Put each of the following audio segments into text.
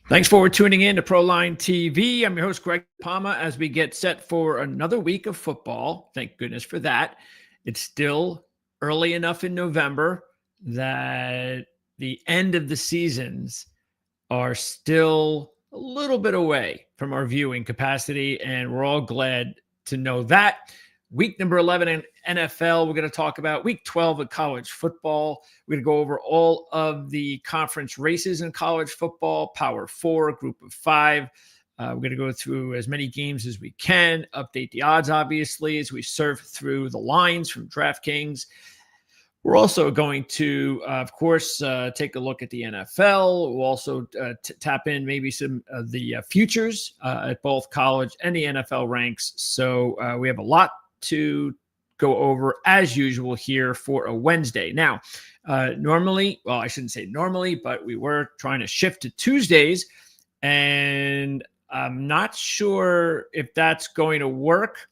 Thanks for tuning in to Proline TV. I'm your host, Greg DePalma, as we get set for another week of football. Thank goodness for that. It's still early enough in November that the end of the seasons are still a little bit away from our viewing capacity, and we're all glad to know that. Week number 11 in NFL, we're going to talk about week 12 of college football. We're going to go over all of the conference races in college football, Power 4, Group of 5. We're going to go through as many games as we can, update the odds, obviously, as we surf through the lines from DraftKings. We're also going to, of course, take a look at the NFL. We'll also tap in maybe some of the futures at both college and the NFL ranks. So we have a lot to go over as usual here for a Wednesday. Now, normally, well, I shouldn't say normally, but we were trying to shift to Tuesdays, and I'm not sure if that's going to work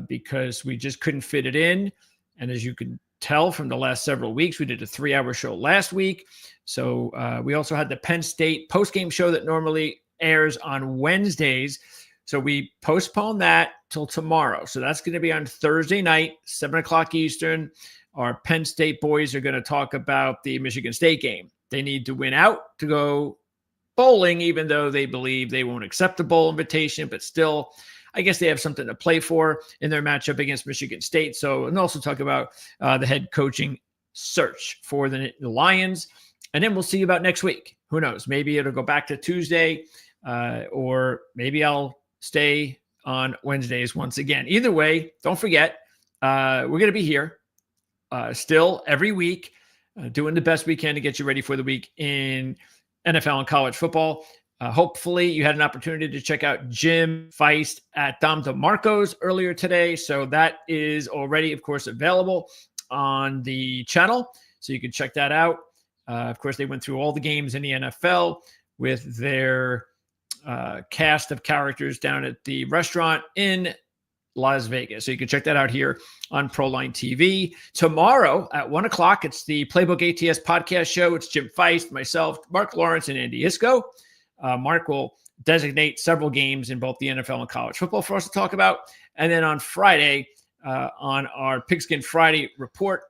because we just couldn't fit it in. And as you can tell from the last several weeks, we did a 3-hour show last week. So we also had the Penn State postgame show that normally airs on Wednesdays. So we postponed that till tomorrow. So that's going to be on Thursday night, 7 o'clock Eastern. Our Penn State boys are going to talk about the Michigan State game. They need to win out to go bowling, even though they believe they won't accept a bowl invitation. But still, I guess they have something to play for in their matchup against Michigan State. So, and also talk about the head coaching search for the Lions. And then we'll see about next week. Who knows? Maybe it'll go back to Tuesday, or maybe I'll stay on Wednesdays once again. Either way, don't forget, we're going to be here still every week, doing the best we can to get you ready for the week in NFL and college football. Hopefully you had an opportunity to check out Jim Feist at Dom DeMarco's earlier today. So that is already, of course, available on the channel. So you can check that out. Of course, they went through all the games in the NFL with their cast of characters down at the restaurant in Las Vegas. So you can check that out here on Proline TV. Tomorrow at 1 o'clock, it's the Playbook ATS podcast show. It's Jim Feist, myself, Mark Lawrence, and Andy Isco. Mark will designate several games in both the NFL and college football for us to talk about. And then on Friday, on our Pigskin Friday report,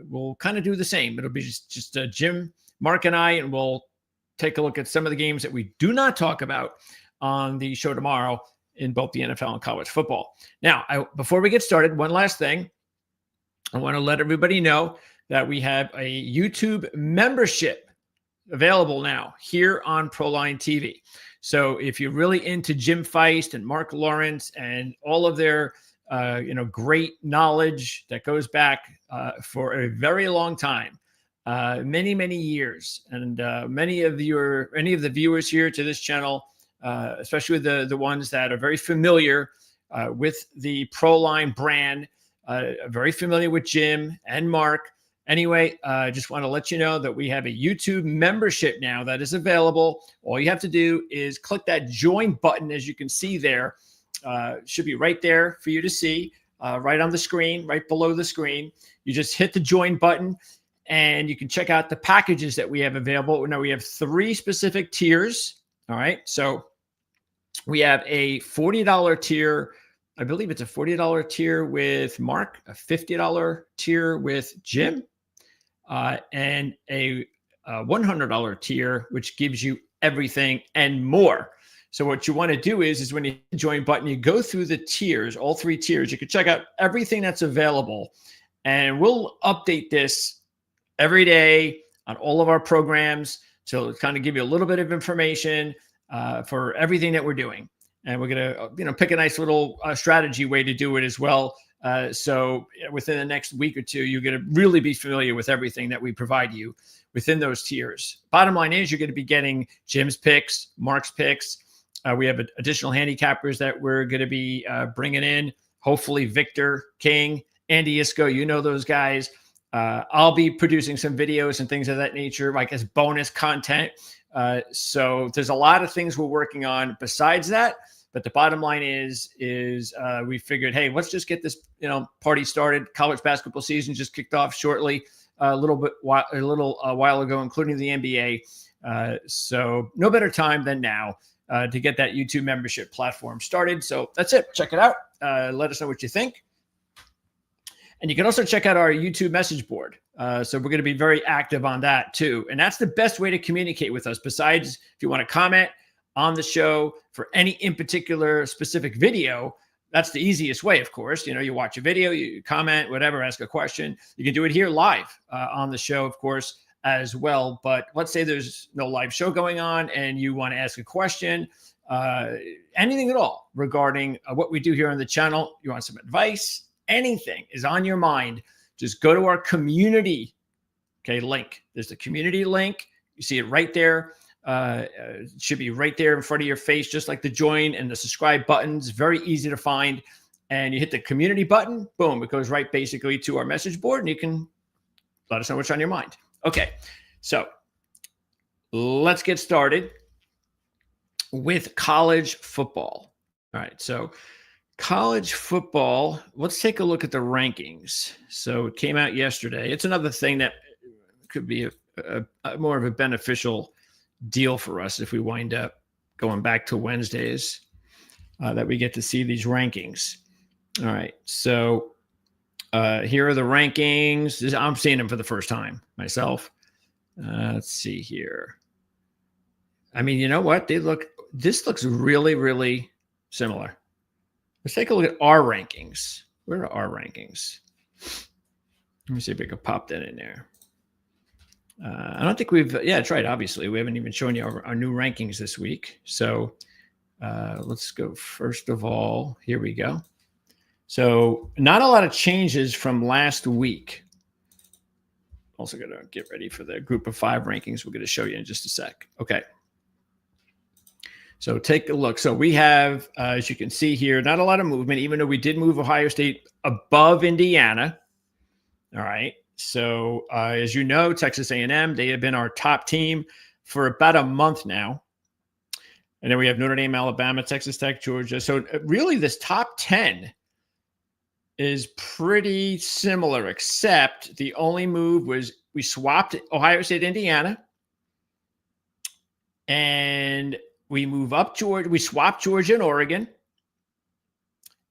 we'll kind of do the same. It'll be just Jim, Mark, and I, and we'll take a look at some of the games that we do not talk about on the show tomorrow in both the NFL and college football. Now, before we get started, one last thing. I want to let everybody know that we have a YouTube membership available now here on Proline TV. So if you're really into Jim Feist and Mark Lawrence and all of their great knowledge that goes back for a very long time, many years, and any of the viewers here to this channel, especially the ones that are very familiar with the Proline brand, very familiar with Jim and Mark. Anyway, I just want to let you know that we have a YouTube membership now that is available. All you have to do is click that join button, as you can see there. Should be right there for you to see, right on the screen, right below the screen. You just hit the join button, and you can check out the packages that we have available. Now, we have 3 specific tiers. All right. So we have a $40 tier. I believe it's a $40 tier with Mark, a $50 tier with Jim, and a $100 tier, which gives you everything and more. So what you want to do is when you hit the join button, you go through the tiers, all 3 tiers. You can check out everything that's available, and we'll update this every day on all of our programs to kind of give you a little bit of information for everything that we're doing. And we're going to pick a nice little strategy way to do it as well. So within the next week or two, you're going to really be familiar with everything that we provide you within those tiers. Bottom line is you're going to be getting Jim's picks, Mark's picks. We have additional handicappers that we're going to be bringing in. Hopefully Victor, King, Andy Isco, you know those guys. I'll be producing some videos and things of that nature, like as bonus content. So there's a lot of things we're working on besides that. But the bottom line is we figured, hey, let's just get this, party started. College basketball season just kicked off shortly. a little while ago, including the NBA. So no better time than now to get that YouTube membership platform started. So that's it. Check it out. Let us know what you think. And you can also check out our YouTube message board. So we're going to be very active on that too. And that's the best way to communicate with us. Besides, if you want to comment on the show for any in particular specific video, that's the easiest way, of course. You watch a video, you comment, whatever, ask a question. You can do it here live on the show, of course, as well. But let's say there's no live show going on and you want to ask a question, anything at all regarding what we do here on the channel. You want some advice, anything is on your mind, just go to our community link. There's the community link. You see it right there. It should be right there in front of your face, just like the join and the subscribe buttons. Very easy to find. And you hit the community button, boom, it goes right basically to our message board, and you can let us know what's on your mind. Okay, so let's get started with college football. All right, so college football, let's take a look at the rankings. So it came out yesterday. It's another thing that could be a more of a beneficial deal for us if we wind up going back to Wednesdays, that we get to see these rankings. All right, so here are the rankings. I'm seeing them for the first time myself. Let's see here. I mean, you know what? This looks really, really similar. Let's take a look at our rankings. Where are our rankings? Let me see if I can pop that in there. I don't think that's right. Obviously, we haven't even shown you our new rankings this week. So let's go. First of all, here we go. So not a lot of changes from last week. Also going to get ready for the group of 5 rankings we're going to show you in just a sec. Okay. So take a look. So we have, as you can see here, not a lot of movement, even though we did move Ohio State above Indiana. All right. So as you know, Texas A&M, they have been our top team for about a month now. And then we have Notre Dame, Alabama, Texas Tech, Georgia. So really this top 10 is pretty similar, except the only move was we swapped Ohio State, Indiana, and we move up Georgia. We swapped Georgia and Oregon,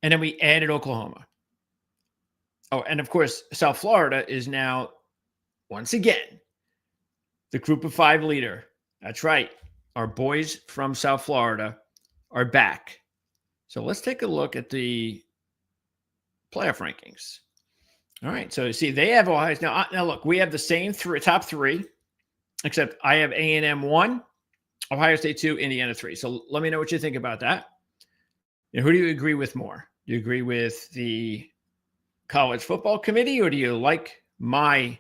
and then we added Oklahoma. Oh, and of course, South Florida is now, once again, the group of 5 leader. That's right. Our boys from South Florida are back. So let's take a look at the playoff rankings. All right. So you see, they have Ohio State. Now look, we have the same top 3, except I have A&M 1, Ohio State 2, Indiana 3. So let me know what you think about that. Who do you agree with more? Do you agree with the college football committee, or do you like my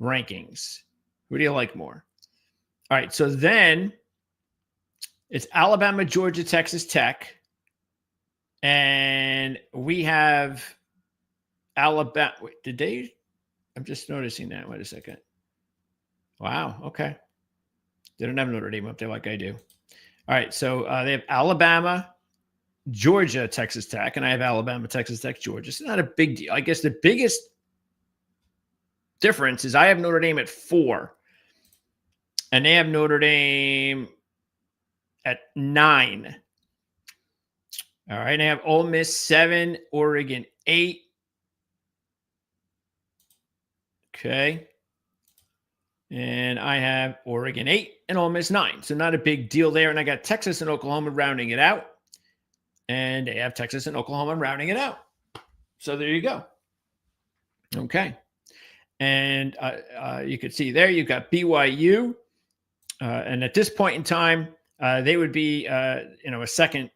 rankings? Who do you like more? All right. So then it's Alabama, Georgia, Texas Tech. And we have Alabama. Wait, did they? I'm just noticing that. Wait a second. Wow. Okay. They don't have Notre Dame up there like I do. All right. So they have Alabama, Georgia, Texas Tech, and I have Alabama, Texas Tech, Georgia. It's not a big deal. I guess the biggest difference is I have Notre Dame at 4, and they have Notre Dame at 9. All right, I have Ole Miss 7, Oregon 8. Okay. And I have Oregon 8 and Ole Miss 9. So not a big deal there. And I got Texas and Oklahoma rounding it out. And they have Texas and Oklahoma rounding it out. So there you go. Okay. And you could see there, you've got BYU. And at this point in time, they would be, a second.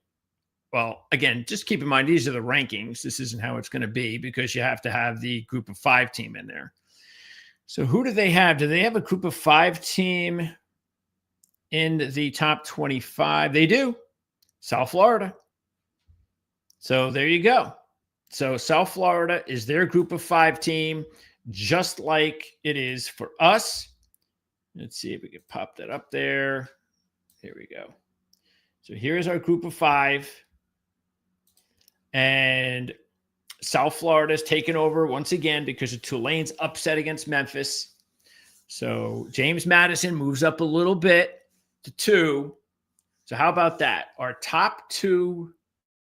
Well, again, just keep in mind, these are the rankings. This isn't how it's going to be because you have to have the group of 5 team in there. So who do they have? Do they have a group of 5 team in the top 25? They do. South Florida. So there you go. So South Florida is their group of 5 team, just like it is for us. Let's see if we can pop that up there. Here we go. So here's our group of 5. And South Florida's taken over once again because of Tulane's upset against Memphis. So James Madison moves up a little bit to 2. So how about that? Our top 2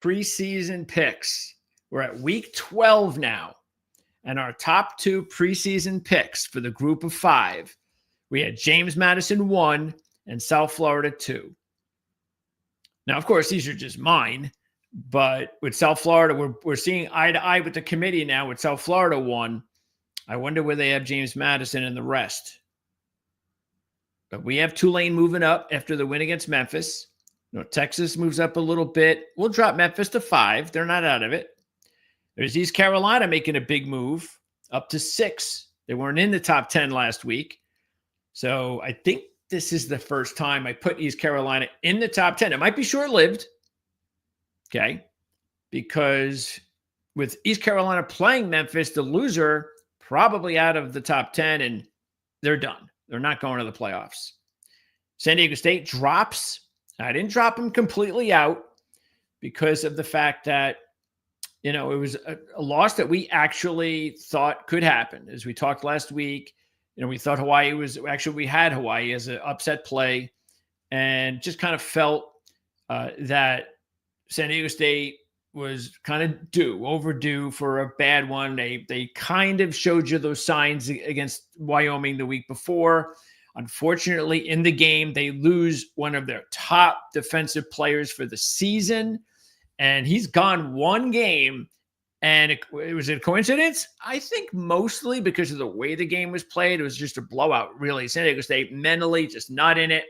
preseason picks. We're at week 12 now. And our top 2 preseason picks for the group of 5, we had James Madison 1 and South Florida 2. Now, of course, these are just mine. But with South Florida, we're seeing eye to eye with the committee now with South Florida 1. I wonder where they have James Madison and the rest. But we have Tulane moving up after the win against Memphis. Texas moves up a little bit. We'll drop Memphis to 5. They're not out of it. There's East Carolina making a big move up to 6. They weren't in the top 10 last week. So I think this is the first time I put East Carolina in the top 10. It might be short-lived. Okay, because with East Carolina playing Memphis, the loser probably out of the top 10, and they're done. They're not going to the playoffs. San Diego State drops. I didn't drop them completely out because of the fact that, it was a loss that we actually thought could happen. As we talked last week, we thought Hawaii we had Hawaii as an upset play, and just kind of felt that San Diego State was kind of overdue for a bad one. They kind of showed you those signs against Wyoming the week before. Unfortunately, in the game, they lose one of their top defensive players for the season, and he's gone one game. And was it a coincidence? I think mostly because of the way the game was played. It was just a blowout, really. San Diego State mentally just not in it.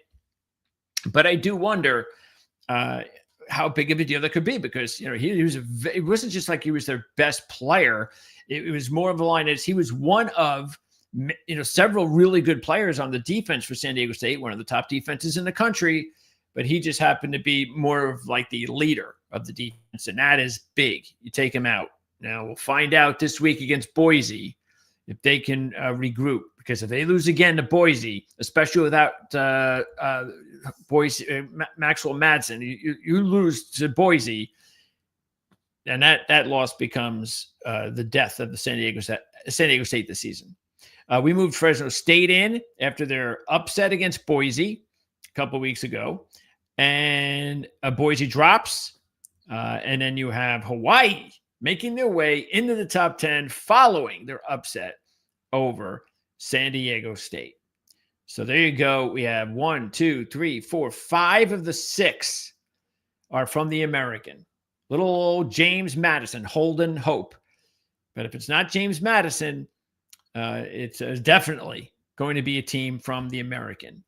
But I do wonder how big of a deal that could be, because it wasn't just like he was their best player. It was more of a line as he was one of several really good players on the defense for San Diego State, one of the top defenses in the country, but he just happened to be more of like the leader of the defense, and that is big. You take him out. Now we'll find out this week against Boise if they can regroup, because if they lose again to Boise, especially without Boise Maxwell Madsen, you lose to Boise, and that loss becomes the death of the San Diego State this season. We moved Fresno State in after their upset against Boise a couple weeks ago, and Boise drops, and then you have Hawaii making their way into the top 10 following their upset over San Diego State. So there you go. We have 1, 2, 3, 4, 5 of the 6 are from the American. Little old James Madison holding hope. But if it's not James Madison, it's definitely going to be a team from the American,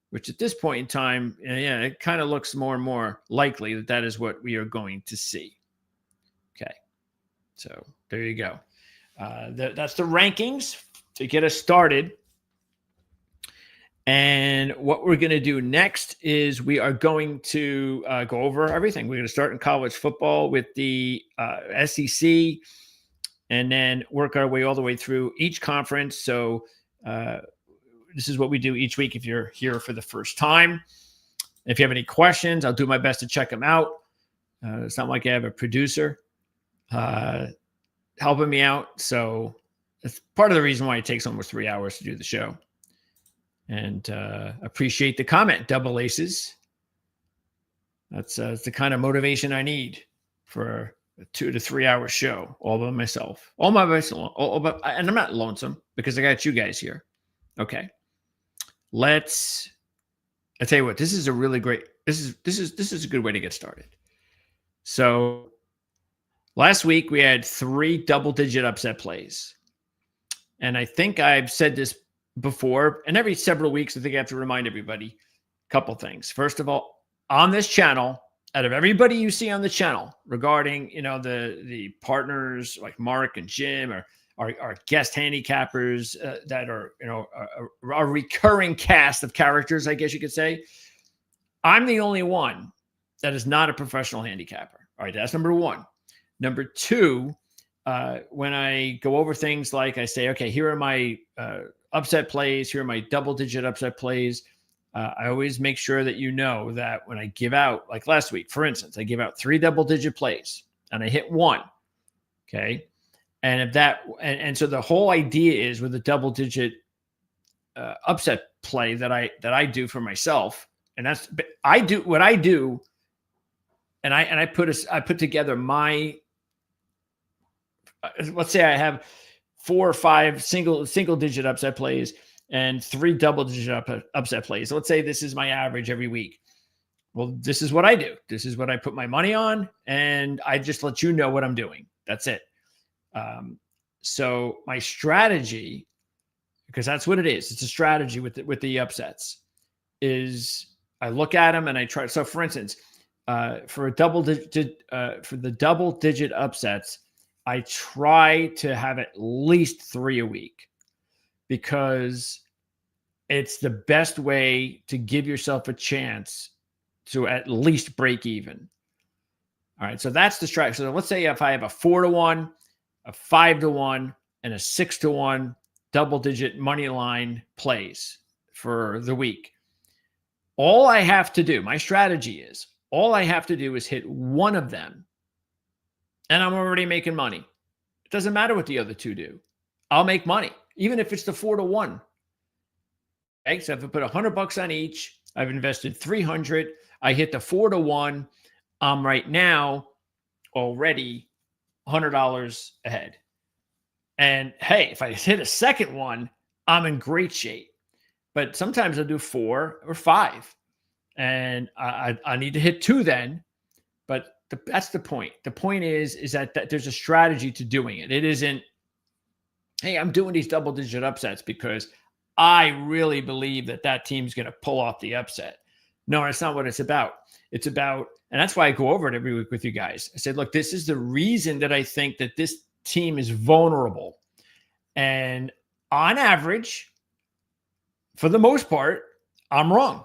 which at this point in time, it kind of looks more and more likely that is what we are going to see. Okay. So there you go. That's the rankings to get us started. And what we're going to do next is we are going to go over everything. We're going to start in college football with the SEC, and then work our way all the way through each conference. So this is what we do each week if you're here for the first time. If you have any questions, I'll do my best to check them out. It's not like I have a producer helping me out. So that's part of the reason why it takes almost 3 hours to do the show. And appreciate the comment, Double Aces. That's the kind of motivation I need for a 2 to 3 hour show all by myself. And I'm not lonesome because I got you guys here. Okay. I tell you what, this is a really great, this is a good way to get started. So last week we had 3 double-digit upset plays. And I think I've said this before, and every several weeks, I think I have to remind everybody a couple things. First of all, on this channel, out of everybody you see on the channel regarding, the partners like Mark and Jim, or our guest handicappers that are, a recurring cast of characters, I guess you could say, I'm the only one that is not a professional handicapper. All right, that's number one. Number two, when I go over things like I say, okay, here are my upset plays, here are my double-digit upset plays. I always make sure that that when I give out, like last week, for instance, I give out 3 double-digit plays and I hit 1. Okay. And if that, and so the whole idea is with a double digit upset play that I do for myself. And that's, I do what I do. And I put together my, let's say I have 4 or 5 single digit upset plays and 3 double digit upset plays. So let's say this is my average every week. Well, this is what I do. This is what I put my money on, and I just let you know what I'm doing. That's it. So my strategy, because that's what it is, it's a strategy with the upsets, is I look at them and I try. So for instance, for the double digit upsets, I try to have at least 3 a week, because it's the best way to give yourself a chance to at least break even. All right. So that's the strategy. So let's say if I have a 4-1, a 5-1, and a 6-1 double digit money line plays for the week. All I have to do, my strategy is, all I have to do is hit one of them, and I'm already making money. It doesn't matter what the other 2 do. I'll make money, even if it's the 4-1. Okay, so if I put $100 on each, I've invested 300. I hit the 4-1. I'm right now already $100 ahead. And hey, if I hit a second one, I'm in great shape. But sometimes I'll do 4 or 5, and I need to hit 2 then. But that's the point. The point is that there's a strategy to doing it. It isn't, hey, I'm doing these double digit upsets because I really believe that team's going to pull off the upset. No, that's not what it's about. It's about, and that's why I go over it every week with you guys. I said, look, this is the reason that I think that this team is vulnerable. And on average, for the most part, I'm wrong.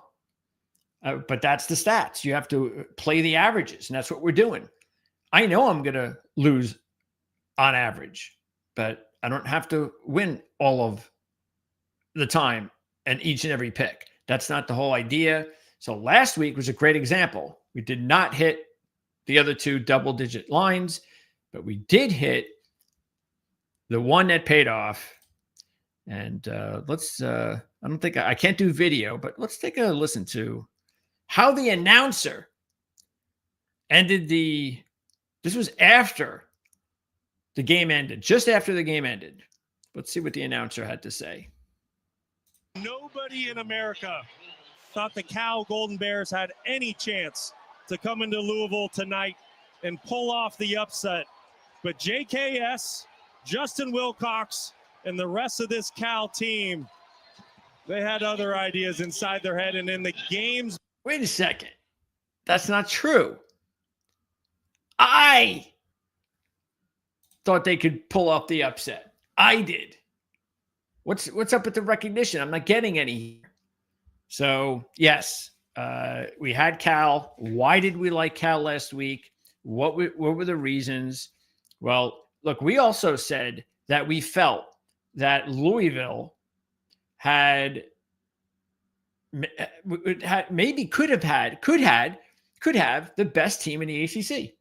But that's the stats. You have to play the averages, and that's what we're doing. I know I'm going to lose on average, but I don't have to win all of the time and each and every pick. That's not the whole idea. So last week was a great example. We did not hit the other 2 double-digit lines, but we did hit the one that paid off. And I can't do video, but let's take a listen to how the announcer ended this was after the game ended, just after the game ended. Let's see what the announcer had to say. Nobody in America thought the Cal Golden Bears had any chance to come into Louisville tonight and pull off the upset. But JKS, Justin Wilcox, and the rest of this Cal team, they had other ideas inside their head, and in the games. Wait a second. That's not true. I thought they could pull off the upset. I did. What's up with the recognition? I'm not getting any here. So, yes, we had Cal. Why did we like Cal last week? What were the reasons? Well, look, we also said that we felt that Louisville could have the best team in the ACC.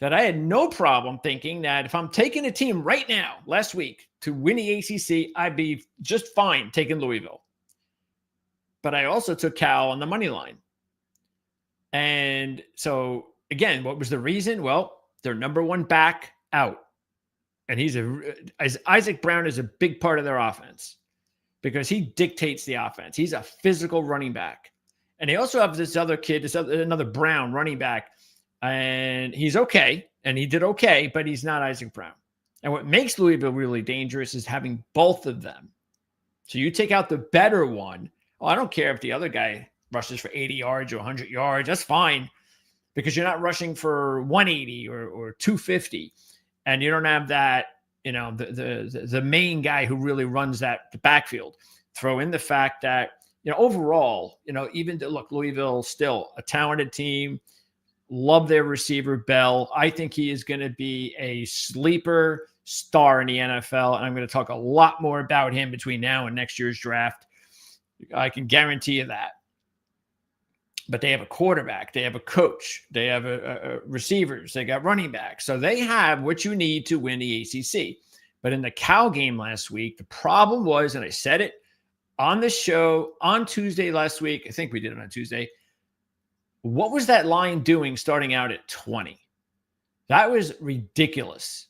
That I had no problem thinking that if I'm taking a team right now, last week, to win the ACC, I'd be just fine taking Louisville. But I also took Cal on the money line. And so, again, what was the reason? Well, their number 1 back out. And Isaac Brown is a big part of their offense because he dictates the offense. He's a physical running back. And they also have this other kid, another Brown running back. And he's okay, and he did okay, but he's not Isaac Brown. And what makes Louisville really dangerous is having both of them. So you take out the better one. Oh, I don't care if the other guy rushes for 80 yards or 100 yards. That's fine, because you're not rushing for 180 or 250, and you don't have that, the main guy who really runs the backfield. Throw in the fact that, overall, Louisville still a talented team. Love their receiver, Bell. I think he is going to be a sleeper star in the NFL, and I'm going to talk a lot more about him between now and next year's draft. I can guarantee you that. but they have a quarterback, they have a coach, they have a receivers, they got running backs. So they have what you need to win the ACC. But in the Cal game last week, the problem was, and I said it on the show on Tuesday last week, I think we did it on Tuesday, what was that line doing starting out at 20? That was ridiculous.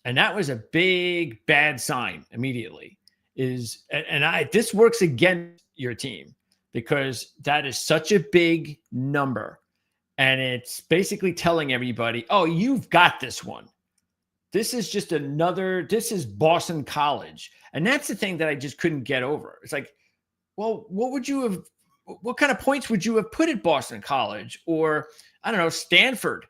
And that was a big, bad sign immediately. This works against your team because that is such a big number. And it's basically telling everybody, oh, you've got this one. This is just this is Boston College. And that's the thing that I just couldn't get over. It's like, well, what kind of points would you have put at Boston College? Or, I don't know, Stanford,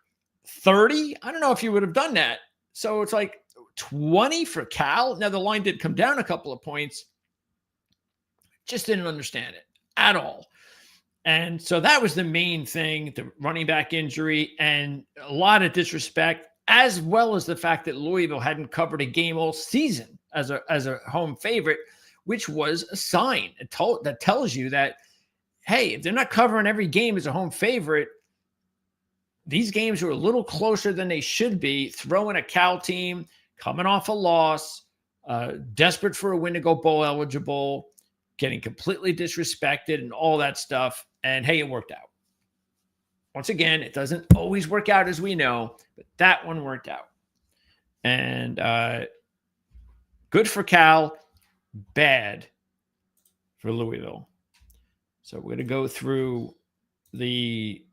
30? I don't know if you would have done that. So it's like 20 for Cal. Now, the line did come down a couple of points. Just didn't understand it at all. And so that was the main thing, the running back injury and a lot of disrespect, as well as the fact that Louisville hadn't covered a game all season as a home favorite, which was a sign that tells you that, hey, if they're not covering every game as a home favorite, these games are a little closer than they should be. Throwing a Cal team coming off a loss, desperate for a win to go bowl eligible, getting completely disrespected and all that stuff. And hey, it worked out. Once again, it doesn't always work out as we know, but that one worked out. And good for Cal, bad for Louisville. So we're going to go through the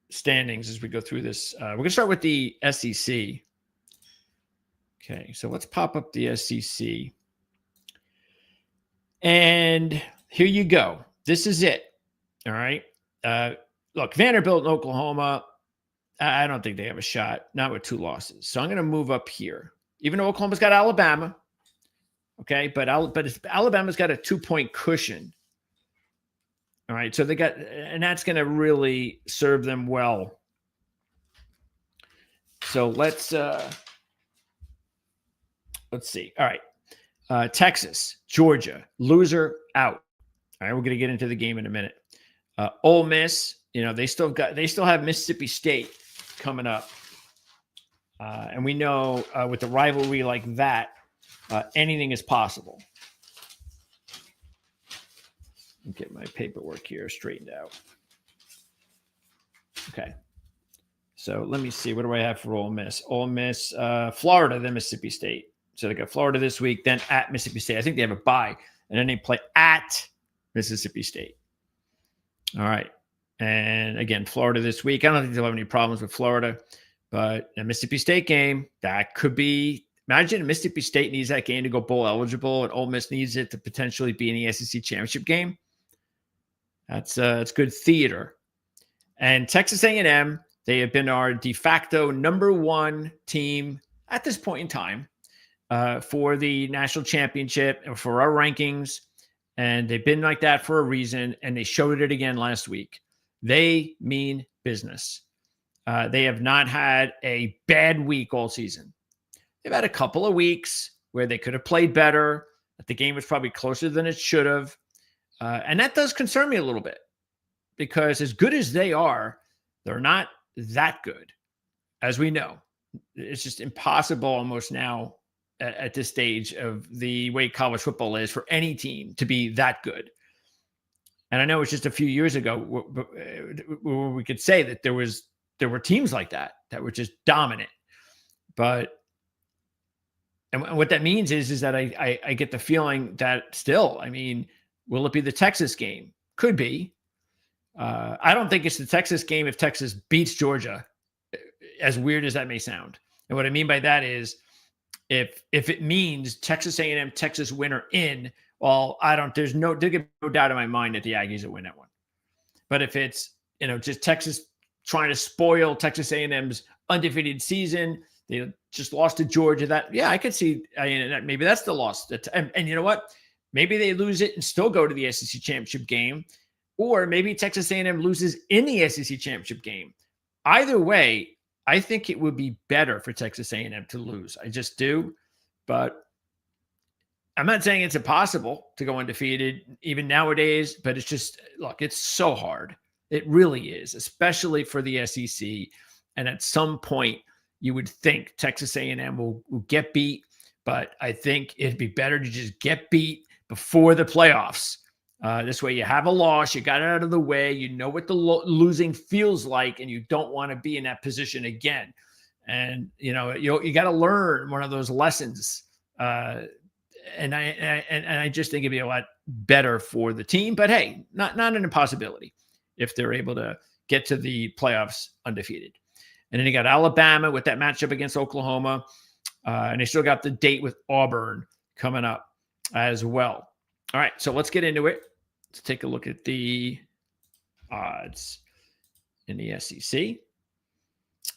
standings as we go through this. We're going to start with the SEC. Okay, so let's pop up the SEC. And here you go. This is it. All right. Look, Vanderbilt and Oklahoma, I don't think they have a shot, not with 2 losses. So I'm going to move up here, even though Oklahoma's got Alabama. Okay, but Alabama's got a 2-point cushion. All right, so and that's going to really serve them well. So let's see. All right, Texas, Georgia, loser out. All right, we're going to get into the game in a minute. Ole Miss, they still have Mississippi State coming up, and we know with a rivalry like that, anything is possible. Let me get my paperwork here straightened out. Okay, so let me see. What do I have for Ole Miss? Ole Miss, Florida, then Mississippi State. So they got Florida this week, then at Mississippi State. I think they have a bye, and then they play at Mississippi State. All right. And again, Florida this week. I don't think they'll have any problems with Florida, but a Mississippi State game, that could be, imagine Mississippi State needs that game to go bowl eligible and Ole Miss needs it to potentially be in the SEC championship game. That's good theater. And Texas A&M, they have been our de facto number 1 team at this point in time for the national championship and for our rankings. And they've been like that for a reason, and they showed it again last week. They mean business. They have not had a bad week all season. They've had a couple of weeks where they could have played better, that the game was probably closer than it should have. And that does concern me a little bit because as good as they are, they're not that good, as we know. It's just impossible almost now at this stage of the way college football is for any team to be that good. And I know it's just a few years ago where we could say that there were teams like that were just dominant. But and what that means is that I get the feeling that still, I mean, will it be the Texas game? Could be. I don't think it's the Texas game if Texas beats Georgia, as weird as that may sound. And what I mean by that is, if it means Texas A&M, Texas winner in, well, there's no doubt in my mind that the Aggies will win that one. But if it's, just Texas trying to spoil Texas A&M's undefeated season, they just lost to Georgia, I could see, maybe that's the loss. And you know what? Maybe they lose it and still go to the SEC championship game, or maybe Texas A&M loses in the SEC championship game. Either way, I think it would be better for Texas A&M to lose. I just do. But I'm not saying it's impossible to go undefeated even nowadays, but it's just, look, it's so hard. It really is, especially for the SEC. And at some point, you would think Texas A&M will get beat, but I think it'd be better to just get beat before the playoffs. This way you have a loss, you got it out of the way, you know what the losing feels like, and you don't want to be in that position again. And, you got to learn one of those lessons. And I just think it'd be a lot better for the team, but hey, not an impossibility if they're able to get to the playoffs undefeated. And then you got Alabama with that matchup against Oklahoma. And they still got the date with Auburn coming up as well. All right, so let's get into it. Let's take a look at the odds in the SEC.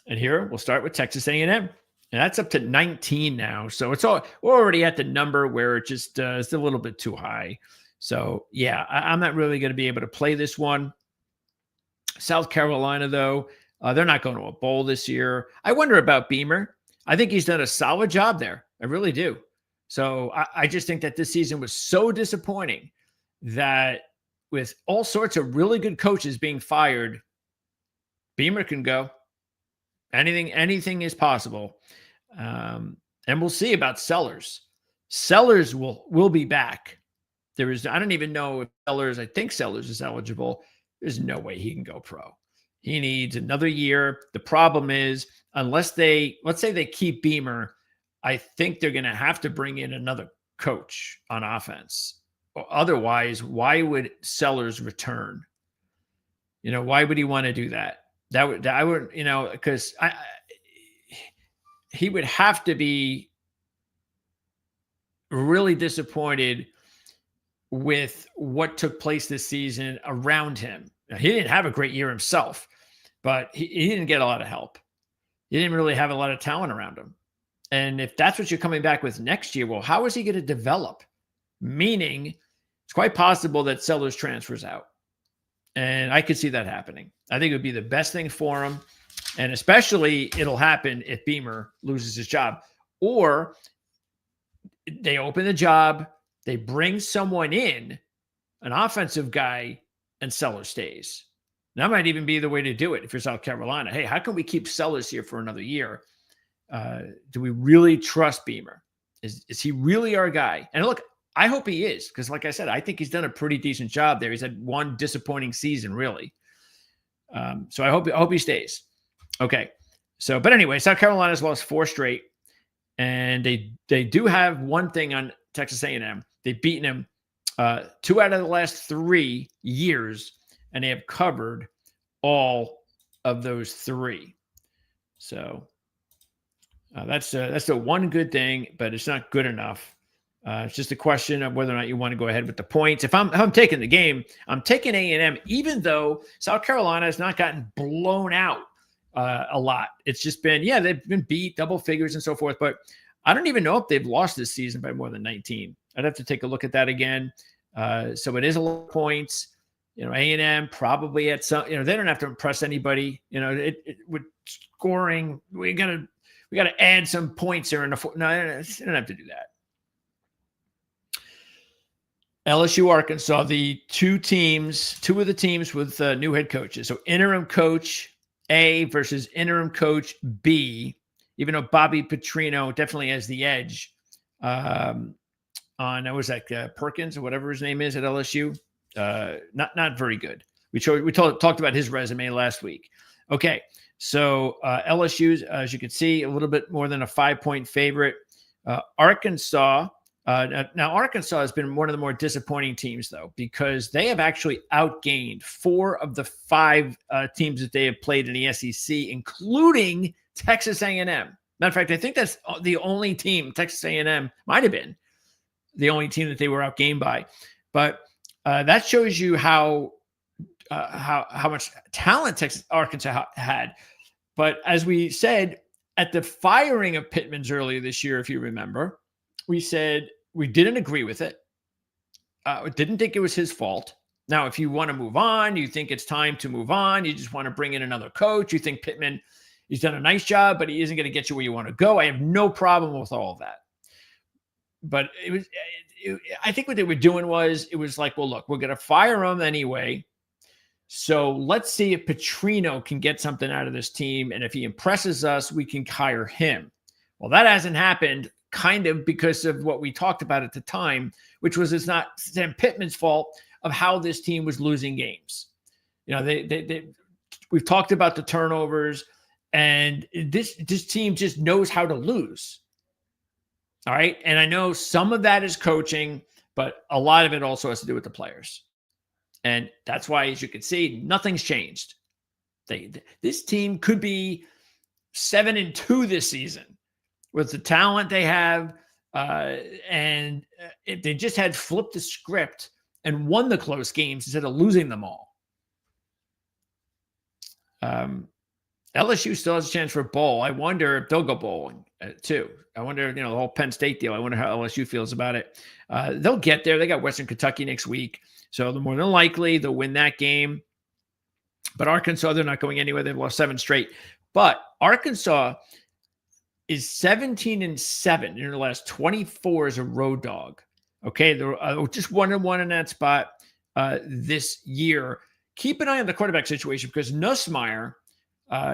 And here we'll start with Texas A&M. And that's up to 19 now. So we're already at the number where it just is a little bit too high. So, yeah, I'm not really going to be able to play this one. South Carolina, though, they're not going to a bowl this year. I wonder about Beamer. I think he's done a solid job there. I really do. So I just think that this season was so disappointing that with all sorts of really good coaches being fired, Beamer can go. Anything is possible. And we'll see about Sellers. Sellers will be back. I don't even know if I think Sellers is eligible. There's no way he can go pro. He needs another year. The problem is, let's say they keep Beamer, I think they're going to have to bring in another coach on offense. Otherwise, why would Sellers return? Why would he want to do that? I would, because he would have to be really disappointed with what took place this season around him. Now, he didn't have a great year himself, but he didn't get a lot of help. He didn't really have a lot of talent around him. And if that's what you're coming back with next year, well, how is he going to develop? Meaning, it's quite possible that Sellers transfers out. And I could see that happening. I think it would be the best thing for him. And especially it'll happen if Beamer loses his job. Or they open the job, they bring someone in, an offensive guy, and Sellers stays. That might even be the way to do it if you're South Carolina. Hey, how can we keep Sellers here for another year? Do we really trust Beamer? Is he really our guy? And look, I hope he is, because like I said, I think he's done a pretty decent job there. He's had one disappointing season, really. So I hope he stays. Okay. So, but anyway, South Carolina's lost 4 straight, and they do have one thing on Texas A&M. They've beaten him 2 out of the last 3 years, and they have covered all of those 3. So that's the one good thing, but it's not good enough. It's just a question of whether or not you want to go ahead with the points. If I'm taking the game, I'm taking A&M, even though South Carolina has not gotten blown out a lot. It's just been, they've been beat double figures and so forth, but I don't even know if they've lost this season by more than 19. I'd have to take a look at that again. So it is a lot of points. A&M probably at some, they don't have to impress anybody. With scoring, we got to add some points there in the no, they don't have to do that. LSU, Arkansas, the two of the teams with new head coaches. So interim coach A versus interim coach B, even though Bobby Petrino definitely has the edge on, Perkins or whatever his name is at LSU. Not very good. We talked about his resume last week. Okay, so LSU's, as you can see, a little bit more than a 5-point favorite. Arkansas. Now, Arkansas has been one of the more disappointing teams, though, because they have actually outgained 4 of the 5 teams that they have played in the SEC, including Texas A&M. Matter of fact, I think that's the only team, Texas A&M might have been the only team that they were outgained by. But that shows you how much talent Arkansas had. But as we said, at the firing of Pittman's earlier this year, if you remember, we said we didn't agree with it. Didn't think it was his fault. Now, if you want to move on, you think it's time to move on, you just want to bring in another coach, you think Pittman, he's done a nice job, but he isn't going to get you where you want to go. I have no problem with all of that. But I think what they were doing was, it was like, well, look, we're going to fire him anyway. So let's see if Petrino can get something out of this team. And if he impresses us, we can hire him. Well, that hasn't happened kind of because of what we talked about at the time, which was it's not Sam Pittman's fault of how this team was losing games. We've talked about the turnovers, and this team just knows how to lose. All right. And I know some of that is coaching, but a lot of it also has to do with the players. And that's why, as you can see, nothing's changed. This team could be 7-2 this season with the talent they have. And if they just had flipped the script and won the close games instead of losing them all. LSU still has a chance for a bowl. I wonder if they'll go bowling too. I wonder, the whole Penn State deal. I wonder how LSU feels about it. They'll get there. They got Western Kentucky next week. So the more than likely they'll win that game. But Arkansas, they're not going anywhere. They've lost 7 straight. But Arkansas is 17-7 in their last 24 as a road dog. Okay, they're just 1-1 in that spot this year. Keep an eye on the quarterback situation because Nussmeier,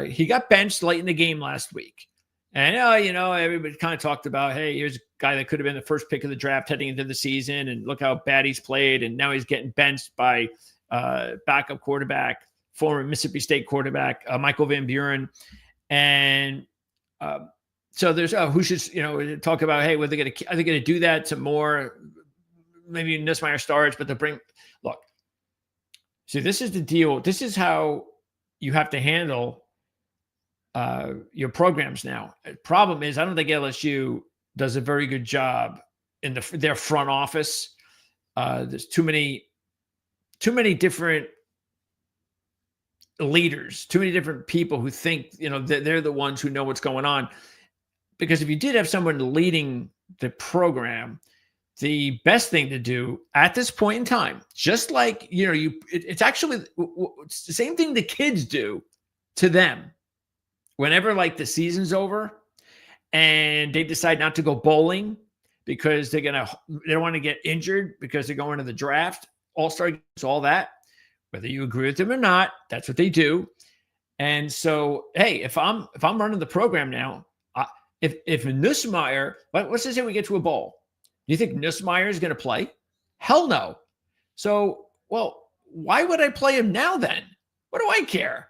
he got benched late in the game last week. And, everybody kind of talked about, hey, here's a guy that could have been the first pick of the draft heading into the season, and look how bad he's played. And now he's getting benched by backup quarterback, former Mississippi State quarterback, Michael Van Buren. And so there's, who should, talk about, hey, are they going to do that some more? Maybe Nussmeier starts, but look, see, this is the deal. This is how you have to handle your programs now. The problem is I don't think LSU does a very good job in their front office. There's too many different leaders, too many different people who think, that they're the ones who know what's going on. Because if you did have someone leading the program, the best thing to do at this point in time, just like, it's actually it's the same thing the kids do to them. Whenever like the season's over and they decide not to go bowling because they don't want to get injured because they're going to the draft, all-star games, all that, whether you agree with them or not, that's what they do. And so, hey, if I'm running the program now, if Nussmeier, let's just say we get to a bowl, do you think Nussmeier is going to play? Hell no. So, well, why would I play him now then? What do I care?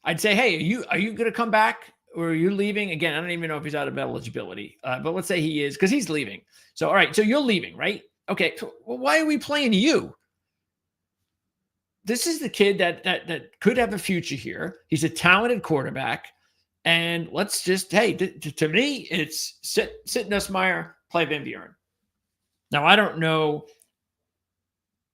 I'd say, hey, are you going to come back or are you leaving? Again, I don't even know if he's out of eligibility, but let's say he is because he's leaving. So, all right, so you're leaving, right? Okay, so, well, why are we playing you? This is the kid that could have a future here. He's a talented quarterback. And let's just, hey, to me, it's sit Nussmeier, play Van Buren. Now, I don't know.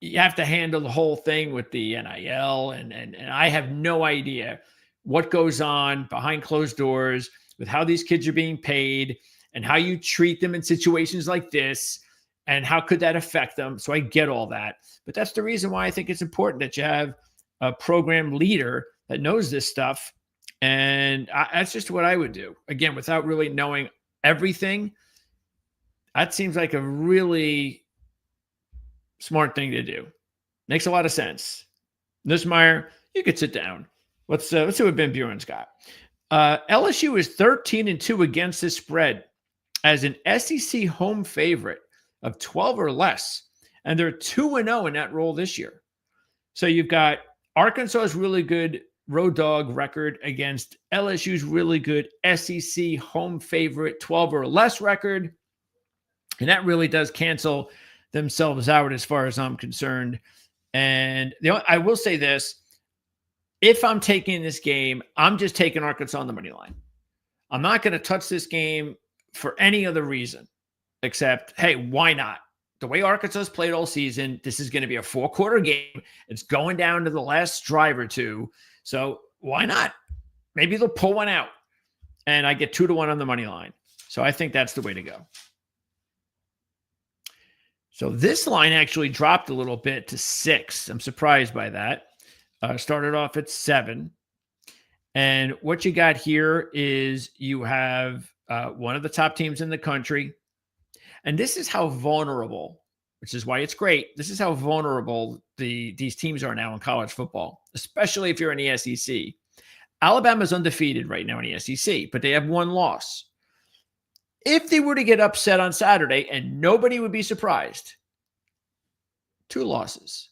You have to handle the whole thing with the NIL, and I have no idea what goes on behind closed doors with how these kids are being paid and how you treat them in situations like this and how could that affect them. So I get all that. But that's the reason why I think it's important that you have a program leader that knows this stuff. And that's just what I would do. Again, without really knowing everything, that seems like a really smart thing to do. Makes a lot of sense. Nussmeier, you could sit down. Let's see what Van Buren's got. LSU is 13-2 against this spread as an SEC home favorite of 12 or less. And they're 2-0 in that role this year. So you've got Arkansas's really good road dog record against LSU's really good SEC home favorite 12 or less record. And that really does cancel themselves out as far as I'm concerned. And I will say this. If I'm taking this game, I'm just taking Arkansas on the money line. I'm not going to touch this game for any other reason except, hey, why not? The way Arkansas's played all season, this is going to be a 4-quarter game. It's going down to the last drive or two. So why not? Maybe they'll pull one out. And I get 2-1 on the money line. So I think that's the way to go. So this line actually dropped a little bit to 6. I'm surprised by that. Started off at 7. And what you got here is you have one of the top teams in the country. And this is how vulnerable which is why it's great. This is how vulnerable these teams are now in college football, especially if you're in the SEC. Alabama's undefeated right now in the SEC, but they have one loss. If they were to get upset on Saturday, and nobody would be surprised, 2 losses.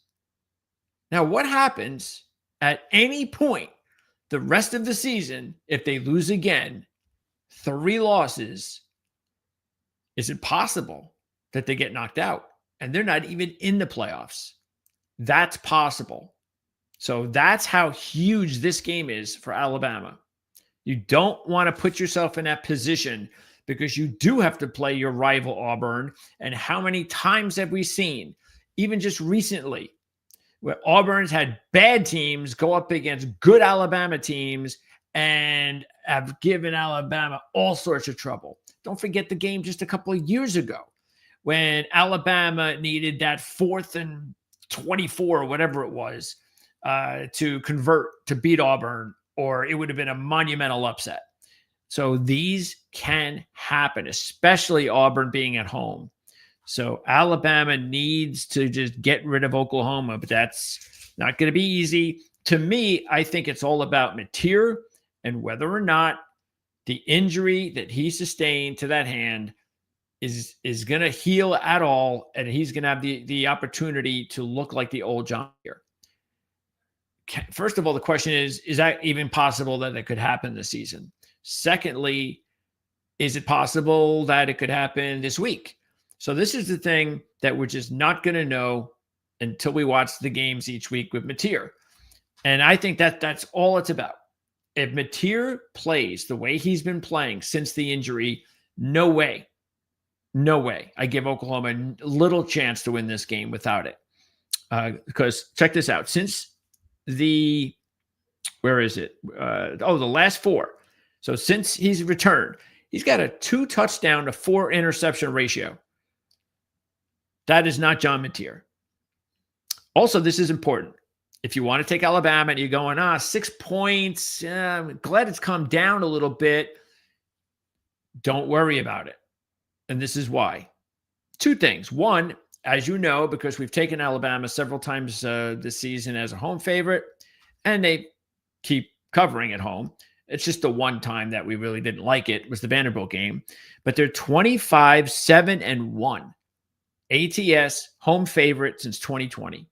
Now, what happens at any point the rest of the season if they lose again? 3 losses. Is it possible that they get knocked out and they're not even in the playoffs? That's possible. So that's how huge this game is for Alabama. You don't want to put yourself in that position because you do have to play your rival Auburn. And how many times have we seen, even just recently, where Auburn's had bad teams go up against good Alabama teams and have given Alabama all sorts of trouble. Don't forget the game just a couple of years ago when Alabama needed that 4th and 24 or whatever it was to convert to beat Auburn, or it would have been a monumental upset. So these can happen, especially Auburn being at home. So Alabama needs to just get rid of Oklahoma, but that's not going to be easy. To me, I think it's all about Mateer and whether or not the injury that he sustained to that hand is going to heal at all, and he's going to have the opportunity to look like the old John here. First of all, the question is that even possible that it could happen this season? Secondly, is it possible that it could happen this week? So this is the thing that we're just not going to know until we watch the games each week with Mateer. And I think that's all it's about. If Mateer plays the way he's been playing since the injury, no way. No way. I give Oklahoma a little chance to win this game without it. Because check this out. Since the last 4. So since he's returned, he's got a 2 touchdown to 4 interception ratio. That is not John Mateer. Also, this is important. If you want to take Alabama and you're going, 6 points, I'm glad it's come down a little bit. Don't worry about it. And this is why. 2 things. One, as you know, because we've taken Alabama several times this season as a home favorite, and they keep covering at home. It's just the one time that we really didn't like it was the Vanderbilt game. But they're 25-7-1. ATS home favorite since 2020.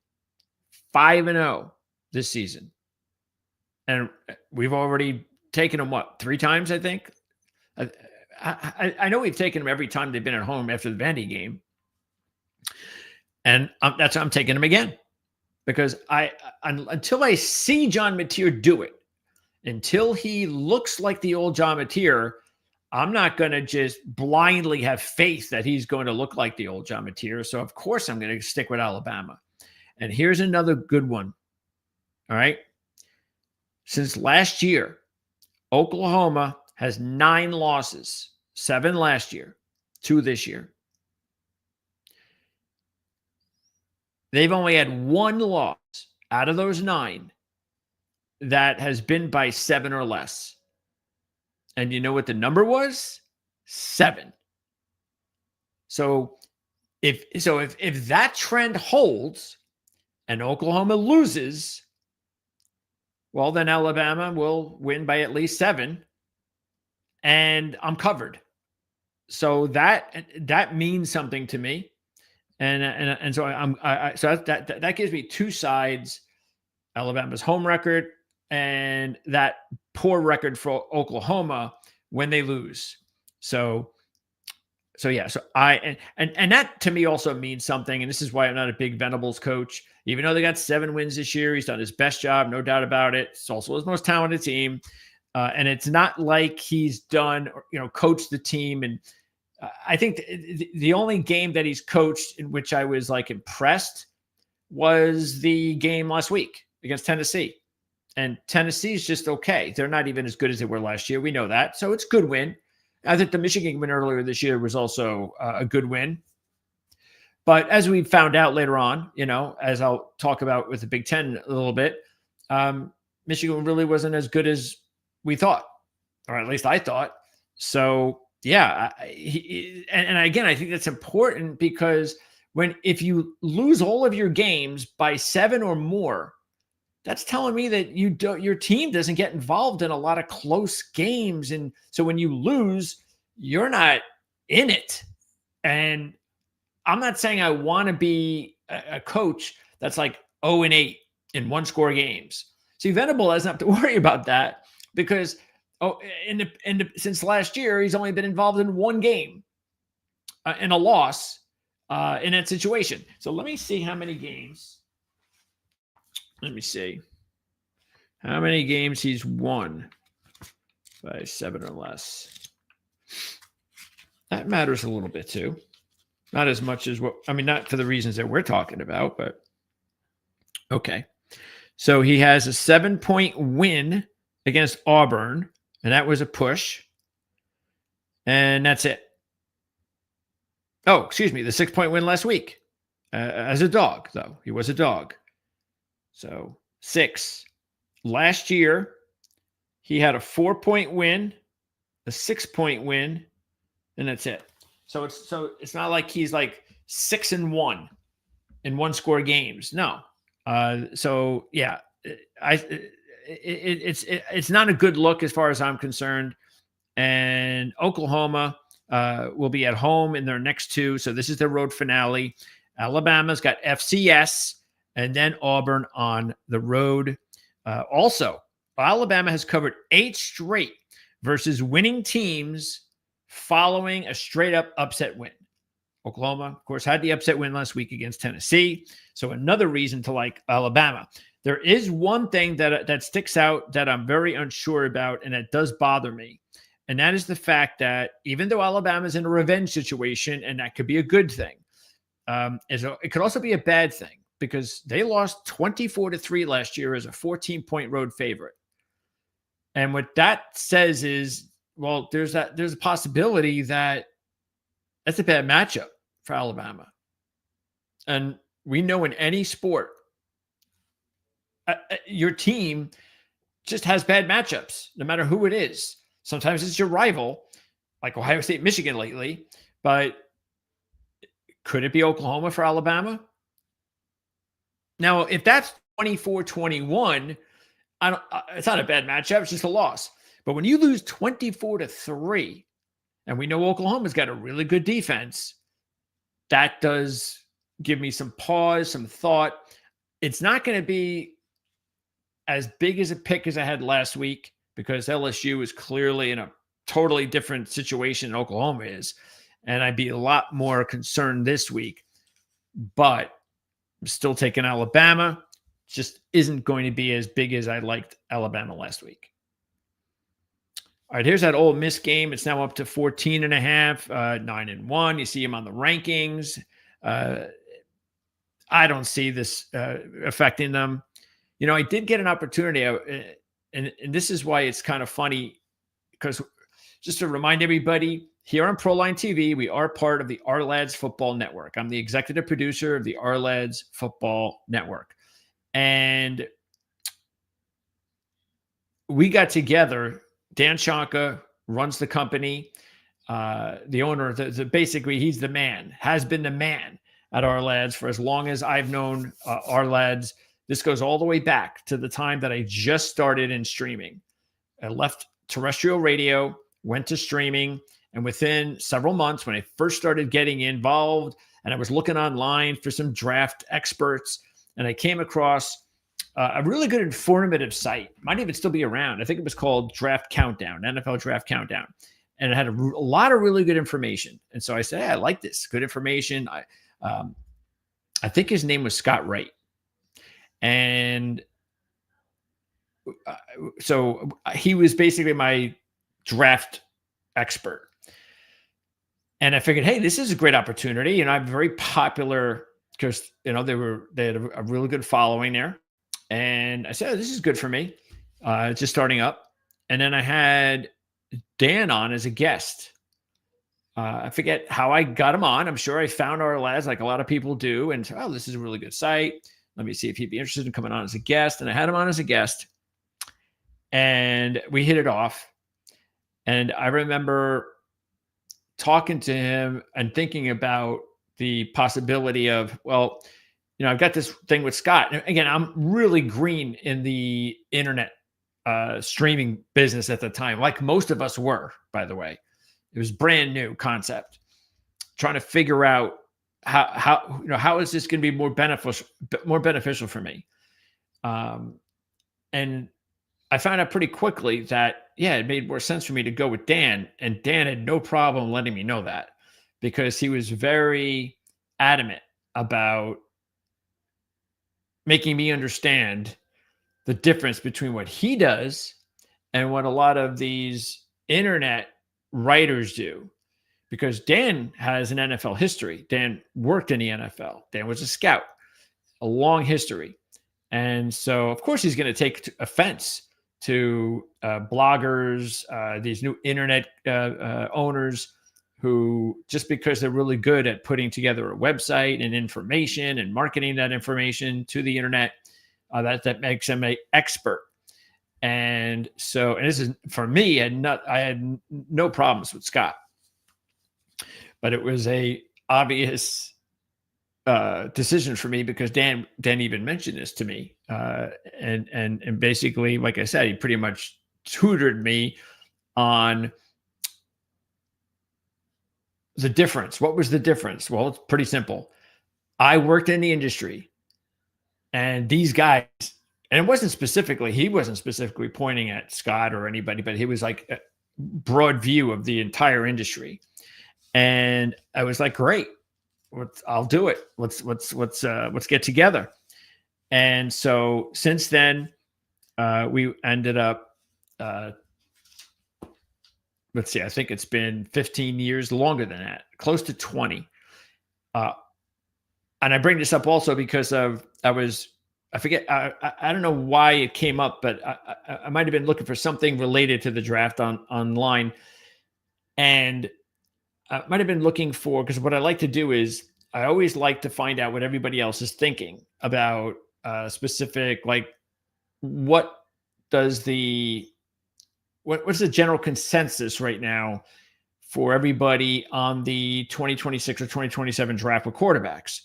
5-0 this season. And we've already taken them, 3 times, I think? I know we've taken them every time they've been at home after the Vandy game. And that's why I'm taking them again. Because until I see John Mateer do it, until he looks like the old John Mateer, I'm not going to just blindly have faith that he's going to look like the old John Mateer. So, of course, I'm going to stick with Alabama. And here's another good one. All right. Since last year, Oklahoma has 9 losses, 7 last year, 2 this year. They've only had 1 loss out of those 9 that has been by 7 or less. And you know what the number was? 7. So if that trend holds and Oklahoma loses, well, then Alabama will win by at least 7, and I'm covered. So that means something to me, and so that gives me 2 sides: Alabama's home record and that poor record for Oklahoma when they lose. So that to me also means something. And this is why I'm not a big Venables coach, even though they got 7 wins this year. He's done his best job, no doubt about it. It's also his most talented team. And it's not like he's done, coached the team. And I think the only game that he's coached in which I was impressed was the game last week against Tennessee. And Tennessee's just okay. They're not even as good as they were last year. We know that. So it's a good win. I think the Michigan win earlier this year was also a good win. But as we found out later on, as I'll talk about with the Big Ten a little bit, Michigan really wasn't as good as we thought, or at least I thought. So, yeah. And again, I think that's important because if you lose all of your games by 7 or more, that's telling me that your team doesn't get involved in a lot of close games. And so when you lose, you're not in it. And I'm not saying I want to be a coach that's like 0-8 in one-score games. See, Venable doesn't have to worry about that because since last year, he's only been involved in one game in a loss in that situation. So let me see how many games. Let me see how many games he's won by 7 or less. That matters a little bit too. Not as much as not for the reasons that we're talking about, but okay. So he has a 7-point win against Auburn, and that was a push. And that's it. Oh, excuse me. The 6-point win last week as a dog, though. He was a dog. So 6. Last year, he had a 4-point win, a 6-point win, and that's it. So it's not like he's like 6-1 in one-score games. No. So yeah, it's not a good look as far as I'm concerned. And Oklahoma will be at home in their next 2. So this is their road finale. Alabama's got FCS and then Auburn on the road. Also, Alabama has covered 8 straight versus winning teams following a straight-up upset win. Oklahoma, of course, had the upset win last week against Tennessee. So another reason to like Alabama. There is one thing that sticks out that I'm very unsure about, and that does bother me. And that is the fact that even though Alabama's in a revenge situation, and that could be a good thing, it could also be a bad thing because they lost 24-3 last year as a 14-point road favorite. And what that says is, well, there's a possibility that that's a bad matchup for Alabama. And we know in any sport, your team just has bad matchups, no matter who it is. Sometimes it's your rival, like Ohio State, Michigan lately, but could it be Oklahoma for Alabama? Now, if that's 24-21, it's not a bad matchup. It's just a loss. But when you lose 24-3, and we know Oklahoma's got a really good defense, that does give me some pause, some thought. It's not going to be as big as a pick as I had last week because LSU is clearly in a totally different situation than Oklahoma is. And I'd be a lot more concerned this week. But I'm still taking Alabama. Just isn't going to be as big as I liked Alabama last week. All right, here's that Ole Miss game. It's now up to 14.5, 9-1. You see him on the rankings. I don't see this affecting them. You know, I did get an opportunity, and this is why it's kind of funny, because just to remind everybody, here on Proline TV, we are part of the Our Lads Football Network. I'm the executive producer of the Our Lads Football Network. And we got together. Dan Shonka runs the company. The owner, basically, he's the man, has been the man at Our Lads for as long as I've known Our Lads. This goes all the way back to the time that I just started in streaming. I left terrestrial radio, went to streaming, and within several months, when I first started getting involved, and I was looking online for some draft experts, and I came across a really good informative site. Might even still be around. I think it was called Draft Countdown, NFL Draft Countdown. And it had a lot of really good information. And so I said, hey, I like this. Good information. I think his name was Scott Wright. And so he was basically my draft expert. And I figured, hey, this is a great opportunity. You know, I'm very popular because, you know, they had a really good following there. And I said, oh, this is good for me. Just starting up. And then I had Dan on as a guest. I forget how I got him on. I'm sure I found Our Lads like a lot of people do. And said, oh, this is a really good site. Let me see if he'd be interested in coming on as a guest. And I had him on as a guest. And we hit it off. And I remember talking to him and thinking about the possibility of, well, I've got this thing with Scott. And again, I'm really green in the internet streaming business at the time, like most of us were, by the way. It was brand new concept. Trying to figure out how is this going to be more beneficial for me. And I found out pretty quickly that, it made more sense for me to go with Dan. And Dan had no problem letting me know that, because he was very adamant about making me understand the difference between what he does and what a lot of these internet writers do. Because Dan has an NFL history. Dan worked in the NFL. Dan was a scout, a long history. And so, of course, he's going to take offense to bloggers, these new internet owners who, just because they're really good at putting together a website and information and marketing that information to the internet, that makes them an expert. And so, and this is, for me, I had no problems with Scott, but it was a obvious decision for me, because Dan even mentioned this to me, and basically, like I said, he pretty much tutored me on the difference. What was the difference? Well, it's pretty simple. I worked in the industry, and these guys, and he wasn't specifically pointing at Scott or anybody, but he was like a broad view of the entire industry. And I was like, great, I'll do it. Let's get together. And so since then, we ended up, let's see, I think it's been 15 years, longer than that, close to 20. And I bring this up also because I don't know why it came up, but I might've been looking for something related to the draft online. And I might have been looking for, because what I like to do is I always like to find out what everybody else is thinking about specific, like what's the general consensus right now for everybody on the 2026 or 2027 draft with quarterbacks.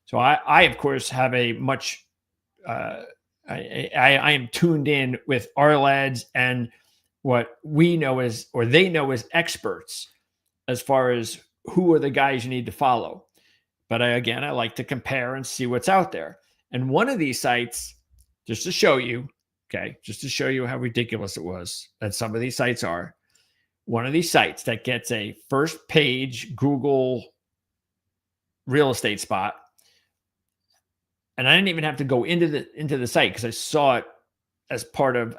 So I of course have a much, I am tuned in with our lads and what we know as, or they know as, experts as far as who are the guys you need to follow. But I like to compare and see what's out there. And one of these sites, just to show you how ridiculous it was that some of these sites are, one of these sites that gets a first page Google real estate spot. And I didn't even have to go into the site, because I saw it as part of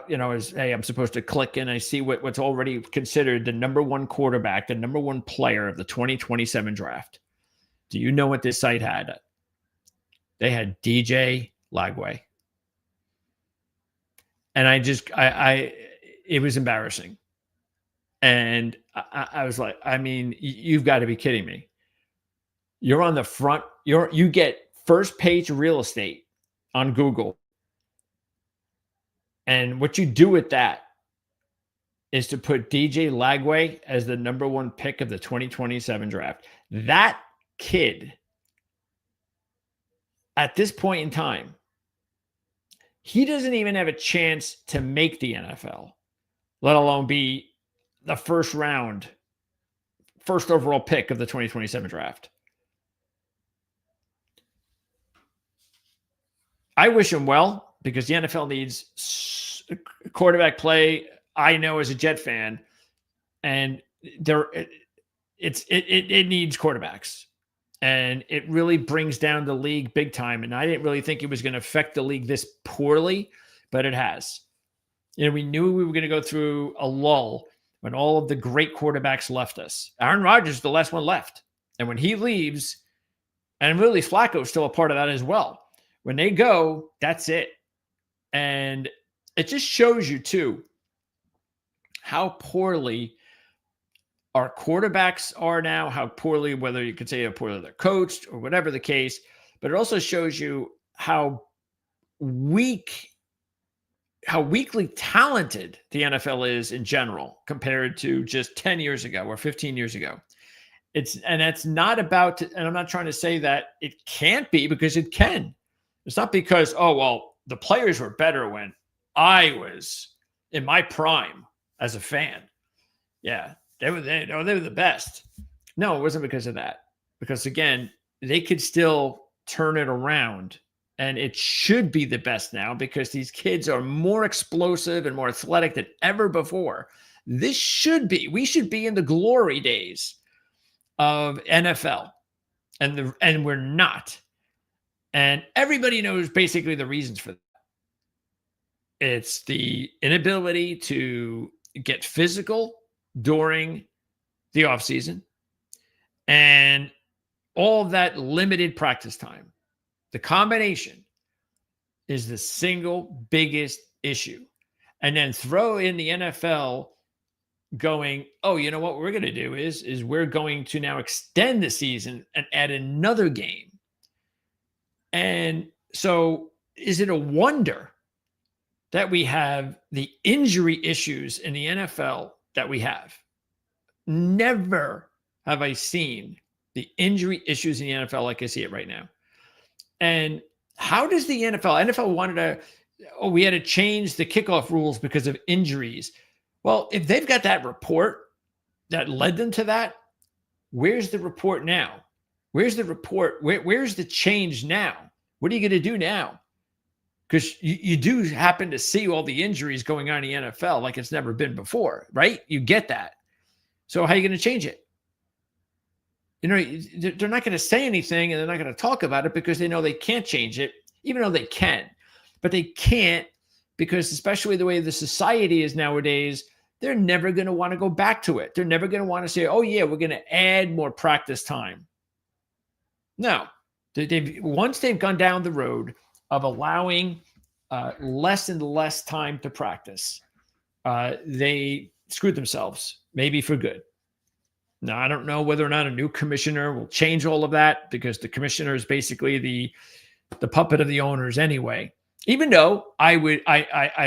hey, I'm supposed to click and I see what's already considered the number one quarterback, the number one player of the 2027 draft. Do you know what this site had? They had DJ Lagway. And it was embarrassing. And I was like, I mean, you've got to be kidding me. You're on the front, you get first page real estate on Google. And what you do with that is to put DJ Lagway as the number one pick of the 2027 draft. That kid, at this point in time, he doesn't even have a chance to make the NFL, let alone be the first overall pick of the 2027 draft. I wish him well, because the NFL needs quarterback play. I know as a Jet fan, and it needs quarterbacks, and it really brings down the league big time. And I didn't really think it was going to affect the league this poorly, but it has. We knew we were going to go through a lull when all of the great quarterbacks left us. Aaron Rodgers is the last one left, and when he leaves, and really Flacco is still a part of that as well. When they go, that's it. And it just shows you, too, how poorly our quarterbacks are now, how poorly, whether you could say how poorly they're coached or whatever the case, but it also shows you how weakly talented the NFL is in general compared to just 10 years ago or 15 years ago. It's not about, and I'm not trying to say that it can't be, because it can. It's not because, oh, well, the players were better when I was in my prime as a fan. Yeah, they were the best. No, it wasn't because of that. Because again, they could still turn it around, and it should be the best now because these kids are more explosive and more athletic than ever before. We should be in the glory days of NFL, and we're not. And everybody knows basically the reasons for that. It's the inability to get physical during the offseason and all of that limited practice time. The combination is the single biggest issue. And then throw in the NFL going, oh, you know what we're going to do is we're going to now extend the season and add another game. And so is it a wonder that we have the injury issues in the NFL that we have? Never have I seen the injury issues in the NFL like I see it right now. And how does the NFL wanted to, we had to change the kickoff rules because of injuries. Well, if they've got that report that led them to that, where's the report now? Where's the report? Where's the change now? What are you going to do now? Because you do happen to see all the injuries going on in the NFL like it's never been before, right? You get that. So how are you going to change it? You know, they're not going to say anything and they're not going to talk about it because they know they can't change it, even though they can. But they can't because, especially the way the society is nowadays, they're never going to want to go back to it. They're never going to want to say, oh, yeah, we're going to add more practice time. No. Once they've gone down the road of allowing less and less time to practice, they screwed themselves, maybe for good. Now, I don't know whether or not a new commissioner will change all of that because the commissioner is basically the puppet of the owners anyway. Even though I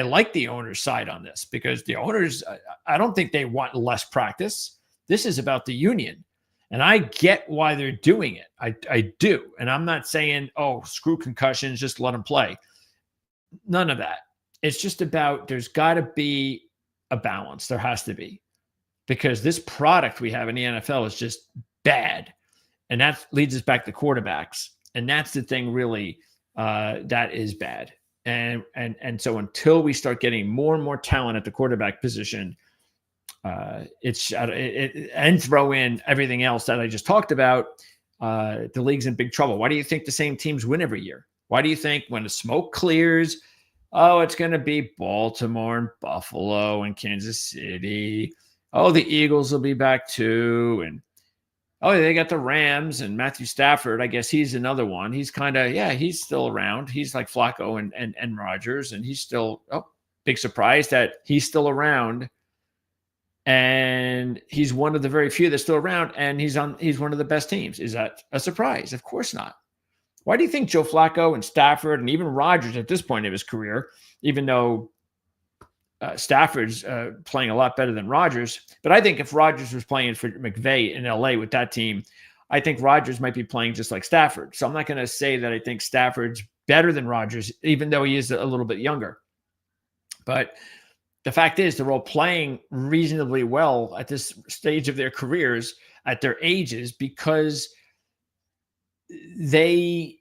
like the owners' side on this because the owners, I don't think they want less practice. This is about the union. And I get why they're doing it. I do. And I'm not saying, oh, screw concussions, just let them play. None of that. It's just about there's got to be a balance. There has to be. Because this product we have in the NFL is just bad. And that leads us back to quarterbacks. And that's the thing really that is bad. And so until we start getting more and more talent at the quarterback position, and throw in everything else that I just talked about, the league's in big trouble. Why do you think the same teams win every year? Why do you think when the smoke clears, oh, it's going to be Baltimore and Buffalo and Kansas City. Oh, the Eagles will be back too. And oh, they got the Rams and Matthew Stafford. I guess he's another one. He's kind of, he's still around. He's like Flacco and Rodgers, and he's still, big surprise that he's still around. And he's one of the very few that's still around, and he's one of the best teams. Is that a surprise? Of course not. Why do you think Joe Flacco and Stafford and even Rodgers at this point of his career, even though Stafford's playing a lot better than Rodgers, but I think if Rodgers was playing for McVay in LA with that team, I think Rodgers might be playing just like Stafford. So I'm not going to say that I think Stafford's better than Rodgers, even though he is a little bit younger. But the fact is, they're all playing reasonably well at this stage of their careers, at their ages, because they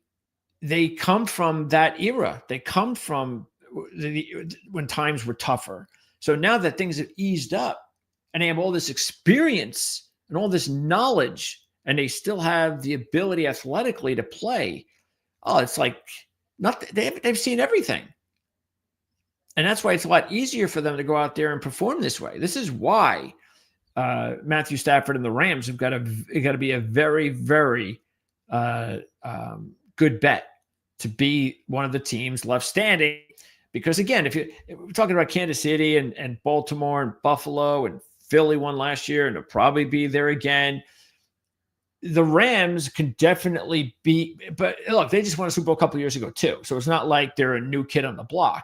come from that era. They come from when times were tougher. So now that things have eased up and they have all this experience and all this knowledge, and they still have the ability athletically to play, it's like they've seen everything. And that's why it's a lot easier for them to go out there and perform this way. This is why Matthew Stafford and the Rams have got to be a very, very good bet to be one of the teams left standing. Because again, if we're talking about Kansas City and Baltimore and Buffalo and Philly won last year, and they'll probably be there again. The Rams can definitely be, but look, they just won a Super Bowl a couple of years ago too. So it's not like they're a new kid on the block.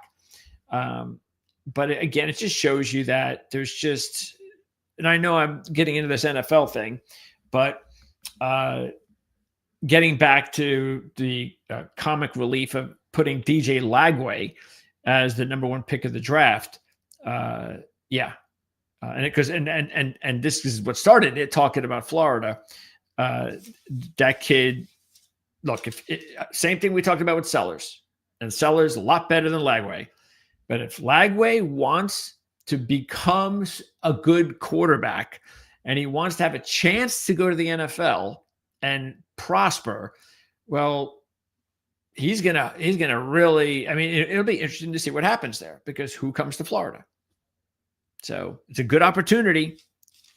But again, it just shows you that there's just, and I know I'm getting into this NFL thing, but getting back to the comic relief of putting DJ Lagway as the number 1 pick of the draft. Yeah. And this is what started it, talking about Florida. That kid, look, same thing we talked about with Sellers. And Sellers a lot better than Lagway. But if Lagway wants to become a good quarterback and he wants to have a chance to go to the NFL and prosper, well, he's gonna really, I mean, it'll be interesting to see what happens there, because who comes to Florida? So it's a good opportunity.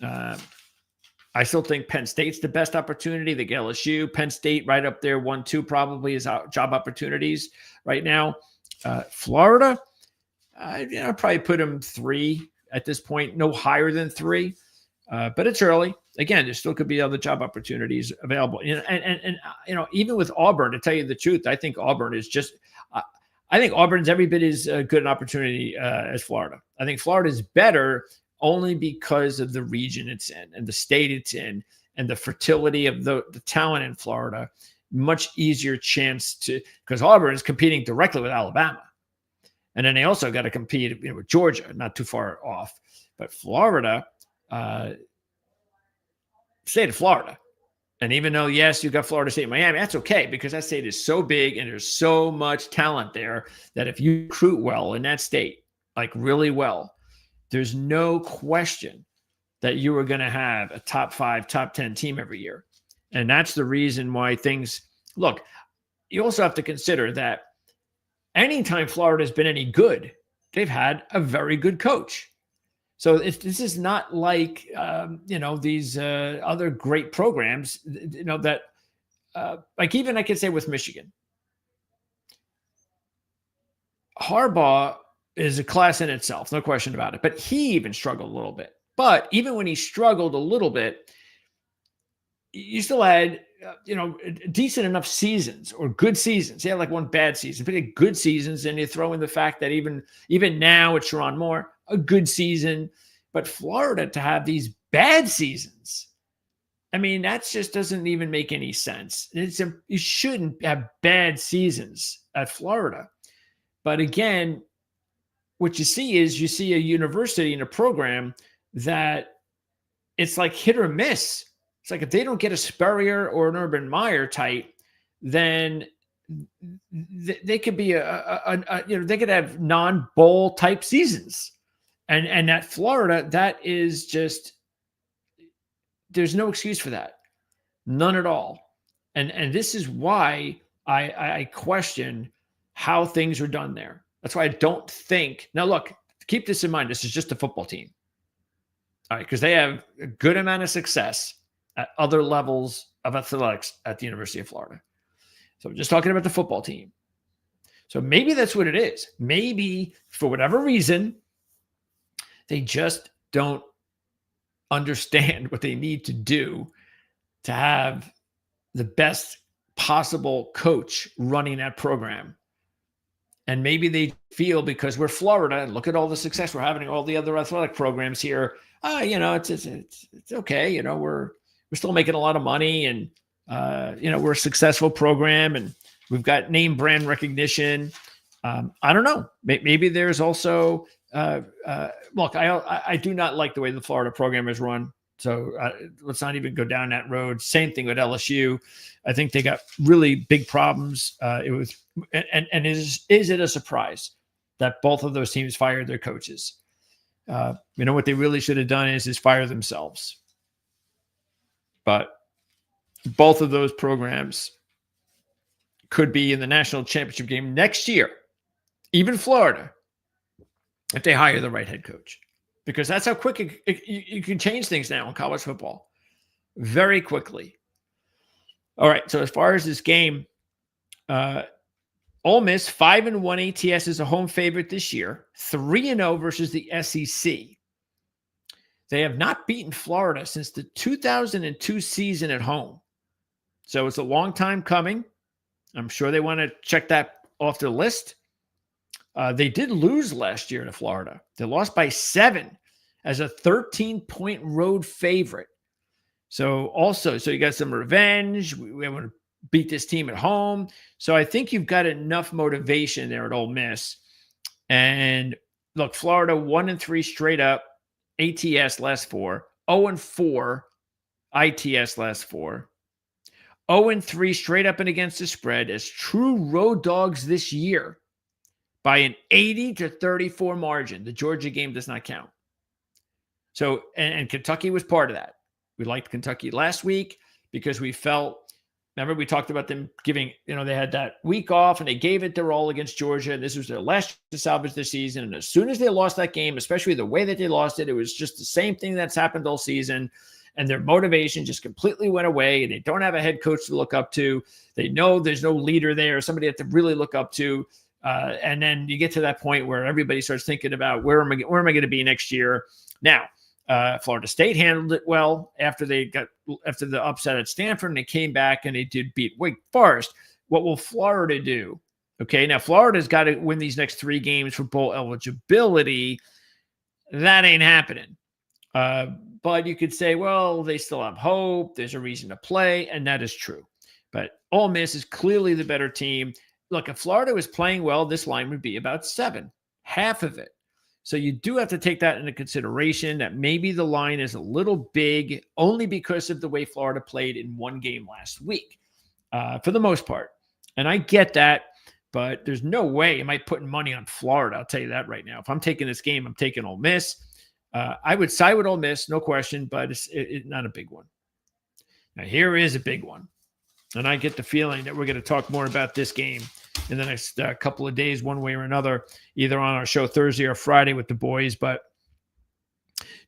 I still think Penn State's the best opportunity. The LSU, Penn State right up there, 1-2 probably is job opportunities right now. Florida, I'd probably put them 3 at this point, no higher than 3. But it's early. Again, there still could be other job opportunities available. And even with Auburn, to tell you the truth, I think Auburn is just I think Auburn's every bit as good an opportunity as Florida. I think Florida is better only because of the region it's in and the state it's in and the fertility of the talent in Florida. Much easier chance to, because Auburn is competing directly with Alabama. And then they also got to compete with Georgia, not too far off. But Florida, state of Florida. And even though, yes, you got Florida State and Miami, that's okay, because that state is so big and there's so much talent there that if you recruit well in that state, like really well, there's no question that you are going to have a top 5, top 10 team every year. And that's the reason why look, you also have to consider that anytime Florida has been any good, they've had a very good coach. So this is not like, these other great programs, that like even I could say with Michigan. Harbaugh is a class in itself, no question about it. But he even struggled a little bit. But even when he struggled a little bit, you still had, decent enough seasons or good seasons. He had like one bad season, but he had good seasons. And you throw in the fact that even now it's Sharon Moore, a good season. But Florida to have these bad seasons, I mean, that just doesn't even make any sense. You shouldn't have bad seasons at Florida. But again, what you see a university and a program that it's like hit or miss. It's like if they don't get a Spurrier or an Urban Meyer type, then they could be they could have non-bowl type seasons. And at Florida, that is just, there's no excuse for that. None at all. And this is why I question how things are done there. That's why I don't think, now look, keep this in mind. This is just a football team. All right, because they have a good amount of success at other levels of athletics at the University of Florida. So I'm just talking about the football team. So maybe that's what it is. Maybe for whatever reason, they just don't understand what they need to do to have the best possible coach running that program. And maybe they feel because we're Florida and look at all the success we're having, all the other athletic programs here. It's okay. We're still making a lot of money, and we're a successful program, and we've got name brand recognition. I don't know. Maybe there's also look. I do not like the way the Florida program is run. So let's not even go down that road. Same thing with LSU. I think they got really big problems. Is it a surprise that both of those teams fired their coaches? What they really should have done is fire themselves. But both of those programs could be in the national championship game next year, even Florida, if they hire the right head coach. Because that's how quick you can change things now in college football. Very quickly. All right, so as far as this game, Ole Miss 5-1 ATS is a home favorite this year, 3-0 versus the SEC. They have not beaten Florida since the 2002 season at home. So it's a long time coming. I'm sure they want to check that off the list. They did lose last year to Florida. They lost by 7 as a 13-point road favorite. So you got some revenge. We want to beat this team at home. So I think you've got enough motivation there at Ole Miss. And look, Florida 1-3 straight up, ATS last 4, 0-4 ITS last 4, 0-3 straight up and against the spread as true road dogs this year by an 80-34 margin. The Georgia game does not count. So, and Kentucky was part of that. We liked Kentucky last week because we felt, remember we talked about them giving, they had that week off and they gave it their all against Georgia. And this was their last chance to salvage the season. And as soon as they lost that game, especially the way that they lost it, it was just the same thing that's happened all season. And their motivation just completely went away. And they don't have a head coach to look up to. They know there's no leader there, somebody to really look up to. And then you get to that point where everybody starts thinking about where am I going to be next year? Now, Florida State handled it well after the upset at Stanford, and they came back and they did beat Wake Forest. What will Florida do? Okay, now Florida's got to win these next 3 games for bowl eligibility. That ain't happening. But you could say, well, they still have hope. There's a reason to play, and that is true. But Ole Miss is clearly the better team. Look, if Florida was playing well, this line would be about 7, half of it. So you do have to take that into consideration that maybe the line is a little big only because of the way Florida played in one game last week, for the most part. And I get that, but there's no way am I putting money on Florida. I'll tell you that right now. If I'm taking this game, I'm taking Ole Miss. I would side with Ole Miss, no question, but it's not a big one. Now, here is a big one. And I get the feeling that we're going to talk more about this game in the next couple of days, one way or another, either on our show Thursday or Friday with the boys. But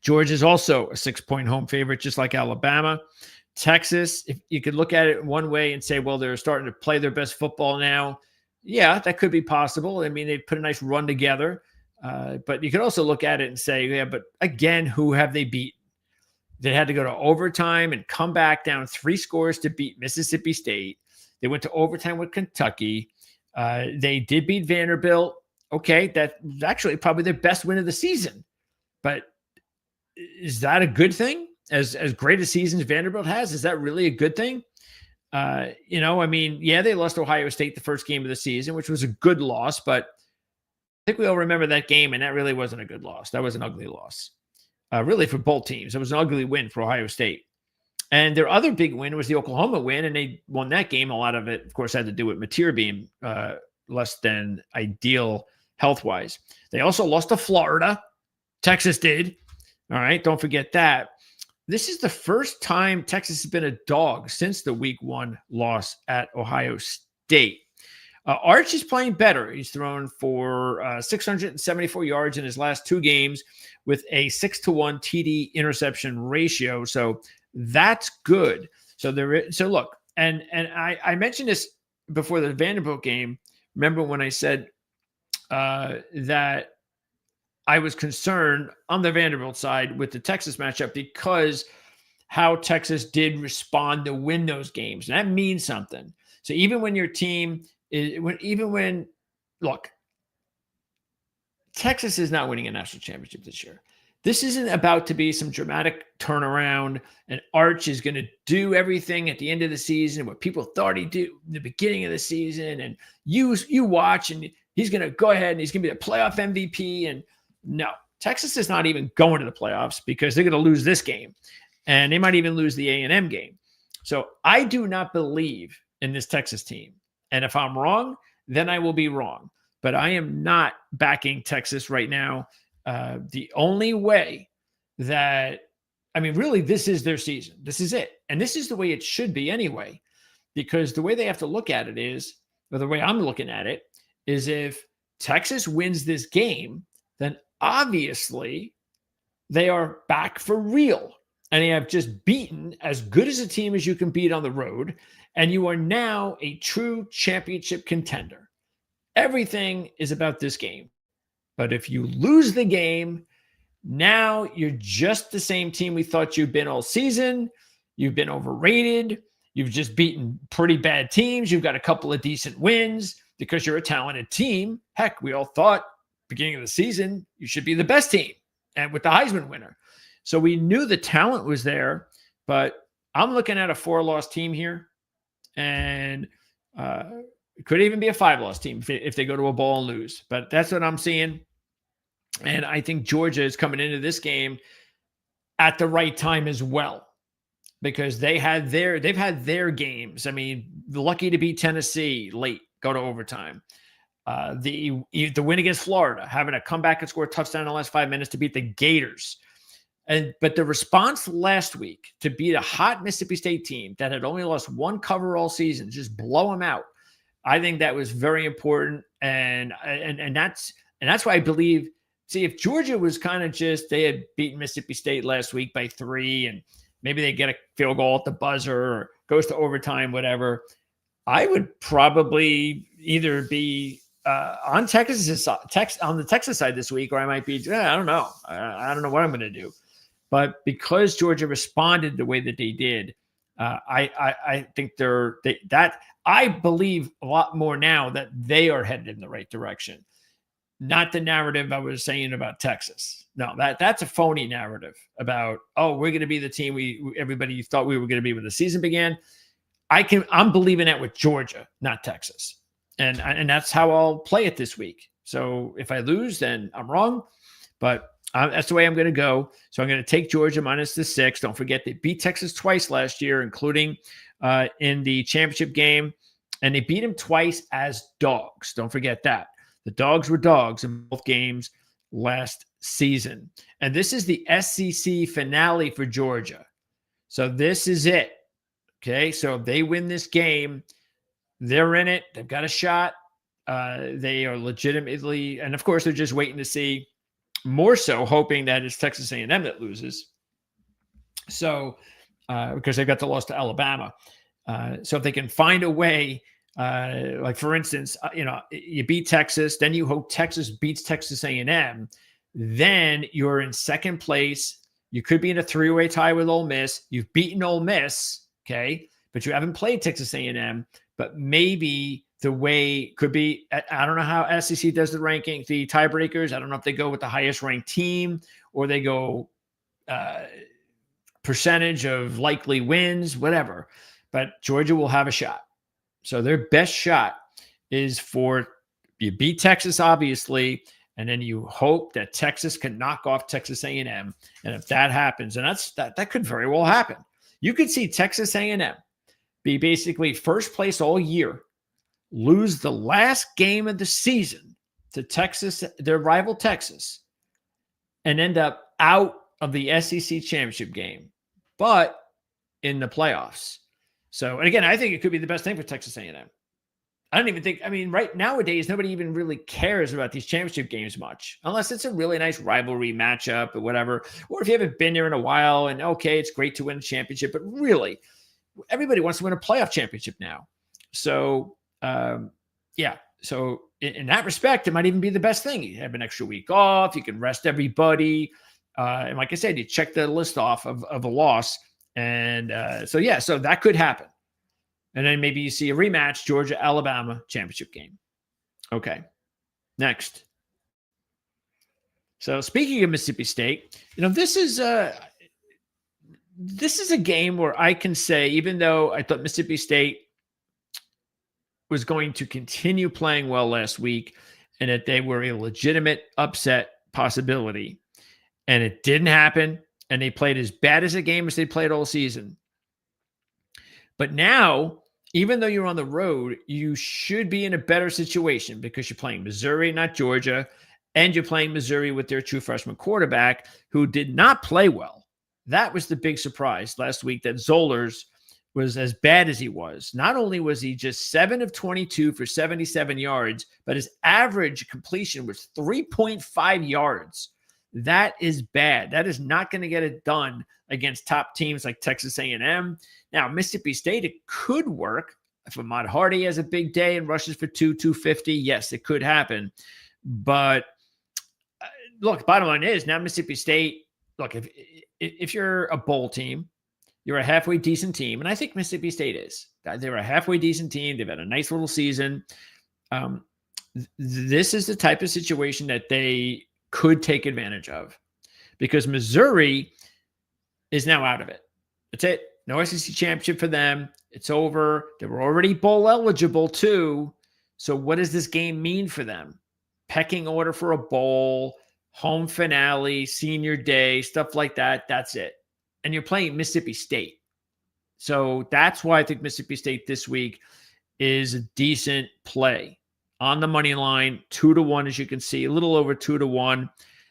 Georgia is also a 6-point home favorite, just like Alabama. Texas, if you could look at it one way and say, well, they're starting to play their best football now. Yeah, that could be possible. I mean, they put a nice run together. But you could also look at it and say, yeah, but again, who have they beat? They had to go to overtime and come back down 3 scores to beat Mississippi State. They went to overtime with Kentucky. They did beat Vanderbilt. Okay, that's actually probably their best win of the season. But is that a good thing? As great a season as Vanderbilt has, is that really a good thing? I mean, yeah, they lost Ohio State the first game of the season, which was a good loss. But I think we all remember that game, and that really wasn't a good loss. That was an ugly loss. Really for both teams. It was an ugly win for Ohio State. And their other big win was the Oklahoma win, and they won that game. A lot of it, of course, had to do with Mateer being less than ideal health-wise. They also lost to Florida. Texas did. All right, don't forget that. This is the first time Texas has been a dog since the week 1 loss at Ohio State. Arch is playing better. He's thrown for 674 yards in his last 2 games with a 6-to-1 TD interception ratio. So that's good. So look, and I mentioned this before the Vanderbilt game. Remember when I said that I was concerned on the Vanderbilt side with the Texas matchup because how Texas did respond to win those games. And that means something. So even when your team look, Texas is not winning a national championship this year. This isn't about to be some dramatic turnaround, and Arch is going to do everything at the end of the season, what people thought he'd do in the beginning of the season, and you watch, and he's going to go ahead and he's going to be the playoff MVP. And no, Texas is not even going to the playoffs because they're going to lose this game, and they might even lose the A&M game. So I do not believe in this Texas team. And if I'm wrong, then I will be wrong. But I am not backing Texas right now. The only way that, I mean, really, this is their season. This is it. And this is the way it should be anyway, because the way they have to look at it is, or the way I'm looking at it, is if Texas wins this game, then obviously they are back for real. And they have just beaten as good as a team as you can beat on the road. And you are now a true championship contender. Everything is about this game. But if you lose the game, now you're just the same team we thought you've been all season. You've been overrated. You've just beaten pretty bad teams. You've got a couple of decent wins because you're a talented team. Heck, we all thought beginning of the season, you should be the best team and with the Heisman winner. So we knew the talent was there, but I'm looking at a 4-loss team here, and it could even be a 5-loss team if they go to a bowl and lose. But that's what I'm seeing. And I think Georgia is coming into this game at the right time as well, because they've had their games. I mean, lucky to beat Tennessee late, go to overtime. The win against Florida, having to come back and score a touchdown in the last 5 minutes to beat the Gators. But the response last week to beat a hot Mississippi State team that had only lost one cover all season, just blow them out. I think that was very important, and that's why I believe. See, if Georgia was kind of they had beaten Mississippi State last week by 3, and maybe they get a field goal at the buzzer or goes to overtime, whatever, I would probably either be on the Texas side this week, or I might be, I don't know. I don't know what I'm going to do. But because Georgia responded the way that they did, I think I believe a lot more now that they are headed in the right direction. Not the narrative I was saying about Texas. No, that's a phony narrative about, oh, we're going to be the team everybody thought we were going to be when the season began. I'm believing that with Georgia, not Texas. And that's how I'll play it this week. So if I lose, then I'm wrong. But that's the way I'm going to go. So I'm going to take Georgia minus the 6. Don't forget they beat Texas twice last year, including in the championship game. And they beat them twice as dogs. Don't forget that. The dogs were dogs in both games last season. And this is the SEC finale for Georgia. So this is it. Okay, so if they win this game, they're in it. They've got a shot. They are legitimately, and of course, they're just waiting to see, more so hoping that it's Texas A&M that loses. So, because they've got the loss to Alabama. So if they can find a way, like for instance, you beat Texas, then you hope Texas beats Texas A&M, then you're in second place. You could be in a 3-way tie with Ole Miss. You've beaten Ole Miss, okay, but you haven't played Texas A&M. But maybe the way could be, I don't know how SEC does the ranking, the tiebreakers. I don't know if they go with the highest ranked team or they go percentage of likely wins, whatever. But Georgia will have a shot. So their best shot is for you beat Texas, obviously, and then you hope that Texas can knock off Texas A&M. And if that happens, and that could very well happen, you could see Texas A&M be basically first place all year, lose the last game of the season to Texas, their rival Texas, and end up out of the SEC championship game, but in the playoffs. So, and again, I think it could be the best thing for Texas A&M. I don't even think, right nowadays, nobody even really cares about these championship games much, unless it's a really nice rivalry matchup or whatever, or if you haven't been there in a while and okay, it's great to win a championship, but really, everybody wants to win a playoff championship now. So, So in that respect, it might even be the best thing. You have an extra week off. You can rest everybody. And like I said, you check the list off of a loss. And so that could happen. And then maybe you see a rematch, Georgia-Alabama championship game. Okay. Next. So speaking of Mississippi State, this is a game where I can say, even though I thought Mississippi State was going to continue playing well last week and that they were a legitimate upset possibility, and it didn't happen, and they played as bad as a game as they played all season. But now, even though you're on the road, you should be in a better situation because you're playing Missouri, not Georgia, and you're playing Missouri with their true freshman quarterback who did not play well. That was the big surprise last week, that Zollers was as bad as he was. Not only was he just 7 of 22 for 77 yards, but his average completion was 3.5 yards. That is bad. That is not going to get it done against top teams like Texas A&M. Now, Mississippi State, it could work. If Ahmad Hardy has a big day and rushes for 250, yes, it could happen. But look, bottom line is now Mississippi State, look, if you're a bowl team, you're a halfway decent team, and I think Mississippi State is. They're a halfway decent team. They've had a nice little season. This is the type of situation that they could take advantage of because Missouri is now out of it. That's it. No SEC championship for them. It's over. They were already bowl eligible too. So what does this game mean for them? Pecking order for a bowl, home finale, senior day, stuff like that. That's it. And you're playing Mississippi State. So that's why I think Mississippi State this week is a decent play. On the money line, 2-1, as you can see, a little over 2-1.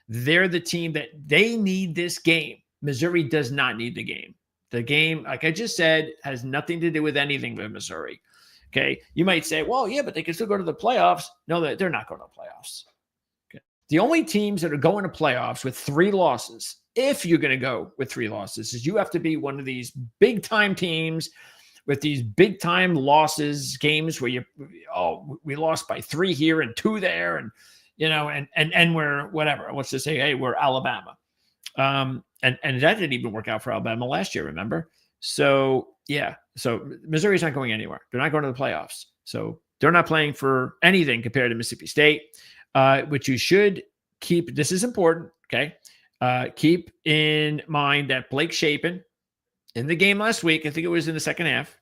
They're the team that they need this game. Missouri does not need the game. The game, like I just said, has nothing to do with anything with Missouri. Okay. You might say, well, yeah, but they can still go to the playoffs. No, they're not going to the playoffs. Okay. The only teams that are going to playoffs with 3 losses, if you're going to go with 3 losses, is you have to be one of these big time teams with these big time losses, games where we lost by 3 here and 2 there. And, and we're whatever. Let's just say, hey, we're Alabama. And that didn't even work out for Alabama last year, remember? So, yeah. So Missouri's not going anywhere. They're not going to the playoffs. So they're not playing for anything compared to Mississippi State, which you should keep. This is important, okay? Keep in mind that Blake Shapen, in the game last week, I think it was in the second half,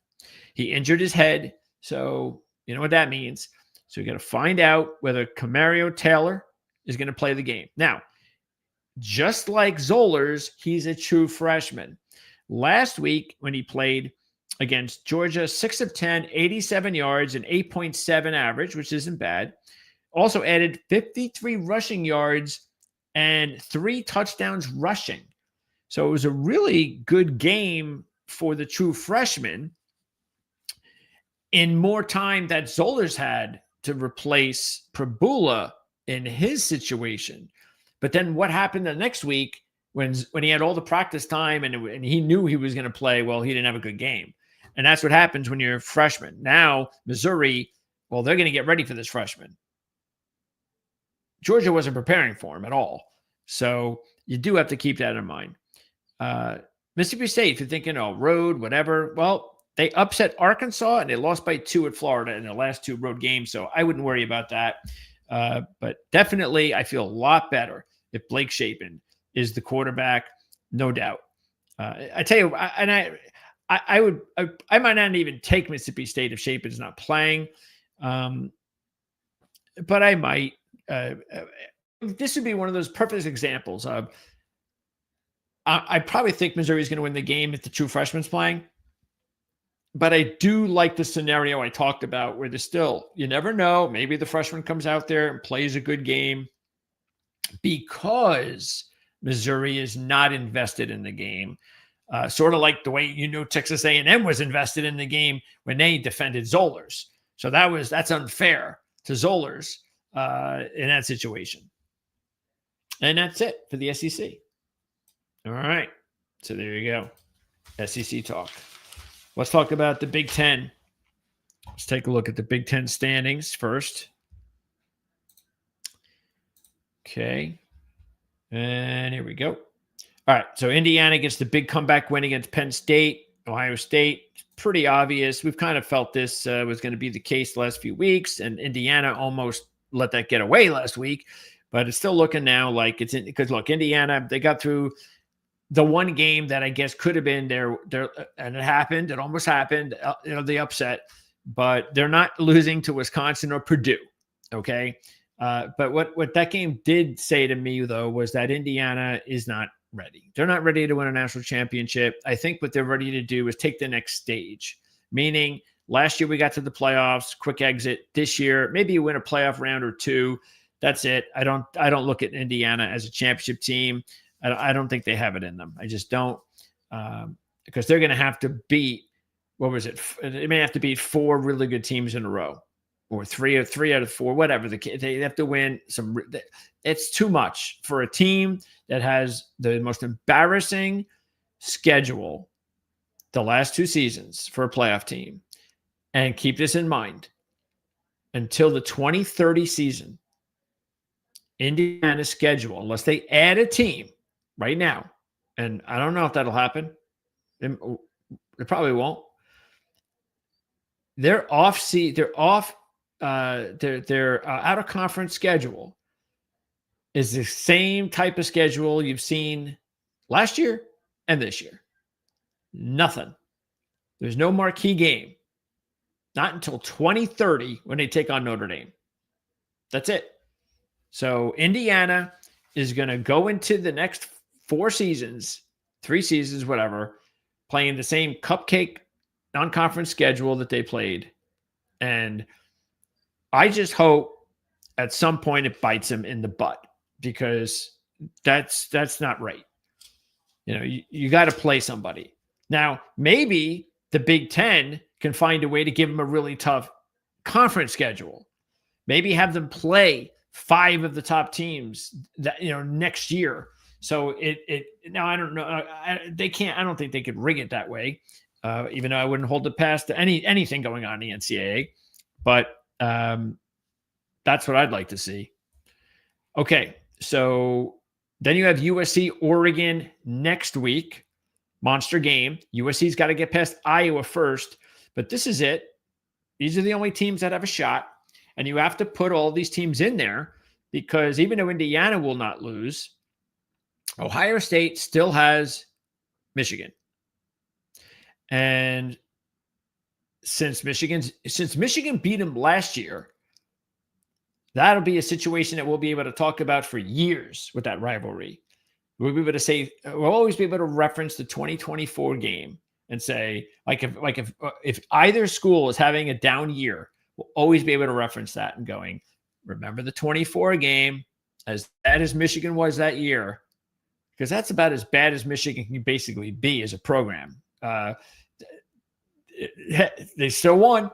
he injured his head. So you know what that means. So you got to find out whether Camario Taylor is going to play the game. Now, just like Zollers, he's a true freshman. Last week, when he played against Georgia, 6 of 10, 87 yards, and 8.7 average, which isn't bad. Also added 53 rushing yards and 3 touchdowns rushing. So it was a really good game for the true freshman in more time that Zollers had to replace Prabula in his situation. But then what happened the next week when he had all the practice time and he knew he was going to play? Well, he didn't have a good game. And that's what happens when you're a freshman. Now, Missouri, well, they're going to get ready for this freshman. Georgia wasn't preparing for him at all. So you do have to keep that in mind. Mississippi State, if you're thinking, road, whatever, well, they upset Arkansas and they lost by 2 at Florida in the last 2 road games. So I wouldn't worry about that. But definitely, I feel a lot better if Blake Shapen is the quarterback, no doubt. I tell you, I might not even take Mississippi State if Shapen's not playing, but I might. This would be one of those perfect examples of. I probably think Missouri is going to win the game if the true freshman's playing. But I do like the scenario I talked about where you never know. Maybe the freshman comes out there and plays a good game because Missouri is not invested in the game. Sort of like the way, Texas A&M was invested in the game when they defended Zollers. So that's unfair to Zollers in that situation. And that's it for the SEC. All right. So there you go. SEC talk. Let's talk about the Big Ten. Let's take a look at the Big Ten standings first. Okay. And here we go. All right. So Indiana gets the big comeback win against Penn State. Ohio State, pretty obvious. We've kind of felt this was going to be the case the last few weeks, and Indiana almost let that get away last week. But it's still looking now like it's in, because look, Indiana, they got through the one game that I guess could have been there, and it happened. It almost happened, the upset, but they're not losing to Wisconsin or Purdue. Okay. But what that game did say to me, though, was that Indiana is not ready. They're not ready to win a national championship. I think what they're ready to do is take the next stage, meaning last year we got to the playoffs, quick exit. This year, maybe you win a playoff round or 2. That's it. I don't look at Indiana as a championship team. I don't think they have it in them. I just don't, because they're going to have to beat, what was it? They may have to beat 4 really good teams in a row, or 3 out of 4, whatever. They have to win some. It's too much for a team that has the most embarrassing schedule the last 2 seasons for a playoff team. And keep this in mind, until the 2030 season, Indiana's schedule, unless they add a team right now, and I don't know if that'll happen. It probably won't. Their out of conference schedule is the same type of schedule you've seen last year and this year. Nothing There's no marquee game. Not until 2030 when they take on Notre Dame. That's it. So Indiana is going to go into the next 4 seasons, 3 seasons, whatever, playing the same cupcake non-conference schedule that they played. And I just hope at some point it bites them in the butt, because that's not right. You got to play somebody. Now, maybe the Big Ten can find a way to give them a really tough conference schedule. Maybe have them play 5 of the top teams that next year. So now I don't know. They can't. I don't think they could rig it that way. Even though I wouldn't hold it past anything going on in the NCAA. But that's what I'd like to see. Okay, so then you have USC Oregon next week. Monster game. USC's got to get past Iowa first, but this is it. These are the only teams that have a shot, and you have to put all these teams in there, because even though Indiana will not lose, Ohio State still has Michigan. And since Michigan beat them last year, that'll be a situation that we'll be able to talk about for years with that rivalry. We'll be able to say, we'll always be able to reference the 2024 game and say, if either school is having a down year, we'll always be able to reference that and going, remember the 24 game, as bad as Michigan was that year, because that's about as bad as Michigan can basically be as a program. They still won,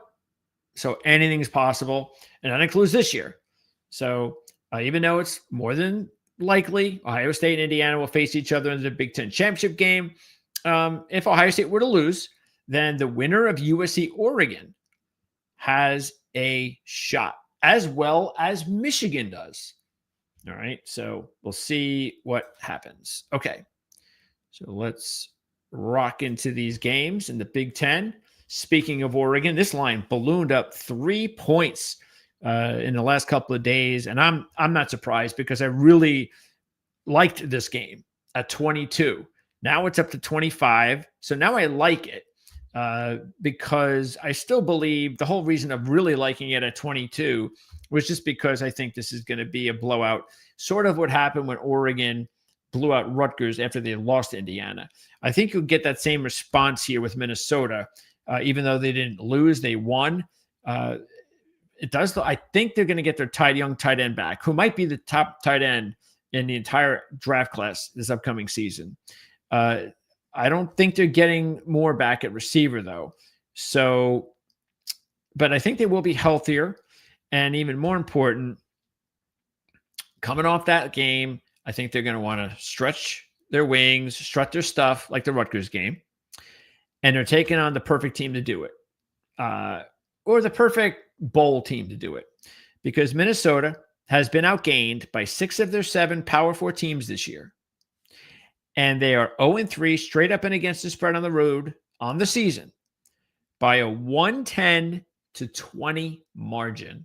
so anything's possible, and that includes this year. So even though it's more than likely Ohio State and Indiana will face each other in the Big Ten championship game, if Ohio State were to lose, then the winner of USC Oregon has a shot, as well as Michigan does. All right, so we'll see what happens. Okay, so let's rock into these games in the Big Ten. Speaking of Oregon, this line ballooned up 3 points in the last couple of days, and I'm not surprised, because I really liked this game at 22. Now it's up to 25, so now I like it because I still believe the whole reason of really liking it at 22 was just because I think this is going to be a blowout, sort of what happened when Oregon blew out Rutgers after they lost to Indiana. I think you'll get that same response here with Minnesota. Even though they didn't lose, they won. It does. I think they're going to get their young tight end back, who might be the top tight end in the entire draft class this upcoming season. I don't think they're getting more back at receiver, though. So, but I think they will be healthier. And even more important, coming off that game, I think they're going to want to stretch their wings, strut their stuff like the Rutgers game. And they're taking on the perfect team to do it, or the perfect bowl team to do it, because Minnesota has been outgained by 6 of their 7 Power 4 teams this year. And they are 0-3 straight up and against the spread on the road on the season by a 110-20 margin.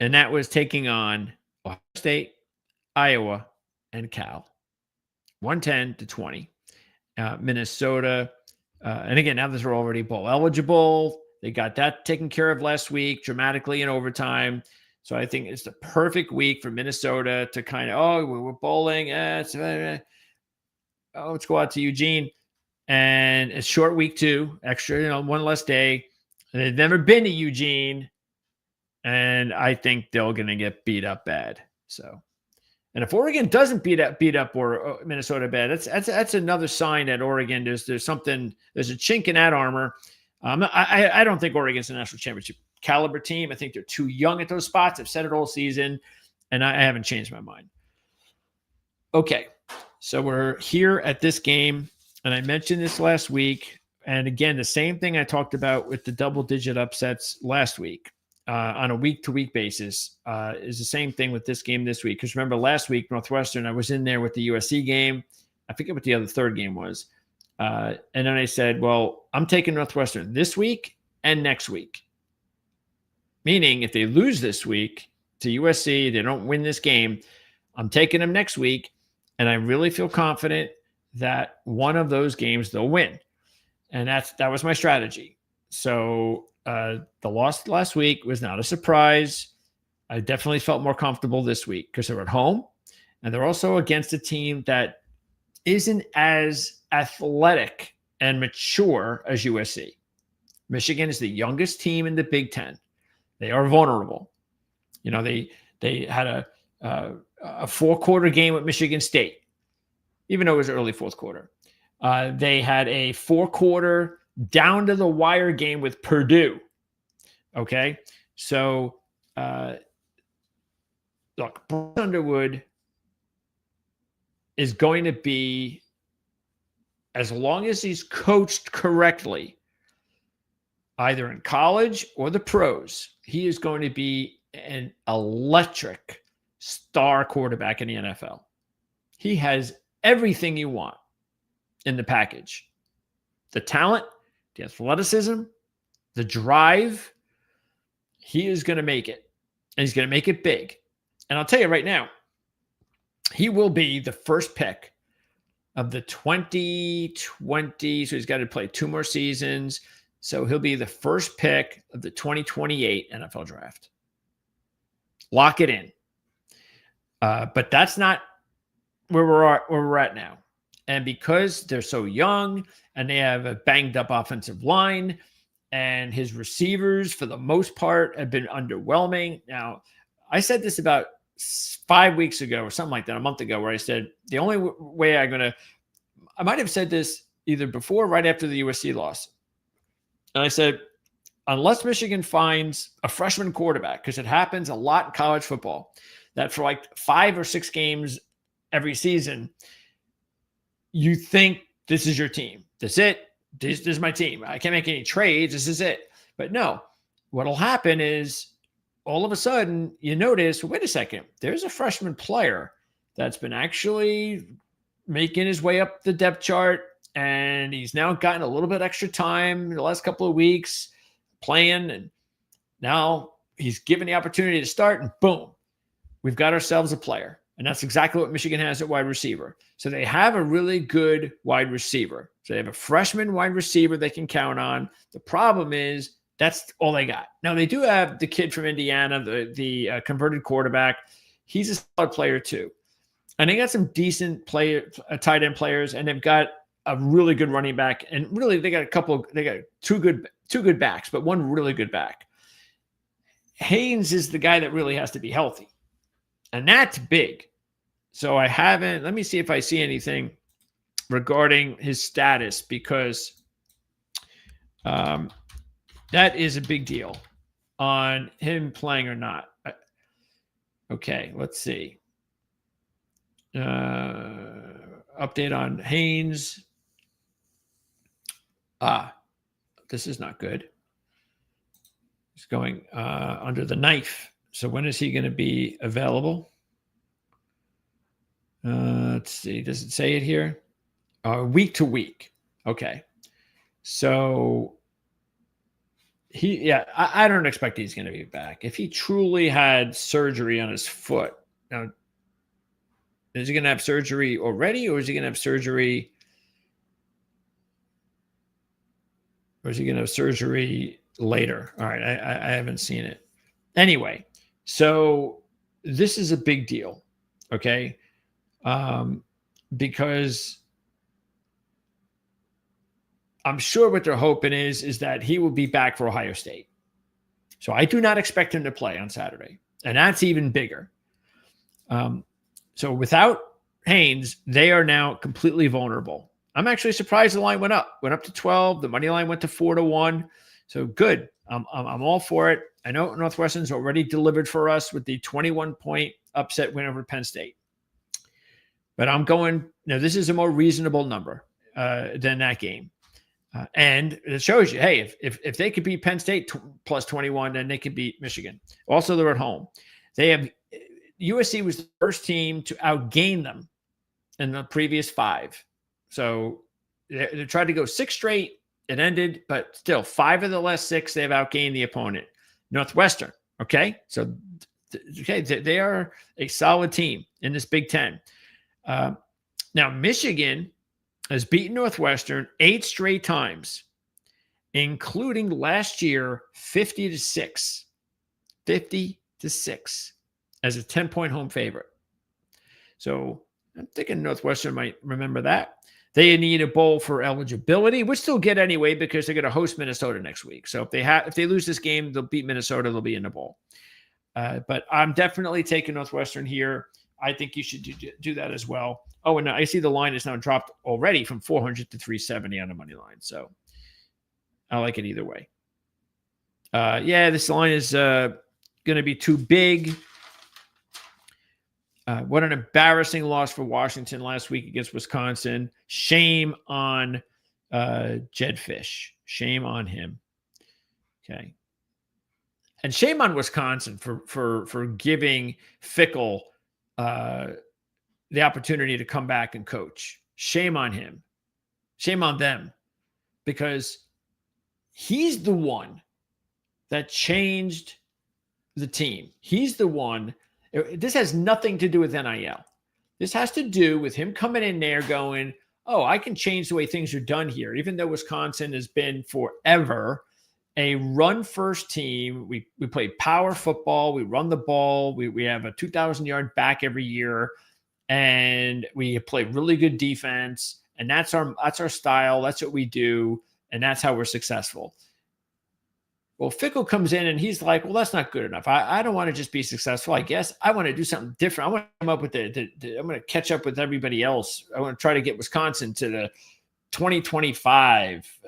And that was taking on Ohio State, Iowa, and Cal. 110-20. Minnesota, and again, now they're already bowl eligible. They got that taken care of last week dramatically in overtime. So I think it's the perfect week for Minnesota to kind of, we're bowling. Let's go out to Eugene. And it's short week 2, extra, one less day. They've never been to Eugene. And I think they're going to get beat up bad. So, and if Oregon doesn't beat up or Minnesota bad, that's another sign that Oregon, there's a chink in that armor. I don't think Oregon's a national championship caliber team. I think they're too young at those spots. I've said it all season, and I haven't changed my mind. Okay, so we're here at this game, and I mentioned this last week. And again, the same thing I talked about with the double-digit upsets last week on a week-to-week basis is the same thing with this game this week. Because remember, last week, Northwestern, I was in there with the USC game. I forget what the other third game was. And then I said, well, I'm taking Northwestern this week and next week. Meaning, if they lose this week to USC, they don't win this game, I'm taking them next week. And I really feel confident that one of those games they'll win. And that was my strategy. So the loss last week was not a surprise. I definitely felt more comfortable this week because they're at home and they're also against a team that isn't as athletic and mature as USC. Michigan is the youngest team in the Big Ten. They are vulnerable. You know, they had a 4-quarter game with Michigan State, even though it was early fourth quarter. They had a 4-quarter down to the wire game with Purdue. Okay, so look, Bryce Underwood is going to be, as long as he's coached correctly, either in college or the pros, he is going to be an electric star quarterback in the NFL. He has everything you want in the package: the talent, the athleticism, the drive. He is going to make it, and he's going to make it big. And I'll tell you right now, he will be the first pick of the 2020. So he's got to play 2 more seasons. So he'll be the first pick of the 2028 NFL draft. Lock it in. But that's not where we're at now. And because they're so young and they have a banged up offensive line, and his receivers, for the most part, have been underwhelming. Now, I said this about 5 weeks ago or something like that, a month ago, where I said the only way I might have said this either before or right after the USC loss. And I said, unless Michigan finds a freshman quarterback, because it happens a lot in college football, that for like 5 or 6 games every season, you think this is your team. That's it. This is my team. I can't make any trades. This is it. But no, what'll happen is all of a sudden you notice, wait a second, there's a freshman player that's been actually making his way up the depth chart, and he's now gotten a little bit extra time in the last couple of weeks playing, and now he's given the opportunity to start, and boom, we've got ourselves a player. And that's exactly what Michigan has at wide receiver. So they have a really good wide receiver. So they have a freshman wide receiver they can count on. The problem is that's all they got. Now, they do have the kid from Indiana, the converted quarterback. He's a solid player too. And they got some decent tight end players, and they've got a really good running back. And really, they got two good backs, but one really good back. Haynes is the guy that really has to be healthy. And that's big. So let me see if I see anything regarding his status, because that is a big deal on him playing or not. Okay, let's see. Update on Haynes. This is not good. He's going under the knife. So when is he going to be available? Let's see. Does it say it here? Week to week. Okay. So I don't expect he's going to be back. If he truly had surgery on his foot, now, is he going to have surgery already, or is he going to have surgery? Or is he going to have surgery later? All right. I haven't seen it. Anyway. So this is a big deal, okay? Because I'm sure what they're hoping is that he will be back for Ohio State. So I do not expect him to play on Saturday, and that's even bigger. So without Haynes, they are now completely vulnerable. I'm actually surprised the line went up to 12. The money line went to 4-1. So good. I'm all for it. I know Northwestern's already delivered for us with the 21-point upset win over Penn State. But I'm going, this is a more reasonable number than that game. And it shows you, hey, if they could beat Penn State plus 21, then they could beat Michigan. Also, they're at home. USC was the first team to outgain them in the previous 5. So they tried to go 6 straight. It ended, but still 5 of the last 6, they've outgained the opponent. Northwestern, okay? So, they are a solid team in this Big Ten. Now, Michigan has beaten Northwestern 8 straight times, including last year 50-6. 50-6 as a 10-point home favorite. So I'm thinking Northwestern might remember that. They need a bowl for eligibility, which they'll get anyway because they're going to host Minnesota next week. So if they lose this game, they'll beat Minnesota. They'll be in the bowl. But I'm definitely taking Northwestern here. I think you should do that as well. Oh, and I see the line is now dropped already from 400 to 370 on the money line. So I like it either way. This line is going to be too big. What an embarrassing loss for Washington last week against Wisconsin. Shame on Jed Fish. Shame on him. Okay. And shame on Wisconsin for giving Fickell the opportunity to come back and coach. Shame on him. Shame on them. Because he's the one that changed the team. He's the one. This has nothing to do with NIL. This has to do with him coming in there going, oh, I can change the way things are done here. Even though Wisconsin has been forever a run-first team. We play power football. We run the ball. We have a 2,000-yard back every year. And we play really good defense. And that's our style. That's what we do. And that's how we're successful. Well, Fickell comes in and he's like, well, that's not good enough. I don't want to just be successful. I guess I want to do something different. I want to come up with I'm going to catch up with everybody else. I want to try to get Wisconsin to the 2025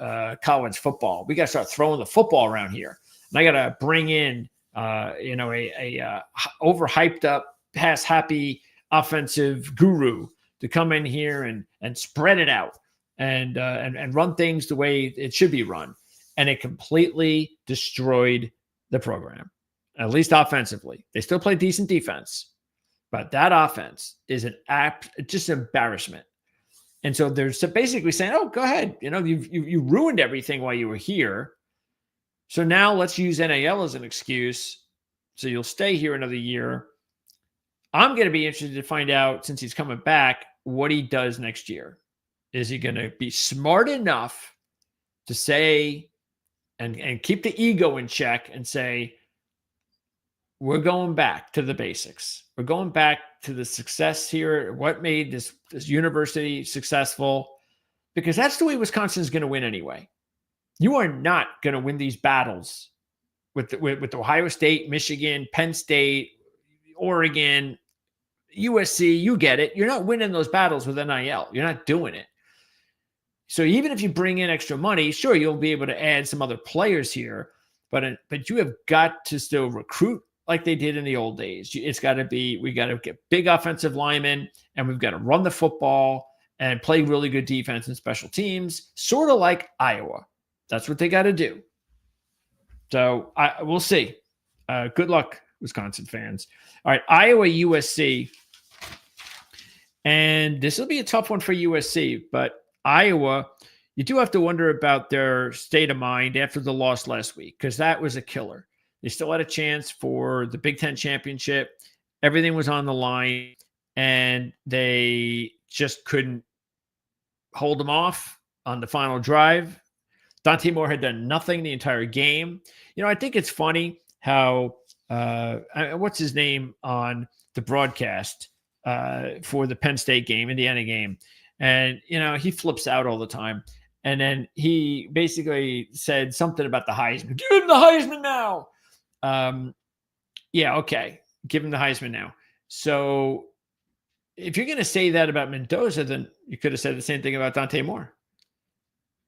college football. We got to start throwing the football around here. And I got to bring in, a overhyped up, pass happy offensive guru to come in here and spread it out and run things the way it should be run. And it completely destroyed the program, at least offensively. They still play decent defense, but that offense is just an embarrassment. And so they're basically saying, oh, go ahead. You ruined everything while you were here. So now let's use NIL as an excuse. So you'll stay here another year. I'm going to be interested to find out, since he's coming back, what he does next year. Is he going to be smart enough to say and keep the ego in check and say, we're going back to the basics. We're going back to the success here. What made this university successful? Because that's the way Wisconsin is going to win anyway. You are not going to win these battles with Ohio State, Michigan, Penn State, Oregon, USC. You get it. You're not winning those battles with NIL. You're not doing it. So even if you bring in extra money, sure, you'll be able to add some other players here, but you have got to still recruit like they did in the old days. It's got to be, we got to get big offensive linemen, and we've got to run the football and play really good defense and special teams, sort of like Iowa. That's what they got to do. So we'll see. Good luck, Wisconsin fans. All right, Iowa, USC. And this will be a tough one for USC, but Iowa, you do have to wonder about their state of mind after the loss last week, because that was a killer. They still had a chance for the Big Ten championship. Everything was on the line, and they just couldn't hold them off on the final drive. Dante Moore had done nothing the entire game. I think it's funny how what's his name on the broadcast for the Penn State game, Indiana game. And, he flips out all the time. And then he basically said something about the Heisman. Give him the Heisman now. Okay. Give him the Heisman now. So if you're going to say that about Mendoza, then you could have said the same thing about Dante Moore.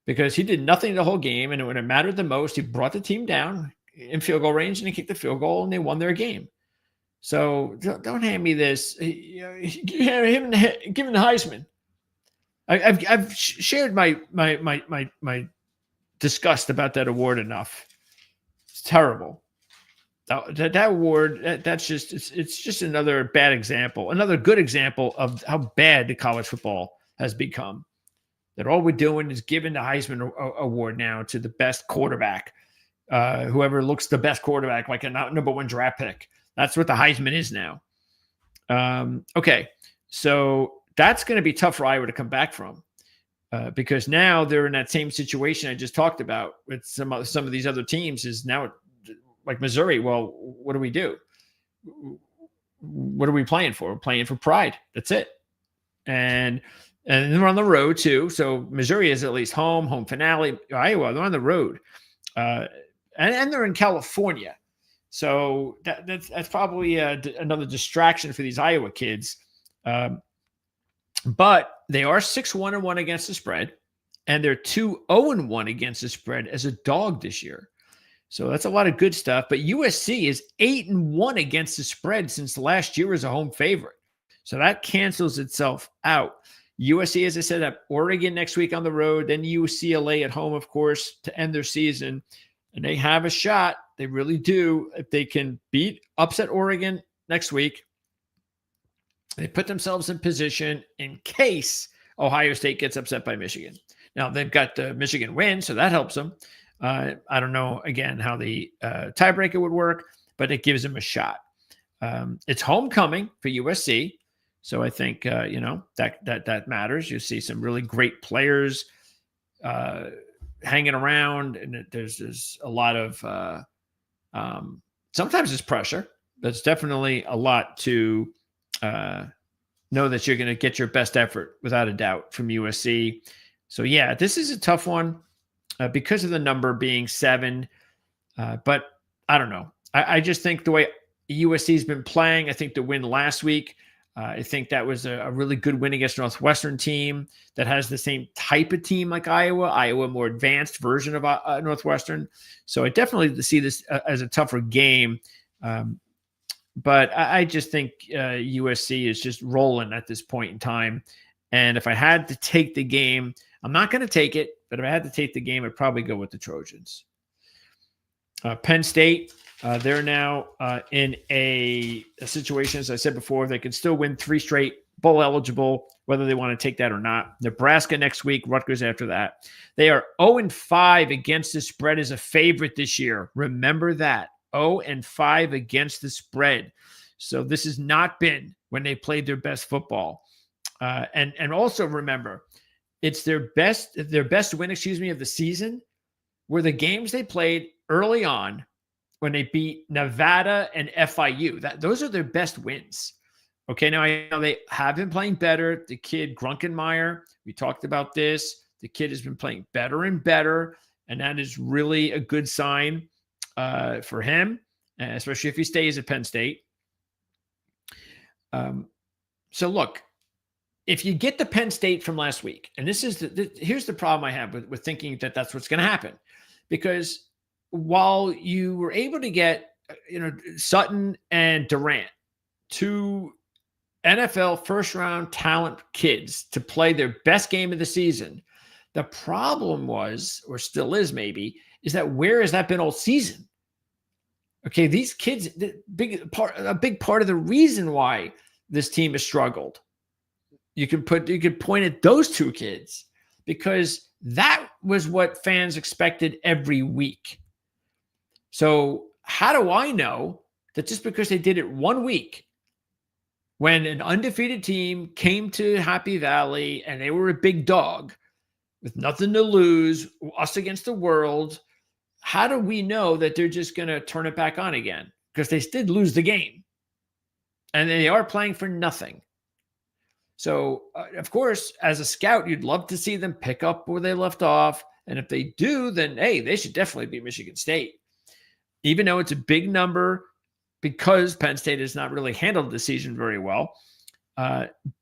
Because he did nothing the whole game. And when it mattered the most, he brought the team down in field goal range and he kicked the field goal and they won their game. So don't hand me this. Give him the Heisman. I've shared my disgust about that award enough. It's terrible. That award, it's just another bad example, another good example of how bad the college football has become. That all we're doing is giving the Heisman Award now to the best quarterback, whoever looks the best quarterback, like a number one draft pick. That's what the Heisman is now. Okay, so that's going to be tough for Iowa to come back from. because now they're in that same situation I just talked about with some of these other teams. Is now like Missouri. Well, what do we do? What are we playing for? We're playing for pride. That's it. And they're on the road too. So Missouri is at least home finale. Iowa, they're on the road, and they're in California. So that's probably another distraction for these Iowa kids. But they are 6-1-1 against the spread, and they're 2-0-1 against the spread as a dog this year. So that's a lot of good stuff. But USC is 8-1 against the spread since last year as a home favorite. So that cancels itself out. USC, as I said, have Oregon next week on the road, then UCLA at home, of course, to end their season. And they have a shot. They really do. If they can upset Oregon next week, they put themselves in position in case Ohio State gets upset by Michigan. Now, they've got the Michigan win, so that helps them. I don't know, again, how the tiebreaker would work, but it gives them a shot. It's homecoming for USC, so I think, that matters. You see some really great players hanging around, and there's a lot of sometimes it's pressure. That's definitely a lot to know that you're going to get your best effort without a doubt from USC. So yeah, this is a tough one because of the number being 7. But I don't know. I just think the way USC's been playing, I think the win last week, I think that was a really good win against Northwestern team that has the same type of team like Iowa. Iowa, more advanced version of Northwestern. So I definitely see this as a tougher game. But I just think USC is just rolling at this point in time. And if I had to take the game, I'm not going to take it, but if I had to take the game, I'd probably go with the Trojans. Penn State, they're now in a situation, as I said before, they can still win 3 straight, bowl eligible, whether they want to take that or not. Nebraska next week, Rutgers after that. They are 0-5 against the spread as a favorite this year. Remember that. 0-5 against the spread. So this has not been when they played their best football. And also remember, it's their best win, of the season were the games they played early on when they beat Nevada and FIU. Those are their best wins. Okay, now I know they have been playing better. The kid Grunkenmeyer, we talked about this. The kid has been playing better and better, and that is really a good sign for him, especially if he stays at Penn State. So look, if you get the Penn State from last week, and this is here's the problem I have with thinking that that's what's going to happen, because while you were able to get Sutton and Durant, 2 NFL first-round talent kids, to play their best game of the season, the problem was, or still is maybe, is that where has that been all season? Okay, these kids, a big part of the reason why this team has struggled, you could point at those 2 kids, because that was what fans expected every week. So how do I know that just because they did it 1 week, when an undefeated team came to Happy Valley and they were a big dog with nothing to lose, us against the world, how do we know that they're just going to turn it back on again? Because they did lose the game, and they are playing for nothing. So, of course, as a scout, you'd love to see them pick up where they left off. And if they do, then, hey, they should definitely beat Michigan State. Even though it's a big number, because Penn State has not really handled the season very well,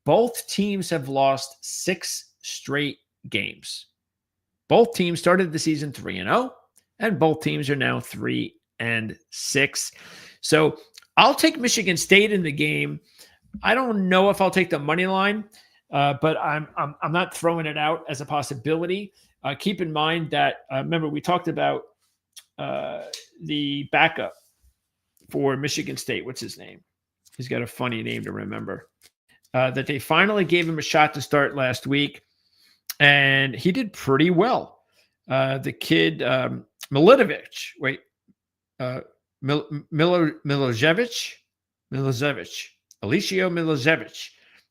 both teams have lost 6 straight games. Both teams started the season 3-0, and both teams are now 3-6. So I'll take Michigan State in the game. I don't know if I'll take the money line, but I'm not throwing it out as a possibility. Keep in mind that remember we talked about the backup for Michigan State. What's his name? He's got a funny name to remember. That they finally gave him a shot to start last week, and he did pretty well. The kid Milicevic. Alicio Milicevic.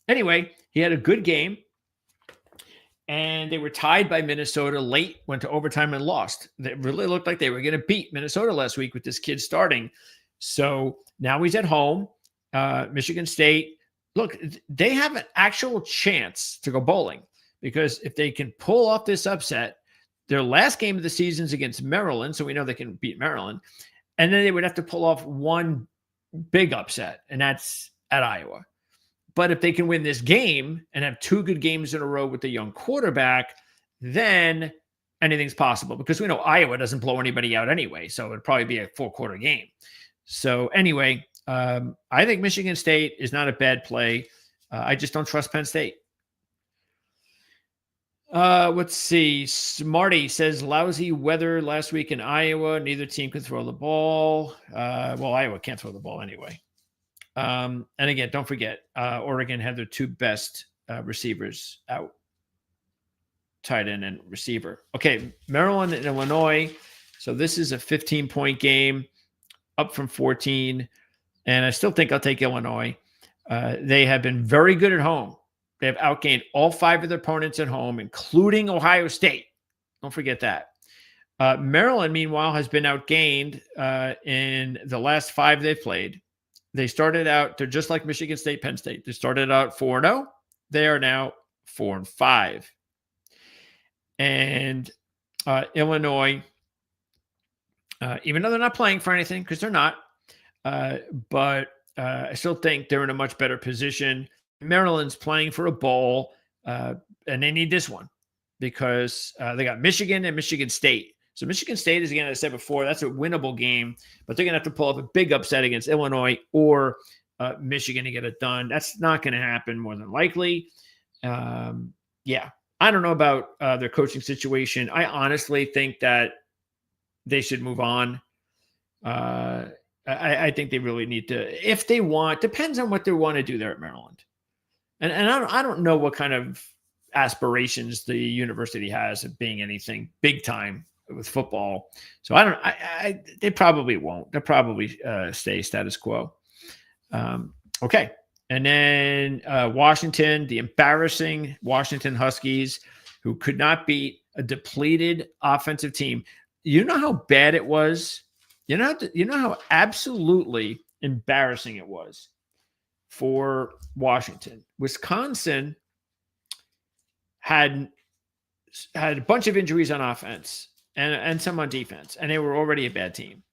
Anyway, he had a good game. and they were tied by Minnesota late, went to overtime and lost. They really looked like they were going to beat Minnesota last week with this kid starting. So now he's at home. Michigan State, look, they have an actual chance to go bowling, because if they can pull off this upset, their last game of the season is against Maryland, so we know they can beat Maryland. And then they would have to pull off one big upset, and that's at Iowa. But if they can win this game and have 2 good games in a row with the young quarterback, then anything's possible, because we know Iowa doesn't blow anybody out anyway. So it'd probably be a 4-quarter game. So anyway, I think Michigan State is not a bad play. I just don't trust Penn State. Let's see. Smarty says lousy weather last week in Iowa. Neither team could throw the ball. Well, Iowa can't throw the ball anyway. And again, don't forget, Oregon had their 2 best receivers out, tight end and receiver. Okay, Maryland and Illinois. So this is a 15-point game, up from 14. And I still think I'll take Illinois. They have been very good at home. They have outgained all 5 of their opponents at home, including Ohio State. Don't forget that. Maryland, meanwhile, has been outgained in the last 5 they've played. They started out, they're just like Michigan State, Penn State. They started out 4-0. They are now 4-5. And Illinois, even though they're not playing for anything, because they're not, but I still think they're in a much better position. Maryland's playing for a bowl, and they need this one, because they got Michigan and Michigan State. So Michigan State is, again, as I said before, that's a winnable game, but they're going to have to pull off a big upset against Illinois or Michigan to get it done. That's not going to happen more than likely. Yeah, I don't know about their coaching situation. I honestly think that they should move on. I think they really need to, if they want, depends on what they want to do there at Maryland. And I don't know what kind of aspirations the university has of being anything big time with football. So they probably won't. They'll probably stay status quo. Okay. And then Washington, the embarrassing Washington Huskies, who could not beat a depleted offensive team. You know how bad it was? You know how absolutely embarrassing it was for Washington. Wisconsin had a bunch of injuries on offense and some on defense, and they were already a bad team.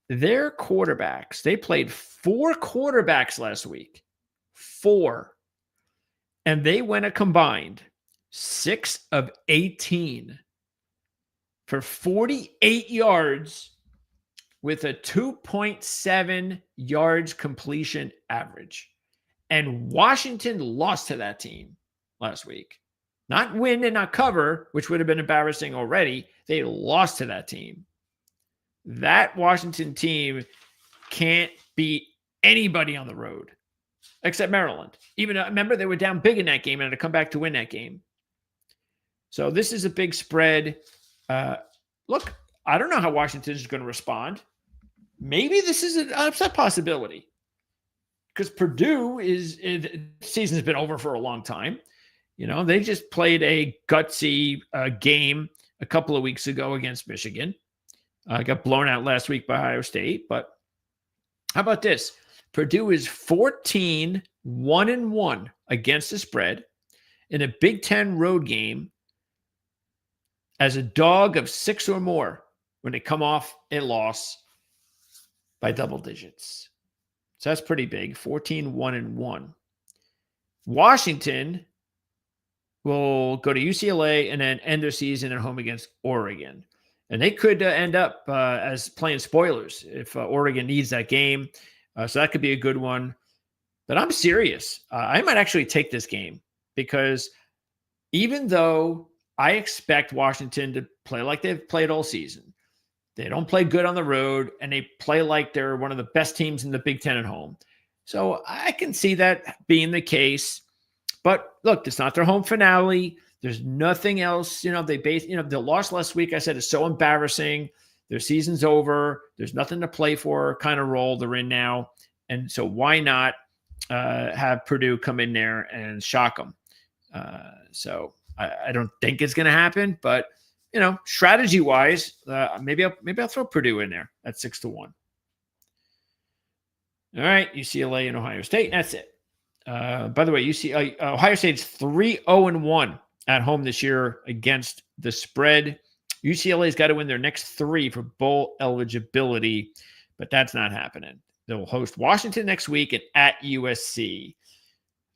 Their quarterbacks, they played 4 quarterbacks last week. 4. And they went a combined 6 of 18 for 48 yards with a 2.7 yards completion average. And Washington lost to that team last week. Not win and not cover, which would have been embarrassing already. They lost to that team. That Washington team can't beat anybody on the road except Maryland. Even remember, they were down big in that game and had to come back to win that game. So this is a big spread. Look, I don't know how Washington is going to respond. Maybe this is an upset possibility, because Purdue season's been over for a long time. You know, they just played a gutsy game a couple of weeks ago against Michigan. Got blown out last week by Ohio State. But how about this? Purdue is 14-1-1 against the spread in a Big Ten road game as a dog of 6 or more when they come off a loss by double digits. So that's pretty big, 14-1-1. Washington will go to UCLA and then end their season at home against Oregon. And they could end up as playing spoilers if Oregon needs that game. So that could be a good one. But I'm serious. I might actually take this game, because even though I expect Washington to play like they've played all season, they don't play good on the road, and they play like they're one of the best teams in the Big Ten at home. So I can see that being the case. But look, it's not their home finale. There's nothing else. The loss last week, I said, is so embarrassing. Their season's over. There's nothing to play for kind of role they're in now. And so why not have Purdue come in there and shock them? So I don't think it's going to happen, but strategy wise, maybe I'll throw Purdue in there at 6-1. All right, UCLA and Ohio State. That's it. By the way, Ohio State's 3-0-1 at home this year against the spread. UCLA's got to win their next 3 for bowl eligibility, but that's not happening. They'll host Washington next week and at USC.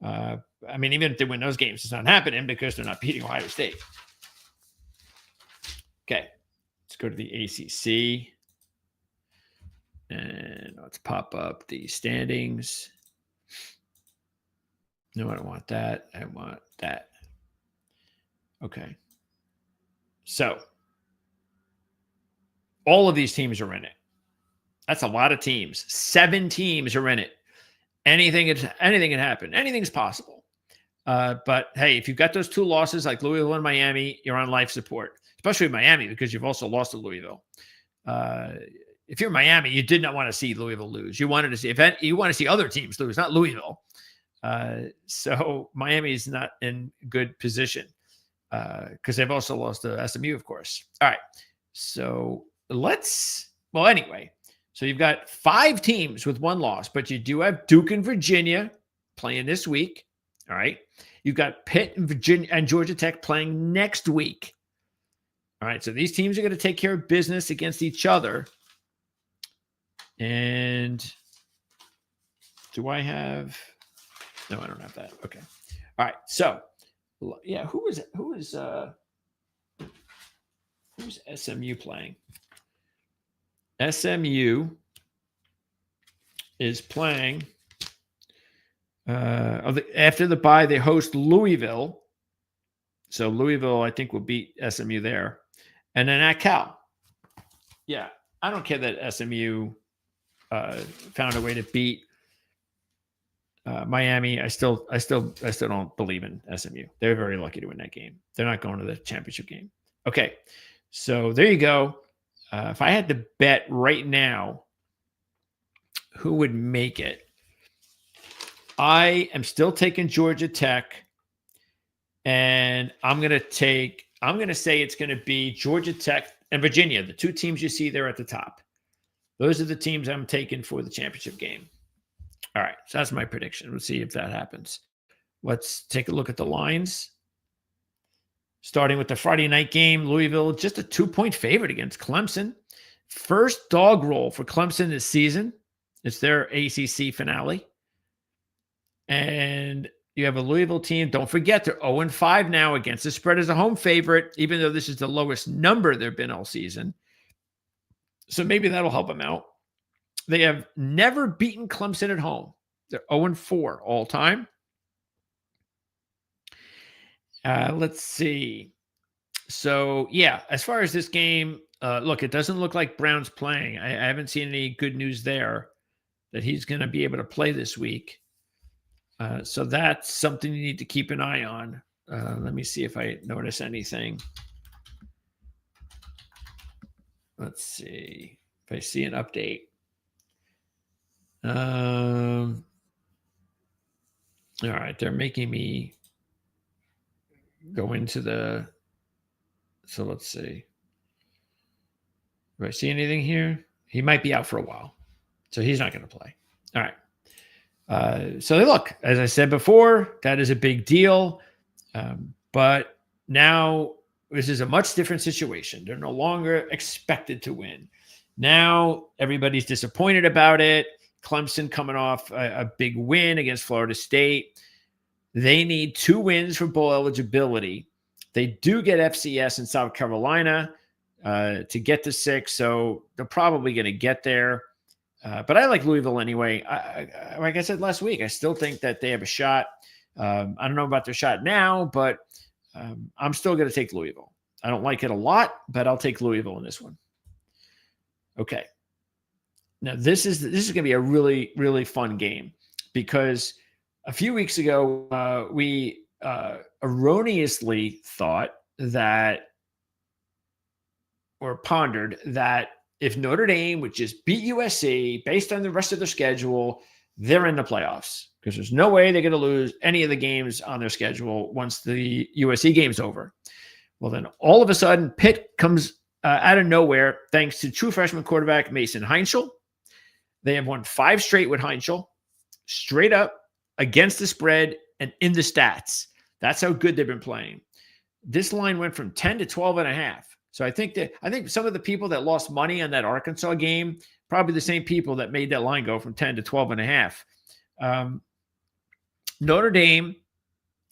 Even if they win those games, it's not happening because they're not beating Ohio State. Okay, let's go to the ACC. And let's pop up the standings. No, I don't want that. I want that. Okay. So, all of these teams are in it. That's a lot of teams. 7 teams are in it. Anything can happen. Anything's possible. But hey, if you've got those 2 losses like Louisville and Miami, you're on life support, especially Miami because you've also lost to Louisville. If you're Miami, you did not want to see Louisville lose. You wanted to see you want to see other teams lose, not Louisville. So Miami is not in good position because they've also lost to SMU, of course. All right. So anyway. So you've got 5 teams with 1 loss, but you do have Duke and Virginia playing this week. All right. You've got Pitt and Virginia and Georgia Tech playing next week. All right. So these teams are going to take care of business against each other. And do I have? No, I don't have that. Okay. All right. So, yeah, who's SMU playing? SMU is playing after the bye. They host Louisville. So Louisville, I think, will beat SMU there. And then at Cal. Yeah, I don't care that SMU found a way to beat Miami. I still don't believe in SMU. They're very lucky to win that game. They're not going to the championship game. Okay, so there you go. If I had to bet right now, who would make it? I am still taking Georgia Tech, and I'm going to say it's going to be Georgia Tech and Virginia, the 2 teams you see there at the top. Those are the teams I'm taking for the championship game. All right, so that's my prediction. Let's see if that happens. Let's take a look at the lines. Starting with the Friday night game, Louisville, just a 2-point favorite against Clemson. First dog roll for Clemson this season. It's their ACC finale. And you have a Louisville team. Don't forget, they're 0-5 now against the spread as a home favorite, even though this is the lowest number they've been all season. So maybe that'll help them out. They have never beaten Clemson at home. They're 0-4 all time. Let's see. So, yeah, as far as this game, look, it doesn't look like Brown's playing. I haven't seen any good news there that he's going to be able to play this week. So that's something you need to keep an eye on. Let me see if I notice anything. Let's see if I see an update. All right, they're making me go into so let's see. Do I see anything here? He might be out for a while, so he's not going to play. All right. So look, as I said before, that is a big deal. But now this is a much different situation. They're no longer expected to win. Now everybody's disappointed about it. Clemson coming off a big win against Florida State. They need 2 wins for bowl eligibility. They do get FCS in South Carolina to get to 6, so they're probably going to get there. But I like Louisville anyway. Like I said last week, I still think that they have a shot. I don't know about their shot now, but I'm still going to take Louisville. I don't like it a lot, but I'll take Louisville in this one. Okay. Now, this is going to be a really, really fun game because a few weeks ago, we erroneously thought that or pondered that if Notre Dame would just beat USC based on the rest of their schedule, they're in the playoffs because there's no way they're going to lose any of the games on their schedule once the USC game's over. Well, then all of a sudden, Pitt comes out of nowhere thanks to true freshman quarterback Mason Heinschel. They have won 5 straight with Heinschel, straight up against the spread and in the stats. That's how good they've been playing. This line went from 10 to 12.5. So I think some of the people that lost money on that Arkansas game, probably the same people that made that line go from 10 to 12.5. Notre Dame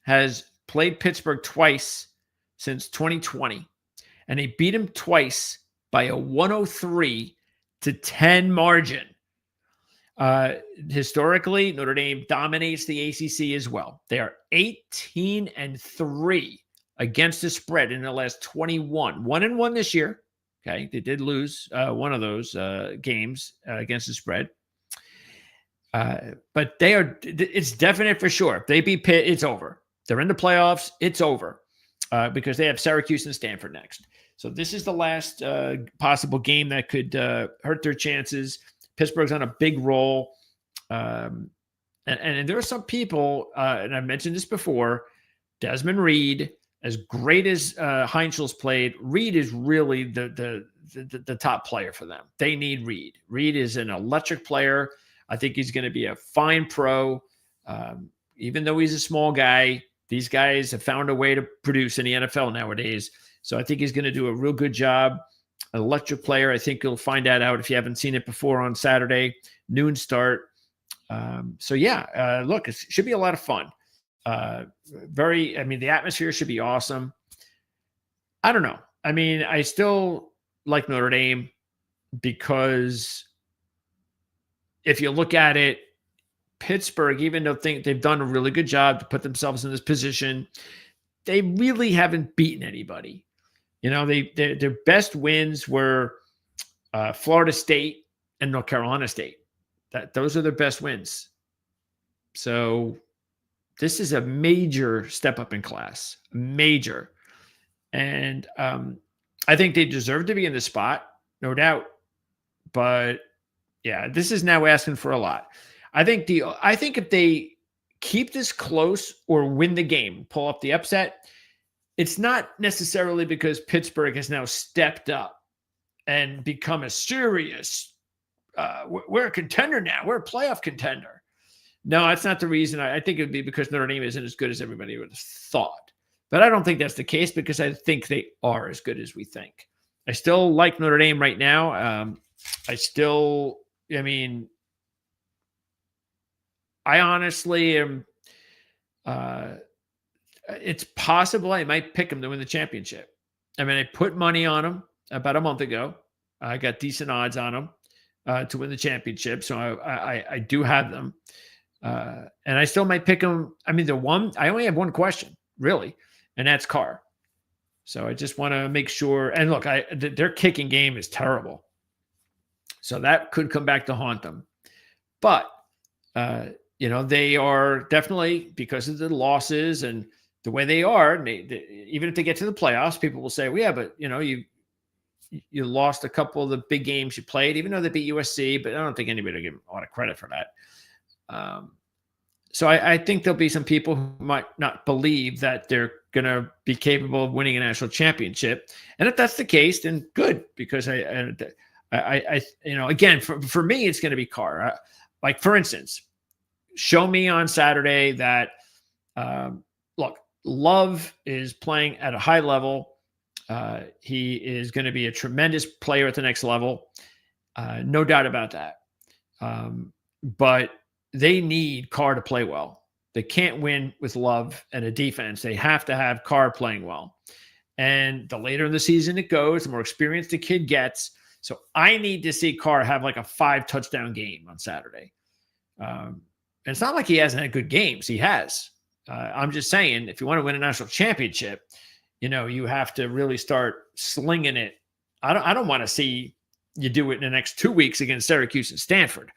has played Pittsburgh twice since 2020, and they beat them twice by a 103-10 margin. Historically, Notre Dame dominates the ACC as well. They are 18-3 against the spread in the last 21. 1-1 this year. Okay, they did lose one of those games against the spread. But it's definite for sure. If they beat Pitt, it's over. They're in the playoffs, it's over because they have Syracuse and Stanford next. So this is the last possible game that could hurt their chances. Pittsburgh's on a big roll. And there are some people, and I've mentioned this before, Desmond Reed, as great as Heinschel's played, Reed is really the top player for them. They need Reed. Reed is an electric player. I think he's going to be a fine pro. Even though he's a small guy, these guys have found a way to produce in the NFL nowadays. So I think he's going to do a real good job. An electric player. I think you'll find that out if you haven't seen it before on Saturday, noon start. Look, it should be a lot of fun. The atmosphere should be awesome. I don't know. I mean, I still like Notre Dame because if you look at it, Pittsburgh, even though they've done a really good job to put themselves in this position, they really haven't beaten anybody. You know, their best wins were Florida State and North Carolina State. Those are their best wins. So this is a major step up in class, major. And I think they deserve to be in the spot, no doubt. But yeah, this is now asking for a lot. I think if they keep this close or win the game, pull up the upset, it's not necessarily because Pittsburgh has now stepped up and become a serious, we're a contender now. We're a playoff contender. No, that's not the reason. I think it would be because Notre Dame isn't as good as everybody would have thought. But I don't think that's the case because I think they are as good as we think. I still like Notre Dame right now. I honestly am. It's possible I might pick them to win the championship. I mean, I put money on them about a month ago. I got decent odds on them to win the championship, so I do have them, and I still might pick them. I mean, I only have one question really, and that's Carr. So I just want to make sure. And look, their kicking game is terrible, so that could come back to haunt them. But they are definitely, because of the losses and the way they are, even if they get to the playoffs, people will say, well, yeah, but you lost a couple of the big games you played, even though they beat USC, but I don't think anybody will give them a lot of credit for that. So I think there'll be some people who might not believe that they're going to be capable of winning a national championship. And if that's the case, then good, because again, for me, it's going to be Carr. Like, for instance, show me on Saturday that, look, Love is playing at a high level. He is going to be a tremendous player at the next level. No doubt about that. But they need Carr to play well. They can't win with Love and a defense. They have to have Carr playing well. And the later in the season it goes, the more experience the kid gets. So I need to see Carr have like a 5-touchdown game on Saturday. And it's not like he hasn't had good games. He has. I'm just saying, if you want to win a national championship, you have to really start slinging it. I don't want to see you do it in the next 2 weeks against Syracuse and Stanford.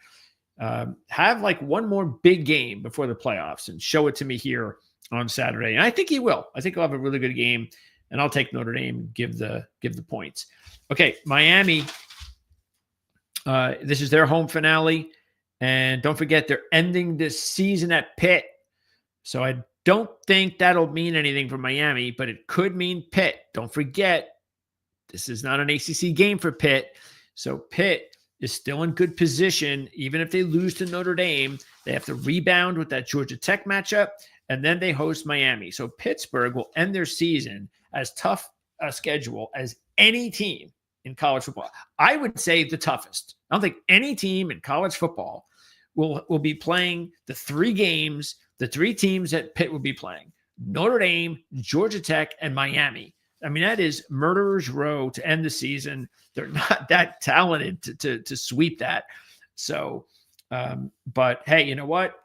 Have like one more big game before the playoffs and show it to me here on Saturday. And I think he will. I think he'll have a really good game, and I'll take Notre Dame and give the points. Okay, Miami. This is their home finale. And don't forget, they're ending this season at Pitt. So I don't think that'll mean anything for Miami, but it could mean Pitt. Don't forget, this is not an ACC game for Pitt. So Pitt is still in good position. Even if they lose to Notre Dame, they have to rebound with that Georgia Tech matchup, and then they host Miami. So Pittsburgh will end their season as tough a schedule as any team in college football. I would say the toughest. I don't think any team in college football will be playing the three games, the three teams that Pitt will be playing: Notre Dame, Georgia Tech, and Miami. I mean, that is murderer's row to end the season. They're not that talented to sweep that. So, but hey, you know what?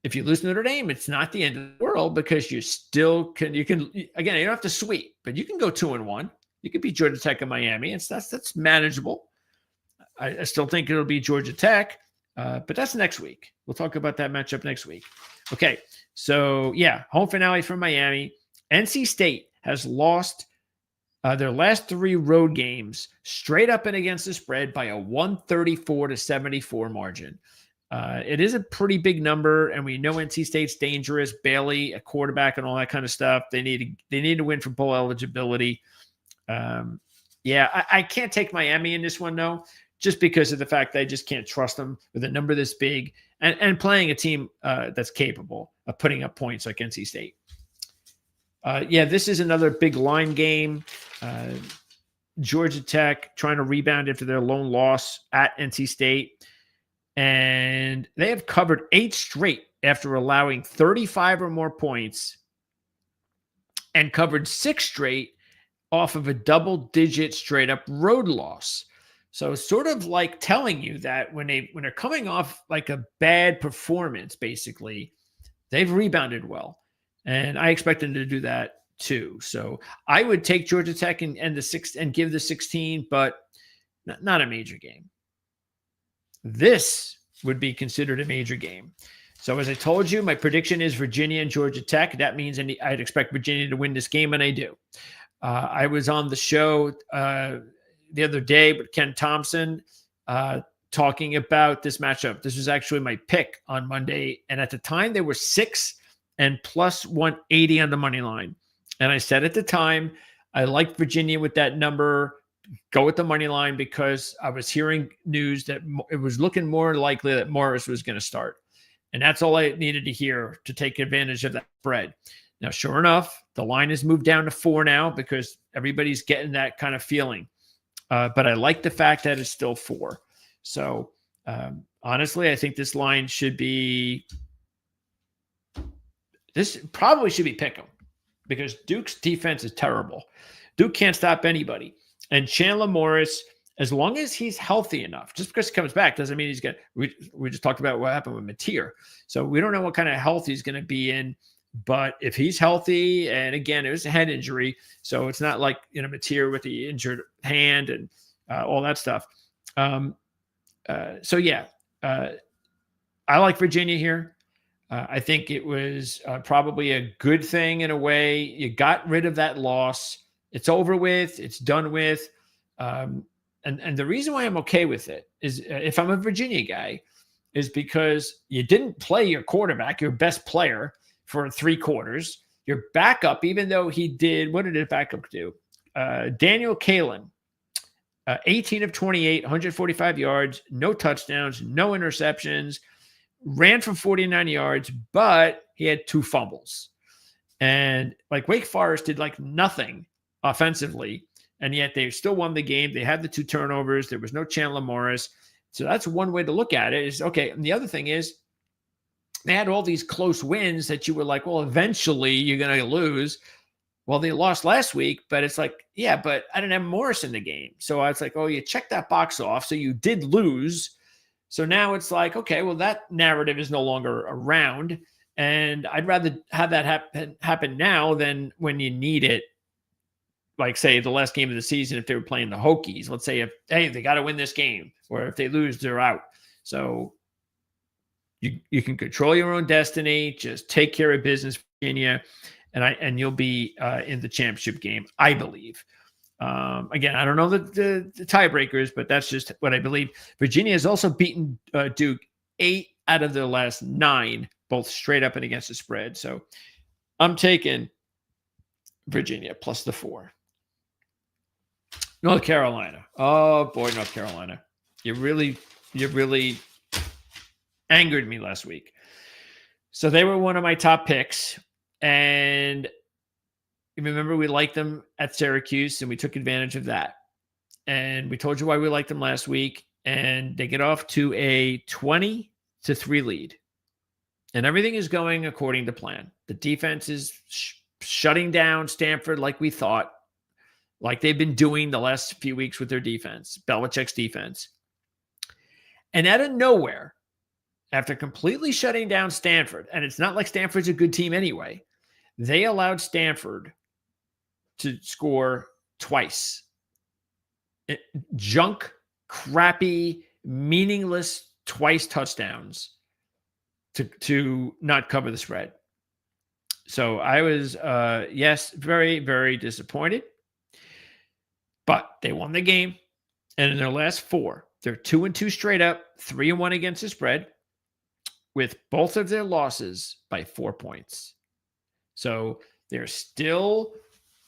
If you lose Notre Dame, it's not the end of the world, because you still can, again, you don't have to sweep, but you can go 2-1. You could beat Georgia Tech and Miami. That's manageable. I still think it'll be Georgia Tech, but that's next week. We'll talk about that matchup next week. Okay, so yeah, home finale for Miami. NC State has lost their last three road games straight up and against the spread by a 134-74 margin. It is a pretty big number, and we know NC State's dangerous. Bailey, a quarterback, and all that kind of stuff. They need to win for bowl eligibility. I can't take Miami in this one, though, just because of the fact that I just can't trust them with a number this big and playing a team that's capable of putting up points like NC State. This is another big line game. Georgia Tech trying to rebound after their lone loss at NC State. And they have covered 8 straight after allowing 35 or more points, and covered 6 straight off of a double-digit straight-up road loss. So it's sort of like telling you that when they're coming off like a bad performance, basically, they've rebounded well. And I expect them to do that too. So I would take Georgia Tech and give the 16, but not a major game. This would be considered a major game. So as I told you, my prediction is Virginia and Georgia Tech. That means I'd expect Virginia to win this game, and I do. I was on the show the other day with Ken Thompson talking about this matchup. This was actually my pick on Monday, and at the time they were 6 and plus 180 on the money line. And I said at the time, I liked Virginia with that number. Go with the money line, because I was hearing news that it was looking more likely that Morris was going to start. And that's all I needed to hear to take advantage of that spread. Now, sure enough, the line has moved down to 4 now, because everybody's getting that kind of feeling. But I like the fact that it's still 4. So honestly, I think this line probably should be pick 'em, because Duke's defense is terrible. Duke can't stop anybody. And Chandler Morris, as long as he's healthy enough, just because he comes back doesn't mean he's going to. We just talked about what happened with Mateer. So we don't know what kind of health he's going to be in. But if he's healthy, and again, it was a head injury, so it's not like Mateer with the injured hand and all that stuff. I like Virginia here. I think it was probably a good thing in a way. You got rid of that loss. It's over with. It's done with. And the reason why I'm okay with it is, if I'm a Virginia guy, is because you didn't play your quarterback, your best player, for 3 quarters. Your backup, even though he did, what did the backup do? Daniel Kalen, 18 of 28, 145 yards, no touchdowns, no interceptions, ran for 49 yards, but he had 2 fumbles. And like Wake Forest did like nothing offensively, and yet they still won the game. They had the 2 turnovers. There was no Chandler Morris. So that's one way to look at it is, okay. And the other thing is, they had all these close wins that you were like, well, eventually you're going to lose. Well, they lost last week, but it's like, yeah, but I didn't have Morris in the game. So I was like, oh, you check that box off. So you did lose. So now it's like, okay, well, that narrative is no longer around. And I'd rather have that happen now than when you need it. Like, say, the last game of the season, if they were playing the Hokies, let's say, they got to win this game, or if they lose, they're out. So you can control your own destiny. Just take care of business, Virginia, and you'll be in the championship game, I believe. Again, I don't know the tiebreakers, but that's just what I believe. Virginia has also beaten Duke 8 out of their last 9, both straight up and against the spread. So I'm taking Virginia plus the 4. North Carolina. Oh boy, North Carolina. You really angered me last week. So they were one of my top picks. And you remember we liked them at Syracuse and we took advantage of that. And we told you why we liked them last week. And they get off to a 20-3 lead. And everything is going according to plan. The defense is shutting down Stanford like we thought, like they've been doing the last few weeks with their defense, Belichick's defense. And out of nowhere, after completely shutting down Stanford, and it's not like Stanford's a good team anyway, they allowed Stanford to score twice. Junk, crappy, meaningless twice touchdowns to not cover the spread. So I was, yes, very, very disappointed. But they won the game. And in their last 4, they're 2-2 straight up, 3-1 against the spread, with both of their losses by 4 points. So they're still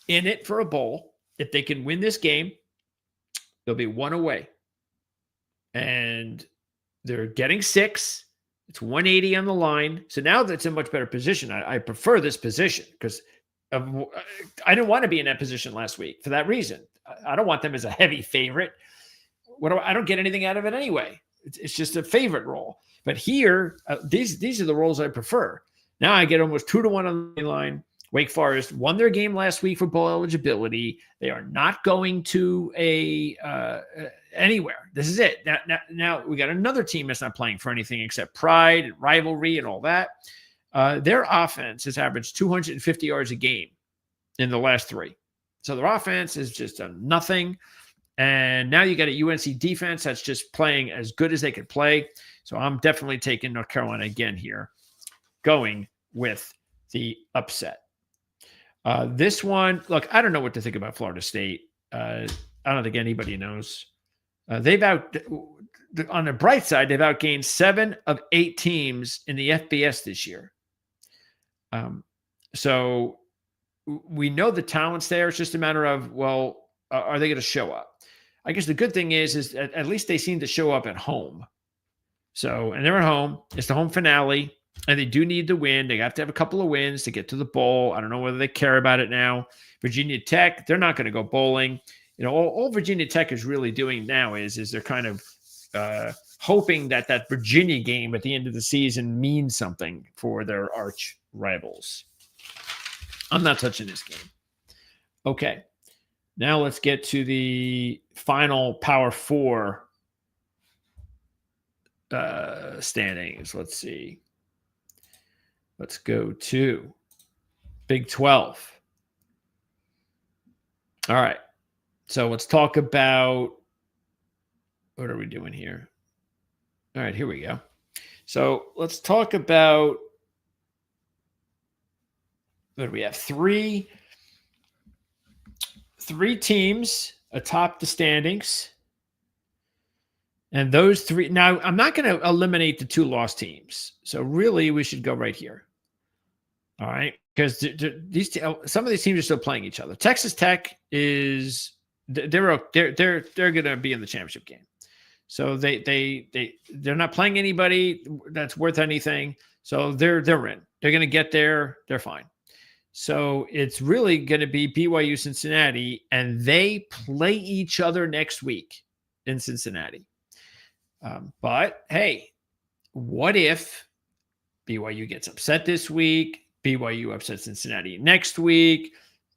in it for a bowl. If they can win this game, they'll be 1 away. And they're getting 6. It's 180 on the line. So now that's a much better position. I prefer this position because I didn't want to be in that position last week for that reason. I don't want them as a heavy favorite. I don't get anything out of it anyway. It's just a favorite role. But here, these are the roles I prefer. Now I get almost 2-1 on the line. Wake Forest won their game last week for bowl eligibility. They are not going to anywhere. This is it. Now we got another team that's not playing for anything except pride and rivalry and all that. Their offense has averaged 250 yards a game in the last 3. So their offense is just done nothing. And now you got a UNC defense that's just playing as good as they could play. So I'm definitely taking North Carolina again here, going with the upset. This one, look, I don't know what to think about Florida State. I don't think anybody knows. On the bright side, they've outgained 7 of 8 teams in the FBS this year. So we know the talent's there. It's just a matter of, well, are they going to show up? I guess the good thing is at least they seem to show up at home. So, and they're at home. It's the home finale, and they do need to win. They have to have a couple of wins to get to the bowl. I don't know whether they care about it now. Virginia Tech, they're not going to go bowling. You know, all Virginia Tech is really doing now is they're kind of hoping that Virginia game at the end of the season means something for their arch rivals. I'm not touching this game. Okay. Now let's get to the final Power 4 standings. Let's see. Let's go to Big 12. All right. So let's talk about what are we doing here? All right, here we go. So let's talk about what do we have? Three teams atop the standings. And those 3 now I'm not going to eliminate the 2 lost teams. So really we should go right here. All right, because some of these teams are still playing each other. Texas Tech is they're going to be in the championship game. So they're not playing anybody that's worth anything. So they're in. They're going to get there. They're fine. So it's really going to be BYU Cincinnati, and they play each other next week in Cincinnati. But hey, what if BYU gets upset this week? BYU upsets Cincinnati next week.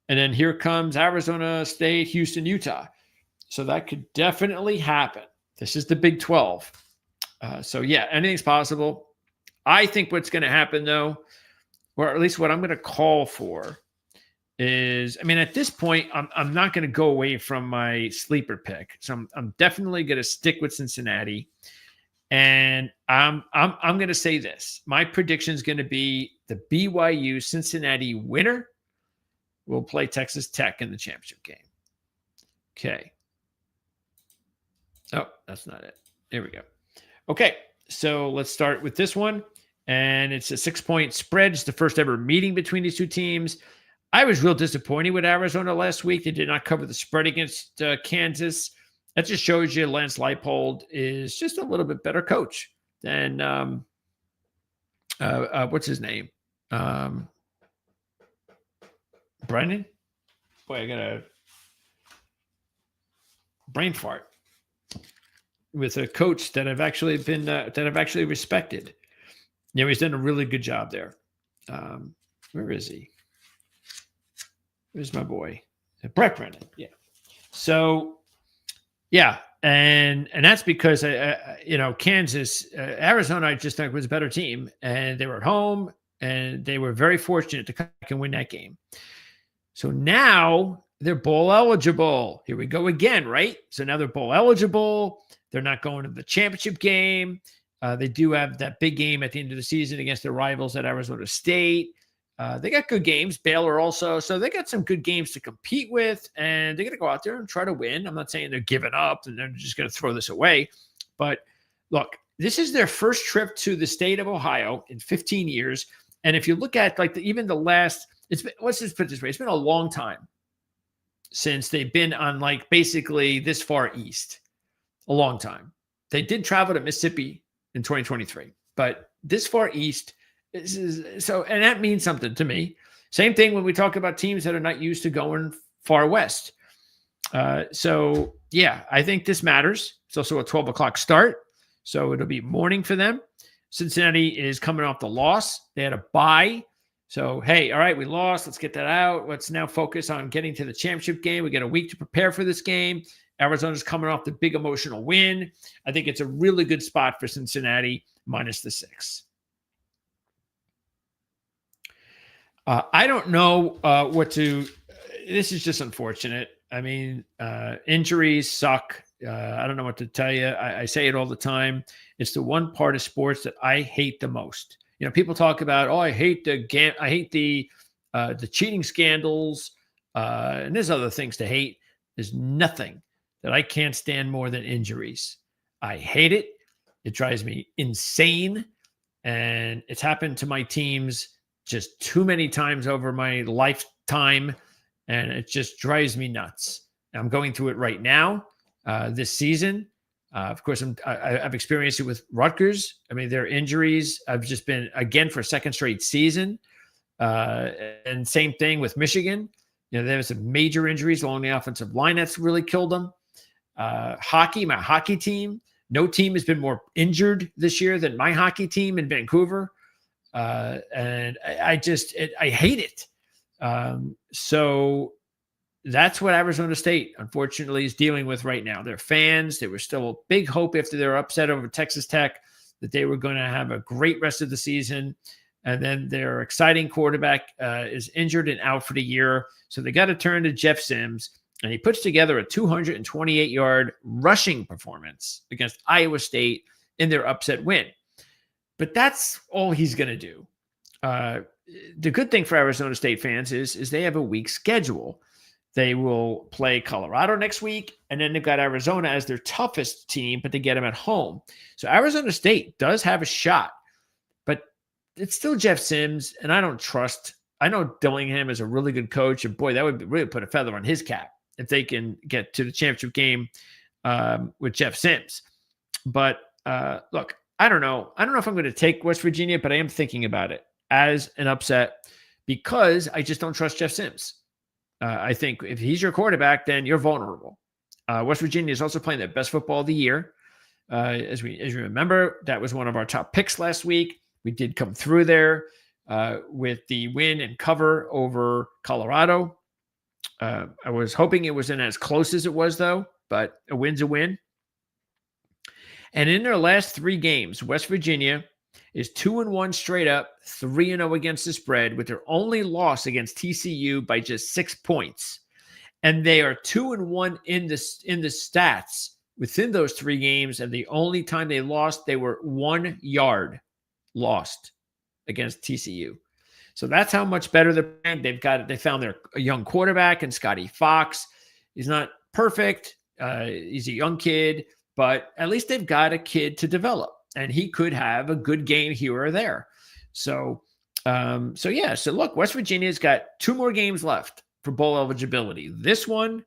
And then here comes Arizona State, Houston, Utah. So that could definitely happen. This is the Big 12. So yeah, anything's possible. I think what's going to happen though, or at least what I'm going to call for is, I mean, at this point, I'm not going to go away from my sleeper pick. So I'm definitely going to stick with Cincinnati. And I'm going to say this. My prediction is going to be the BYU Cincinnati winner will play Texas Tech in the championship game. Okay. Oh, that's not it. There we go. Okay. So let's start with this one. And it's a 6-point spread. It's the first ever meeting between these two teams. I was real disappointed with Arizona last week. They did not cover the spread against Kansas. That just shows you Lance Leipold is just a little bit better coach than what's his name? Brennan? Boy, I got a brain fart with a coach that I've actually been that I've actually respected. You know, he's done a really good job there. Where is he? Where's my boy? Brett Brennan. Yeah. So, yeah. And that's because, Kansas, Arizona, I just think was a better team. And they were at home and they were very fortunate to come back and win that game. So now they're bowl eligible. Here we go again, right? So now they're bowl eligible. They're not going to the championship game. They do have that big game at the end of the season against their rivals at Arizona State. They got good games. Baylor also. So they got some good games to compete with, and they're going to go out there and try to win. I'm not saying they're giving up and they're just going to throw this away. But look, this is their first trip to the state of Ohio in 15 years. And if you look at even the last, let's just put it this way. It's been a long time since they've been on basically this far east. A long time. They did travel to Mississippi in 2023, but this far east and that means something to me. Same thing when we talk about teams that are not used to going far west. So yeah, I think this matters. It's also a 12 o'clock start, so it'll be morning for them. Cincinnati is coming off the loss. They had a bye. So, hey, all right, we lost. Let's get that out. Let's now focus on getting to the championship game. We got a week to prepare for this game. Arizona's coming off the big emotional win. I think it's a really good spot for Cincinnati minus the 6. I don't know what to – this is just unfortunate. I mean, injuries suck. I don't know what to tell you. I say it all the time. It's the one part of sports that I hate the most. You know, people talk about, I hate the cheating scandals, and there's other things to hate. There's nothing that I can't stand more than injuries. I hate it. It drives me insane. And it's happened to my teams just too many times over my lifetime. And it just drives me nuts. I'm going through it right now, this season. Of course, I've experienced it with Rutgers. I mean, their injuries, I've just been, again, for a second straight season. And same thing with Michigan. You know, there was some major injuries along the offensive line that's really killed them. Hockey, my hockey team, no team has been more injured this year than my hockey team in Vancouver. And I hate it. So that's what Arizona State, unfortunately, is dealing with right now. Their fans, there was still a big hope after their upset over Texas Tech that they were going to have a great rest of the season. And then their exciting quarterback is injured and out for the year. So they got to turn to Jeff Sims. And he puts together a 228-yard rushing performance against Iowa State in their upset win. But that's all he's going to do. The good thing for Arizona State fans is they have a weak schedule. They will play Colorado next week, and then they've got Arizona as their toughest team, but they get them at home. So Arizona State does have a shot, but it's still Jeff Sims, and I know Dillingham is a really good coach, and boy, that would really put a feather on his cap if they can get to the championship game with Jeff Sims. But look, I don't know. I don't know if I'm going to take West Virginia, but I am thinking about it as an upset because I just don't trust Jeff Sims. I think if he's your quarterback, then you're vulnerable. West Virginia is also playing their best football of the year. As you remember, that was one of our top picks last week. We did come through there with the win and cover over Colorado. I was hoping it wasn't as close as it was, though, but a win's a win. And in their last 3 games, West Virginia is 2-1 straight up, 3-0 against the spread, with their only loss against TCU by just 6 points. And they are 2-1 in the stats within those 3 games. And the only time they lost, they were 1 yard lost against TCU. So that's how much better they're playing. They found their young quarterback in Scotty Fox. He's not perfect. He's a young kid, but at least they've got a kid to develop. and he could have a good game here or there. So, so look, West Virginia's got 2 more games left for bowl eligibility. This one,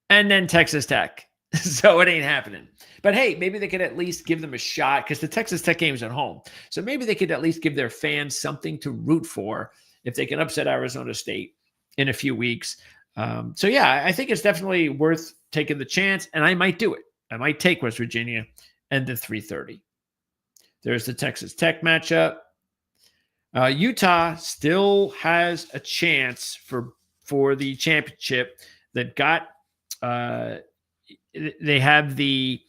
and then Texas Tech. So it ain't happening. But hey, maybe they could at least give them a shot because the Texas Tech game's at home. So maybe they could at least give their fans something to root for if they can upset Arizona State in a few weeks. So yeah, I think it's definitely worth taking the chance, and I might do it. I might take West Virginia and the 3:30. There's the Texas Tech matchup. Utah still has a chance for the championship. That got they have the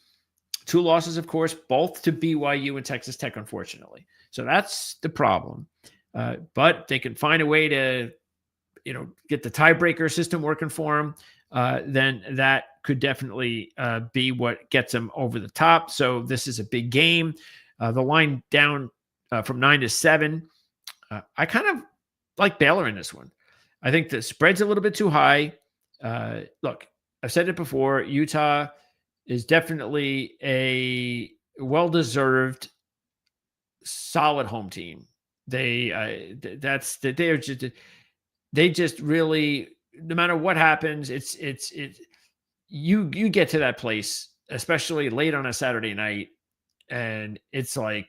2 losses, of course, both to BYU and Texas Tech, unfortunately. So that's the problem. But they can find a way to, get the tiebreaker system working for them. Then that could definitely be what gets them over the top. So this is a big game. The line down from 9 to 7. I kind of like Baylor in this one. I think the spread's a little bit too high. Look, I've said it before. Utah is definitely a well-deserved, solid home team. They just really, no matter what happens, you get to that place, especially late on a Saturday night, and it's something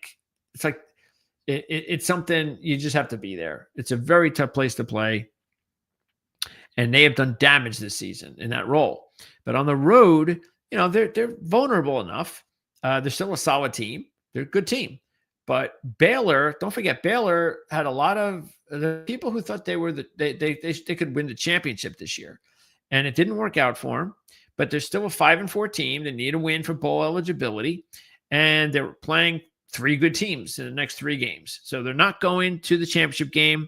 you just have to be there. It's a very tough place to play. And they have done damage this season in that role. But on the road, they're vulnerable enough. They're still a solid team. They're a good team. But Baylor, don't forget, Baylor had a lot of the people who thought they could win the championship this year. And it didn't work out for them. But they're still a 5-4 team. They need a win for bowl eligibility. And they're playing 3 good teams in the next 3 games. So they're not going to the championship game.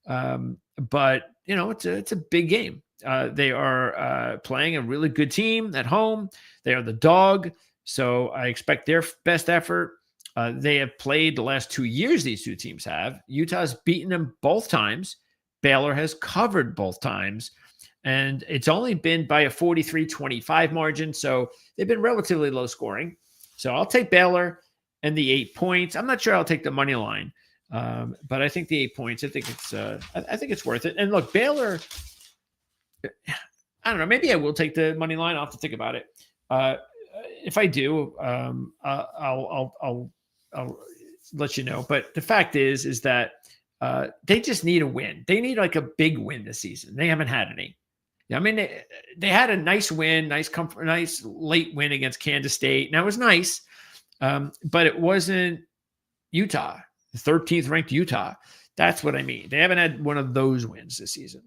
But it's a big game. They are playing a really good team at home. They are the dog, so I expect their best effort. They have played the last 2 years. These 2 teams have. Utah's beaten them both times. Baylor has covered both times, and it's only been by a 43-25 margin. So they've been relatively low scoring. So I'll take Baylor and the 8 points. I'm not sure I'll take the money line. But I think the 8 points, I think it's worth it. And look, Baylor, I don't know, maybe I will take the money line. I'll have to think about it. If I do, I'll let you know. But the fact is that they just need a win. They need like a big win this season. They haven't had any. I mean, they had a nice win, nice late win against Kansas State. Now it was nice, but it wasn't Utah. 13th ranked Utah. That's what I mean. They haven't had one of those wins this season.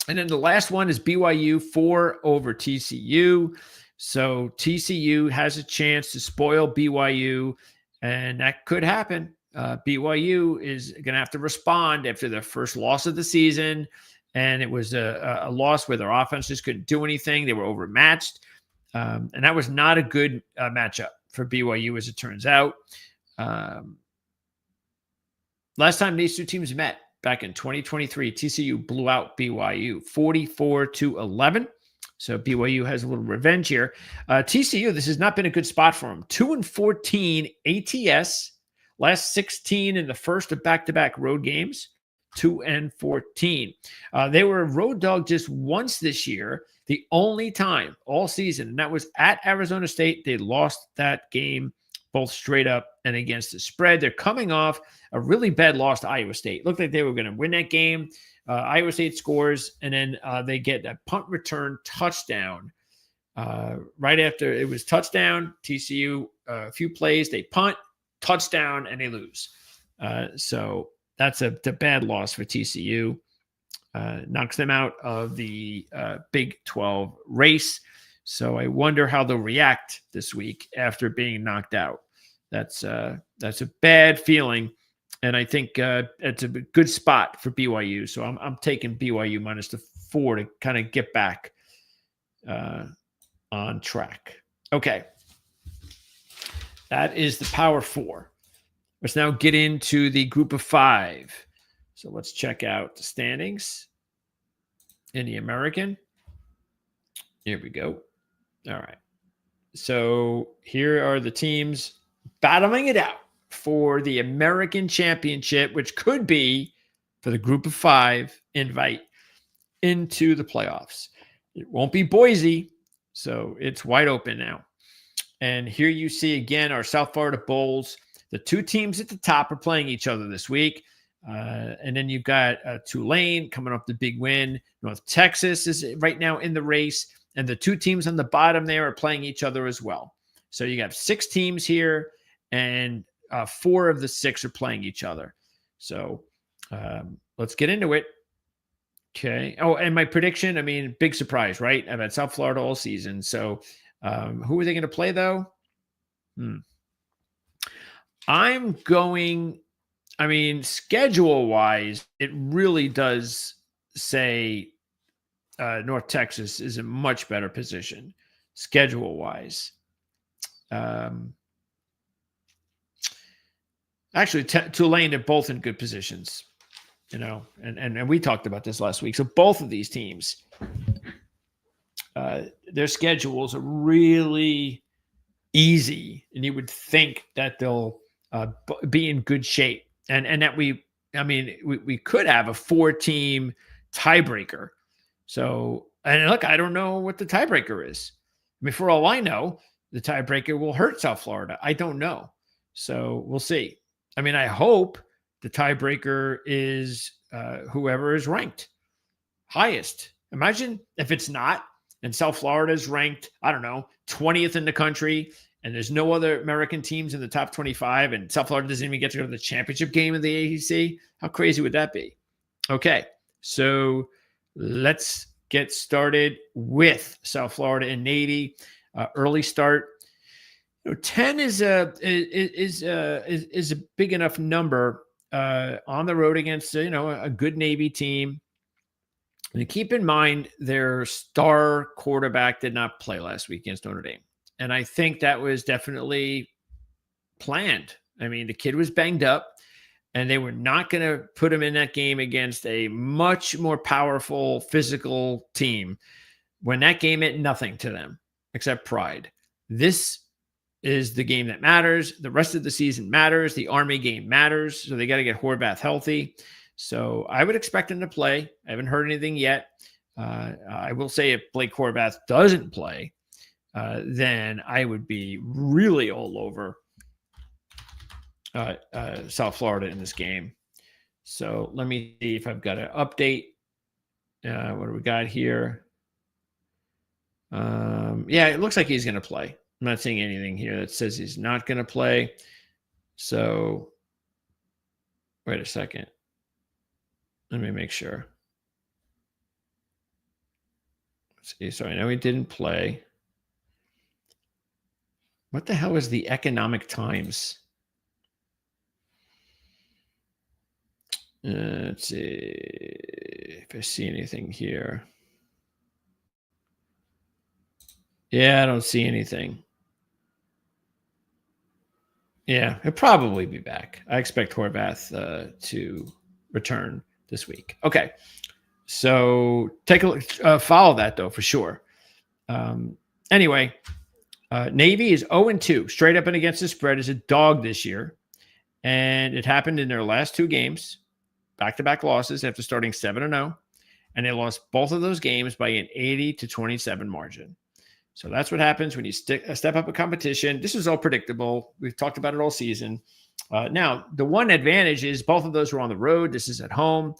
And then the last one is BYU 4 over TCU. So TCU has a chance to spoil BYU, and that could happen. BYU is going to have to respond after their first loss of the season, and it was a loss where their offense just couldn't do anything. They were overmatched, and that was not a good matchup for BYU, as it turns out. Last time these 2 teams met, back in 2023, TCU blew out BYU 44-11. So BYU has a little revenge here. TCU, this has not been a good spot for them. 2-14 ATS, last 16 in the first of back-to-back road games. 2-14. They were a road dog just once this year, the only time all season, and that was at Arizona State. They lost that game both straight up and against the spread. They're coming off a really bad loss to Iowa State. Looked like they were going to win that game. Iowa State scores, and then they get a punt return touchdown. Right after it was touchdown, TCU, a few plays, they punt, touchdown, and they lose. So that's a bad loss for TCU. Knocks them out of the Big 12 race. So I wonder how they'll react this week after being knocked out. That's a bad feeling, and I think it's a good spot for BYU. So I'm taking BYU minus the 4 to kind of get back on track. Okay, that is the Power 4. Let's now get into the Group of 5. So let's check out the standings in the American. Here we go. All right. So here are the teams battling it out for the American Championship, which could be for the group of 5 invite into the playoffs. It won't be Boise, so it's wide open now. And here you see again our South Florida Bulls. The 2 teams at the top are playing each other this week. And then you've got Tulane coming up the big win. North Texas is right now in the race. And the 2 teams on the bottom there are playing each other as well. So you got 6 teams here, and 4 of the 6 are playing each other. So let's get into it. Okay. Oh, and my prediction, I mean, big surprise, right? I've had South Florida all season. So who are they going to play, though? I'm going, I mean, schedule-wise, it really does say North Texas is in much better position schedule-wise. Actually, Tulane are both in good positions, you know, and we talked about this last week. So both of these teams, their schedules are really easy, and you would think that they'll be in good shape, and that we could have a 4-team tiebreaker. So, and look, I don't know what the tiebreaker is. I mean, for all I know, the tiebreaker will hurt South Florida. I don't know. So we'll see. I mean, I hope the tiebreaker is whoever is ranked highest. Imagine if it's not, and South Florida is ranked, I don't know, 20th in the country, and there's no other American teams in the top 25, and South Florida doesn't even get to go to the championship game of the AAC. How crazy would that be? Okay, so let's get started with South Florida and Navy. Early start. 10 is a big enough number on the road against a good Navy team. And keep in mind, their star quarterback did not play last week against Notre Dame, and I think that was definitely planned. I mean, the kid was banged up, and they were not going to put him in that game against a much more powerful physical team when that game meant nothing to them except pride. This is the game that matters. The rest of the season matters. The Army game matters. So they got to get Horvath healthy. So I would expect him to play. I haven't heard anything yet. I will say if Blake Horvath doesn't play, then I would be really all over South Florida in this game. So let me see if I've got an update. What do we got here? Yeah, it looks like he's going to play. I'm not seeing anything here that says he's not going to play. So wait a second. Let me make sure. Let's see. So I know he didn't play. What the hell is the Economic Times? Let's see if I see anything here. Yeah, I don't see anything. Yeah, he'll probably be back. I expect Horvath to return this week. Okay, so take a look, follow that though for sure. Anyway, Navy is 0-2, straight up and against the spread as a dog this year, and it happened in their last 2 games, back-to-back losses after starting 7-0, and they lost both of those games by an 80-27 margin. So that's what happens when you step up a competition. This is all predictable. We've talked about it all season. Now, the one advantage is both of those were on the road. This is at home,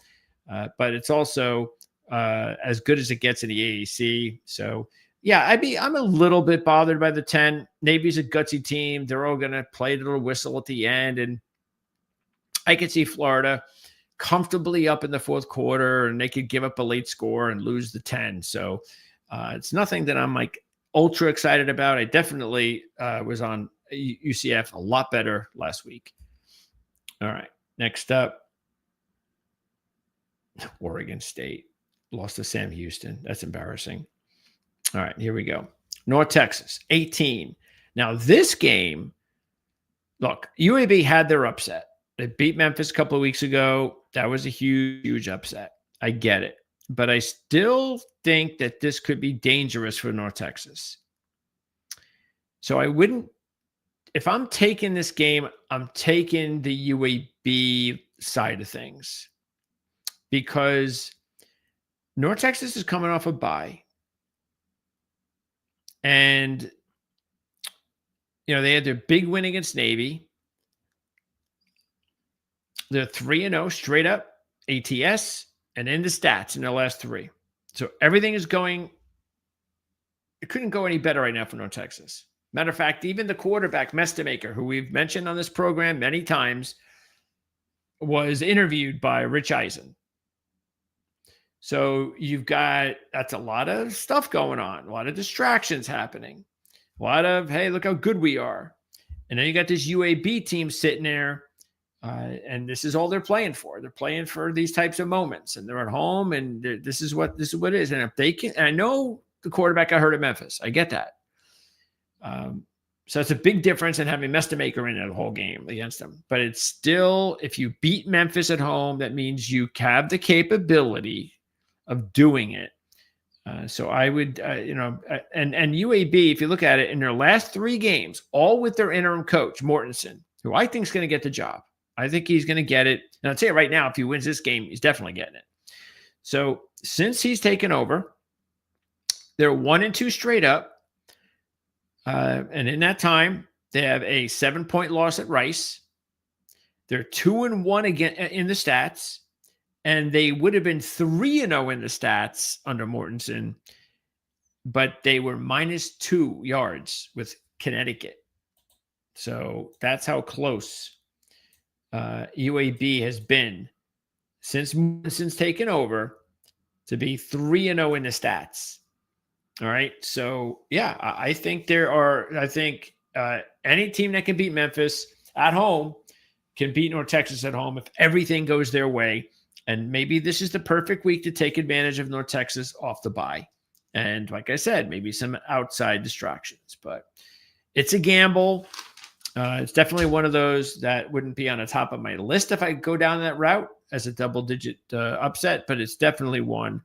but it's also as good as it gets in the AAC. So, yeah, I'm a little bit bothered by the 10. Navy's a gutsy team. They're all going to play a little whistle at the end, and I could see Florida comfortably up in the fourth quarter, and they could give up a late score and lose the 10. So it's nothing that I'm like ultra excited about. I definitely was on UCF a lot better last week. All right. Next up, Oregon State lost to Sam Houston. That's embarrassing. All right, here we go. North Texas, 18. Now this game, look, UAB had their upset. They beat Memphis a couple of weeks ago. That was a huge, huge upset. I get it. But I still think that this could be dangerous for North Texas. So I wouldn't, if I'm taking this game, I'm taking the UAB side of things because North Texas is coming off a bye. And, they had their big win against Navy. They're 3-0 straight up ATS and in the stats in their last three. So everything is going, it couldn't go any better right now for North Texas. Matter of fact, even the quarterback, Mestamaker, who we've mentioned on this program many times, was interviewed by Rich Eisen. So that's a lot of stuff going on, a lot of distractions happening, a lot of, hey, look how good we are. And then you got this UAB team sitting there, and this is all they're playing for. They're playing for these types of moments, and they're at home, and this is what it is. And if they can, and I know the quarterback got hurt at Memphis, I get that. So it's a big difference in having Mestamaker in that whole game against them. But it's still, if you beat Memphis at home, that means you have the capability of doing it. So I would, and UAB, if you look at it, in their last three games, all with their interim coach, Mortensen, who I think is going to get the job. I think he's going to get it. And I'll tell you right now, if he wins this game, he's definitely getting it. So since he's taken over, they're 1-2 straight up. And in that time, they have a 7-point loss at Rice. They're 2-1 again in the stats. And they would have been 3-0 in the stats under Mortensen, but they were -2 yards with Connecticut. So that's how close UAB has been since Mortensen's taken over to be 3-0 in the stats. All right. So, yeah, I think any team that can beat Memphis at home can beat North Texas at home if everything goes their way. And maybe this is the perfect week to take advantage of North Texas off the bye. And like I said, maybe some outside distractions. But it's a gamble. It's definitely one of those that wouldn't be on the top of my list if I go down that route as a double-digit upset. But it's definitely one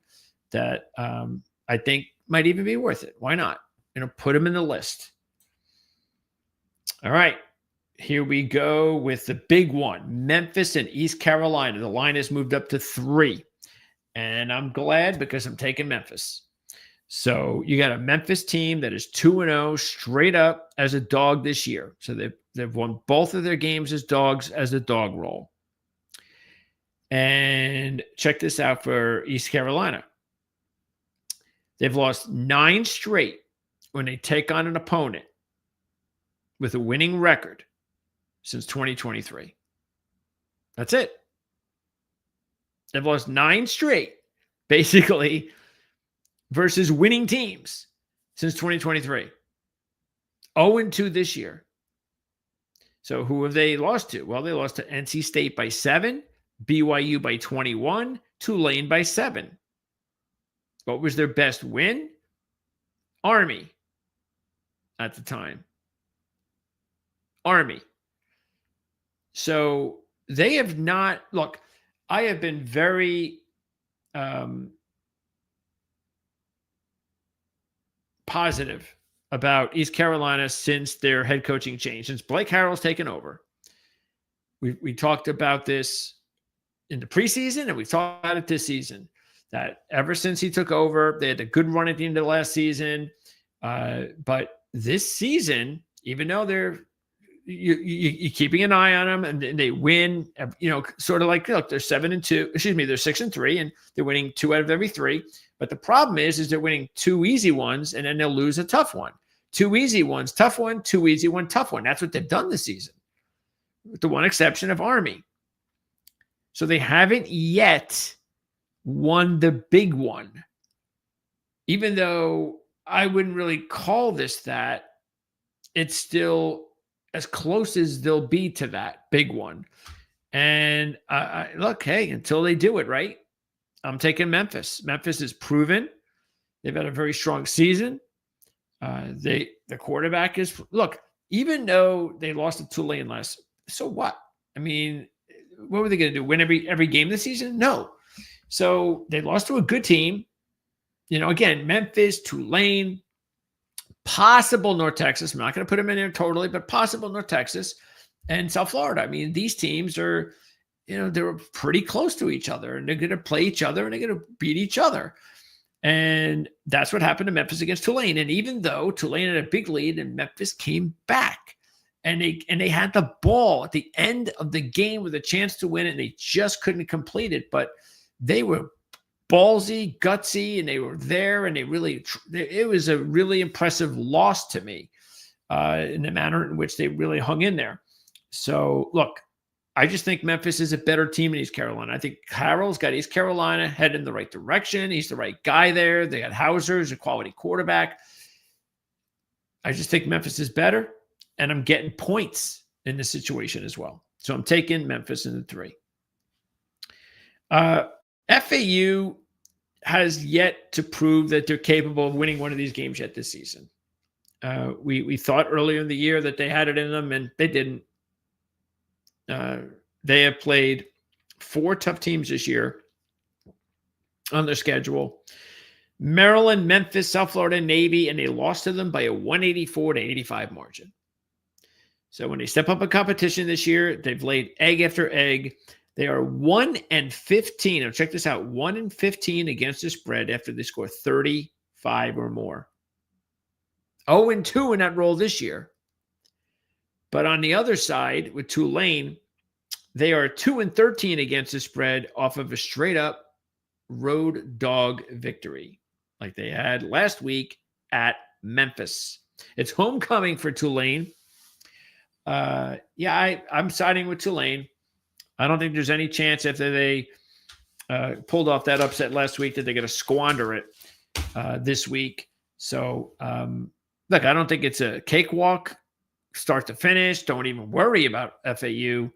that I think might even be worth it. Why not? Put them in the list. All right. Here we go with the big one, Memphis and East Carolina. The line has moved up to 3. And I'm glad because I'm taking Memphis. So you got a Memphis team that is 2-0 straight up as a dog this year. So they've won both of their games as dogs as a dog roll. And check this out for East Carolina. They've lost 9 straight when they take on an opponent with a winning record since 2023. That's it. They've lost 9 straight, basically, versus winning teams since 2023. 0-2 this year. So who have they lost to? Well, they lost to NC State by 7, BYU by 21, Tulane by 7. What was their best win? Army at the time. Army. So they have not, look, I have been very positive about East Carolina since their head coaching change, since Blake Harrell's taken over. We talked about this in the preseason, and we've talked about it this season, that ever since he took over, they had a good run at the end of the last season. But this season, even though you're keeping an eye on them and they win, sort of like, look, they're 7-2, they're 6-3, and they're winning 2 out of every 3. But the problem is they're winning 2 easy ones, and then they'll lose a tough one. 2 easy ones, tough one, 2 easy one, tough one. That's what they've done this season, with the one exception of Army. So they haven't yet won the big one, even though I wouldn't really call this that. It's still as close as they'll be to that big one. And look, hey, until they do it right, I'm taking Memphis. Memphis is proven. They've had a very strong season. The quarterback is, look, even though they lost to Tulane last, so what? I mean, what were they going to do? Win every game this season? No. So they lost to a good team. Again, Memphis, Tulane, possible North Texas. I'm not going to put them in there totally, but possible North Texas and South Florida. I mean, these teams are, they're pretty close to each other, and they're going to play each other, and they're going to beat each other. And that's what happened to Memphis against Tulane. And even though Tulane had a big lead, and Memphis came back, and they had the ball at the end of the game with a chance to win it, and they just couldn't complete it. But they were ballsy, gutsy, and they were there, and it was a really impressive loss to me in the manner in which they really hung in there. So, look, I just think Memphis is a better team in East Carolina. I think Carroll's got East Carolina headed in the right direction. He's the right guy there. They got Hauser, who's a quality quarterback. I just think Memphis is better, and I'm getting points in this situation as well. So I'm taking Memphis in the 3. FAU has yet to prove that they're capable of winning one of these games yet this season. We thought earlier in the year that they had it in them, and they didn't. They have played 4 tough teams this year on their schedule: Maryland, Memphis, South Florida, Navy, and they lost to them by a 184-85 margin. So when they step up in competition this year, they've laid egg after egg. They are 1-15. Now check this out: 1-15 against the spread after they score 35 or more. 0-2 in that role this year. But on the other side, with Tulane, they are 2-13 against the spread off of a straight-up road dog victory, like they had last week at Memphis. It's homecoming for Tulane. I'm siding with Tulane. I don't think there's any chance after they pulled off that upset last week that they're going to squander it this week. So, look, I don't think it's a cakewalk start to finish. Don't even worry about FAU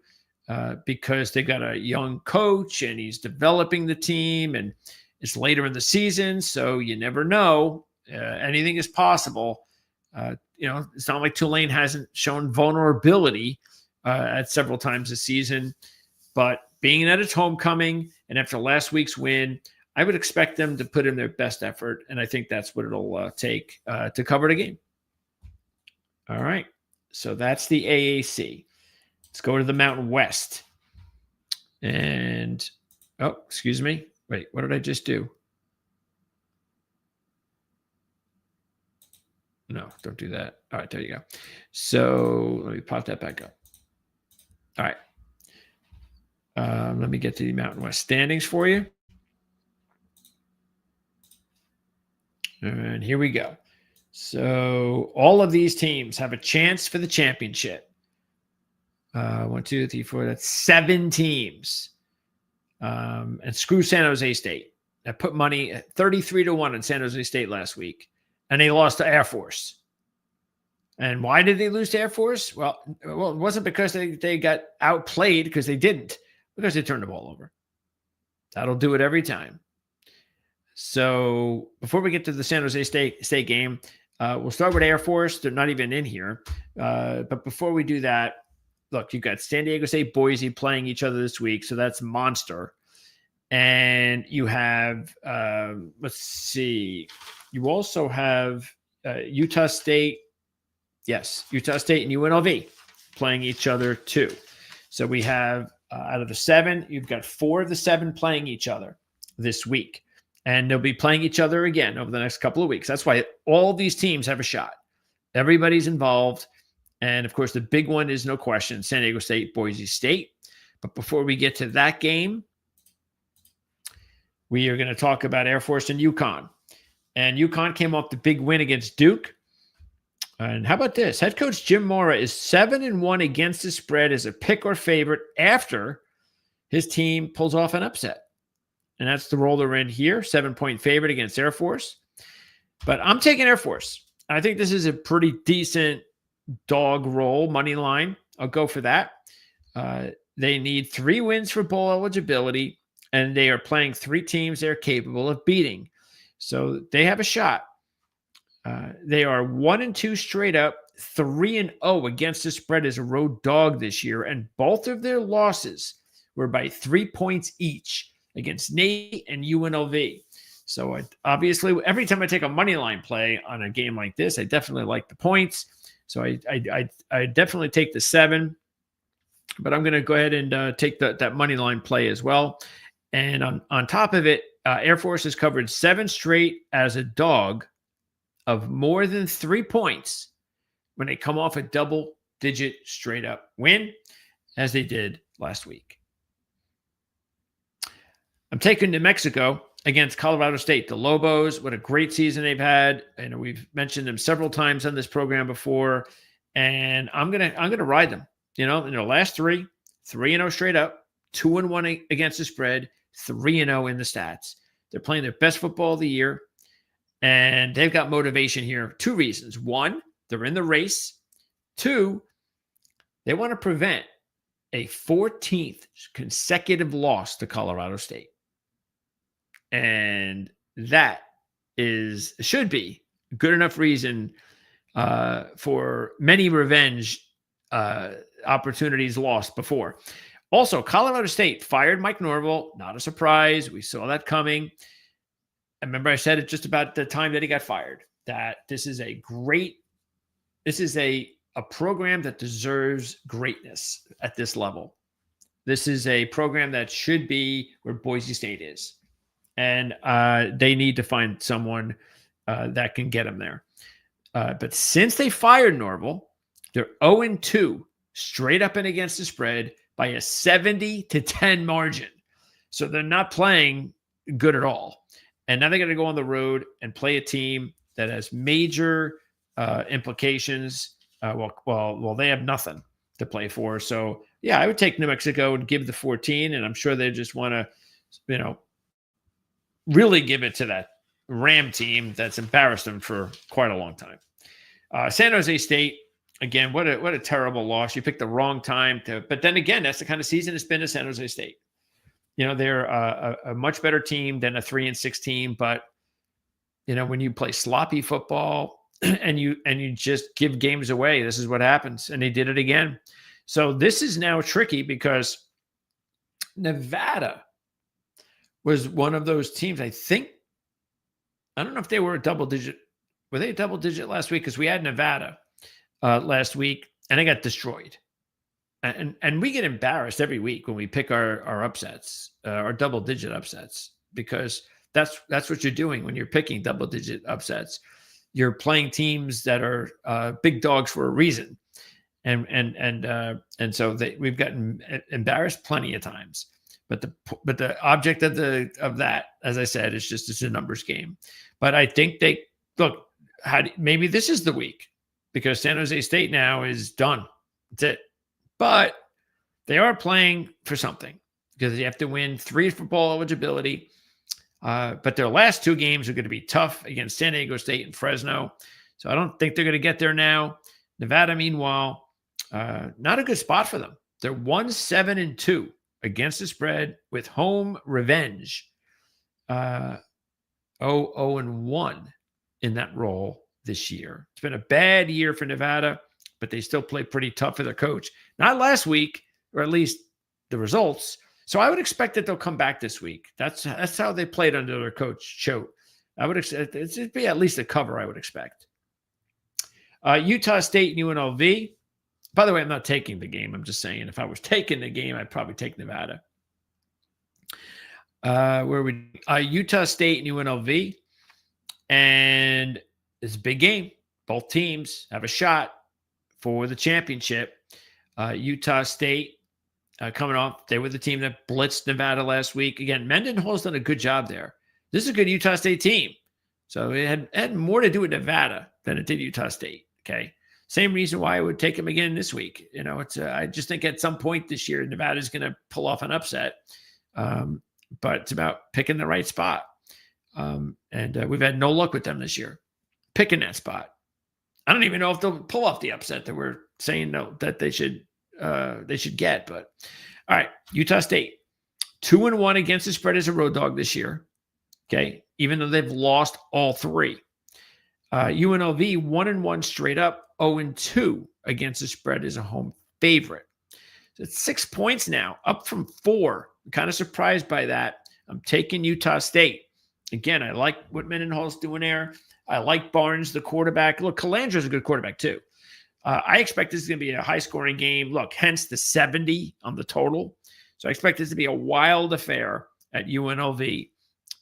because they got a young coach, and he's developing the team, and it's later in the season, so you never know. Anything is possible. It's not like Tulane hasn't shown vulnerability at several times this season, but being that it's homecoming and after last week's win, I would expect them to put in their best effort, and I think that's what it'll take to cover the game. All right, so that's the AAC. Let's go to the Mountain West. And, excuse me. Wait, what did I just do? No, don't do that. All right, there you go. So let me pop that back up. All right. Let me get to the Mountain West standings for you. And here we go. So all of these teams have a chance for the championship. 1, 2, 3, 4. That's 7 teams. And screw San Jose State. I put money at 33-1 on San Jose State last week, and they lost to Air Force. And why did they lose to Air Force? Well, it wasn't because they got outplayed, because they didn't, because they turned the ball over. That'll do it every time. So before we get to the San Jose State game, we'll start with Air Force. They're not even in here. But before we do that, look, you've got San Diego State, Boise playing each other this week, so that's monster. And you have, let's see, you also have Utah State. Yes, Utah State and UNLV playing each other too. So we have, out of the 7, you've got 4 of the 7 playing each other this week. And they'll be playing each other again over the next couple of weeks. That's why all these teams have a shot. Everybody's involved. And, of course, the big one is no question, San Diego State, Boise State. But before we get to that game, we are going to talk about Air Force and UConn. And UConn came off the big win against Duke. And how about this? Head coach Jim Mora is 7-1 against the spread as a pick or favorite after his team pulls off an upset. And that's the role they're in here, 7-point favorite against Air Force. But I'm taking Air Force. I think this is a pretty decent dog roll, money line. I'll go for that. They need 3 wins for bowl eligibility, and they are playing 3 teams they're capable of beating. So they have a shot. They are 1-2 straight up, 3-0 against the spread as a road dog this year, and both of their losses were by 3 points each against Navy and UNLV. So obviously, every time I take a money line play on a game like this, I definitely like the points. So I definitely take the 7, but I'm going to go ahead and take that money line play as well. And on top of it, Air Force has covered 7 straight as a dog of more than 3 points when they come off a double-digit straight-up win, as they did last week. I'm taking New Mexico against Colorado State. The Lobos, what a great season they've had. And we've mentioned them several times on this program before. And I'm gonna ride them. In the last 3-0 straight up, 2-1 against the spread, 3-0 in the stats. They're playing their best football of the year, and they've got motivation here. 2 reasons. 1, they're in the race. 2, they want to prevent a 14th consecutive loss to Colorado State. And that should be good enough reason for many revenge opportunities lost before. Also, Colorado State fired Mike Norvell. Not a surprise. We saw that coming. I remember I said it just about the time that he got fired, that this is a program that deserves greatness at this level. This is a program that should be where Boise State is. And they need to find someone that can get them there. But since they fired Norvell, they're 0-2 straight up and against the spread by a 70-10 margin. So they're not playing good at all. And now they're going to go on the road and play a team that has major implications. Well, they have nothing to play for. So, yeah, I would take New Mexico and give the 14, and I'm sure they just want to, really give it to that Ram team that's embarrassed them for quite a long time. San Jose State, again, what a terrible loss. You picked the wrong time but then again, that's the kind of season it's been to San Jose State. They're a much better team than a 3-6 team, but when you play sloppy football and you just give games away, this is what happens. And they did it again. So this is now tricky because Nevada was one of those teams. I don't know if they were a double digit. Were they a double digit last week? Because we had Nevada last week and they got destroyed. And we get embarrassed every week when we pick our upsets, our double digit upsets, because that's what you're doing when you're picking double digit upsets. You're playing teams that are big dogs for a reason. And so we've gotten embarrassed plenty of times. But the object of that, as I said, is just it's a numbers game. But I think maybe this is the week because San Jose State now is done. That's it. But they are playing for something because they have to win 3 for bowl eligibility. But their last 2 games are going to be tough against San Diego State and Fresno. So I don't think they're going to get there now. Nevada, meanwhile, not a good spot for them. They're 1-7-2 against the spread with home revenge. 0-1 in that role this year. It's been a bad year for Nevada, but they still play pretty tough for their coach. Not last week, or at least the results. So I would expect that they'll come back this week. That's how they played under their coach, Choate. I would expect it'd be at least a cover, I would expect. Utah State and UNLV. By the way, I'm not taking the game. I'm just saying if I was taking the game, I'd probably take Nevada. Utah State and UNLV. And it's a big game. Both teams have a shot for the championship. Utah State coming off. They were the team that blitzed Nevada last week. Again, Mendenhall's done a good job there. This is a good Utah State team. So it had more to do with Nevada than it did Utah State. Okay. Same reason why I would take them again this week. I just think at some point this year, Nevada's going to pull off an upset. But it's about picking the right spot. And we've had no luck with them this year, picking that spot. I don't even know if they'll pull off the upset that we're saying that they should get. But all right, Utah State 2-1 against the spread as a road dog this year. Okay, even though they've lost all 3. UNLV 1-1 straight up, 0-2 against the spread as a home favorite. So it's 6 points now, up from 4. I'm kind of surprised by that. I'm taking Utah State. Again, I like what Mendenhall's doing there. I like Barnes, the quarterback. Look, Calandra's a good quarterback too. I expect this is going to be a high-scoring game. Look, hence the 70 on the total. So I expect this to be a wild affair at UNLV.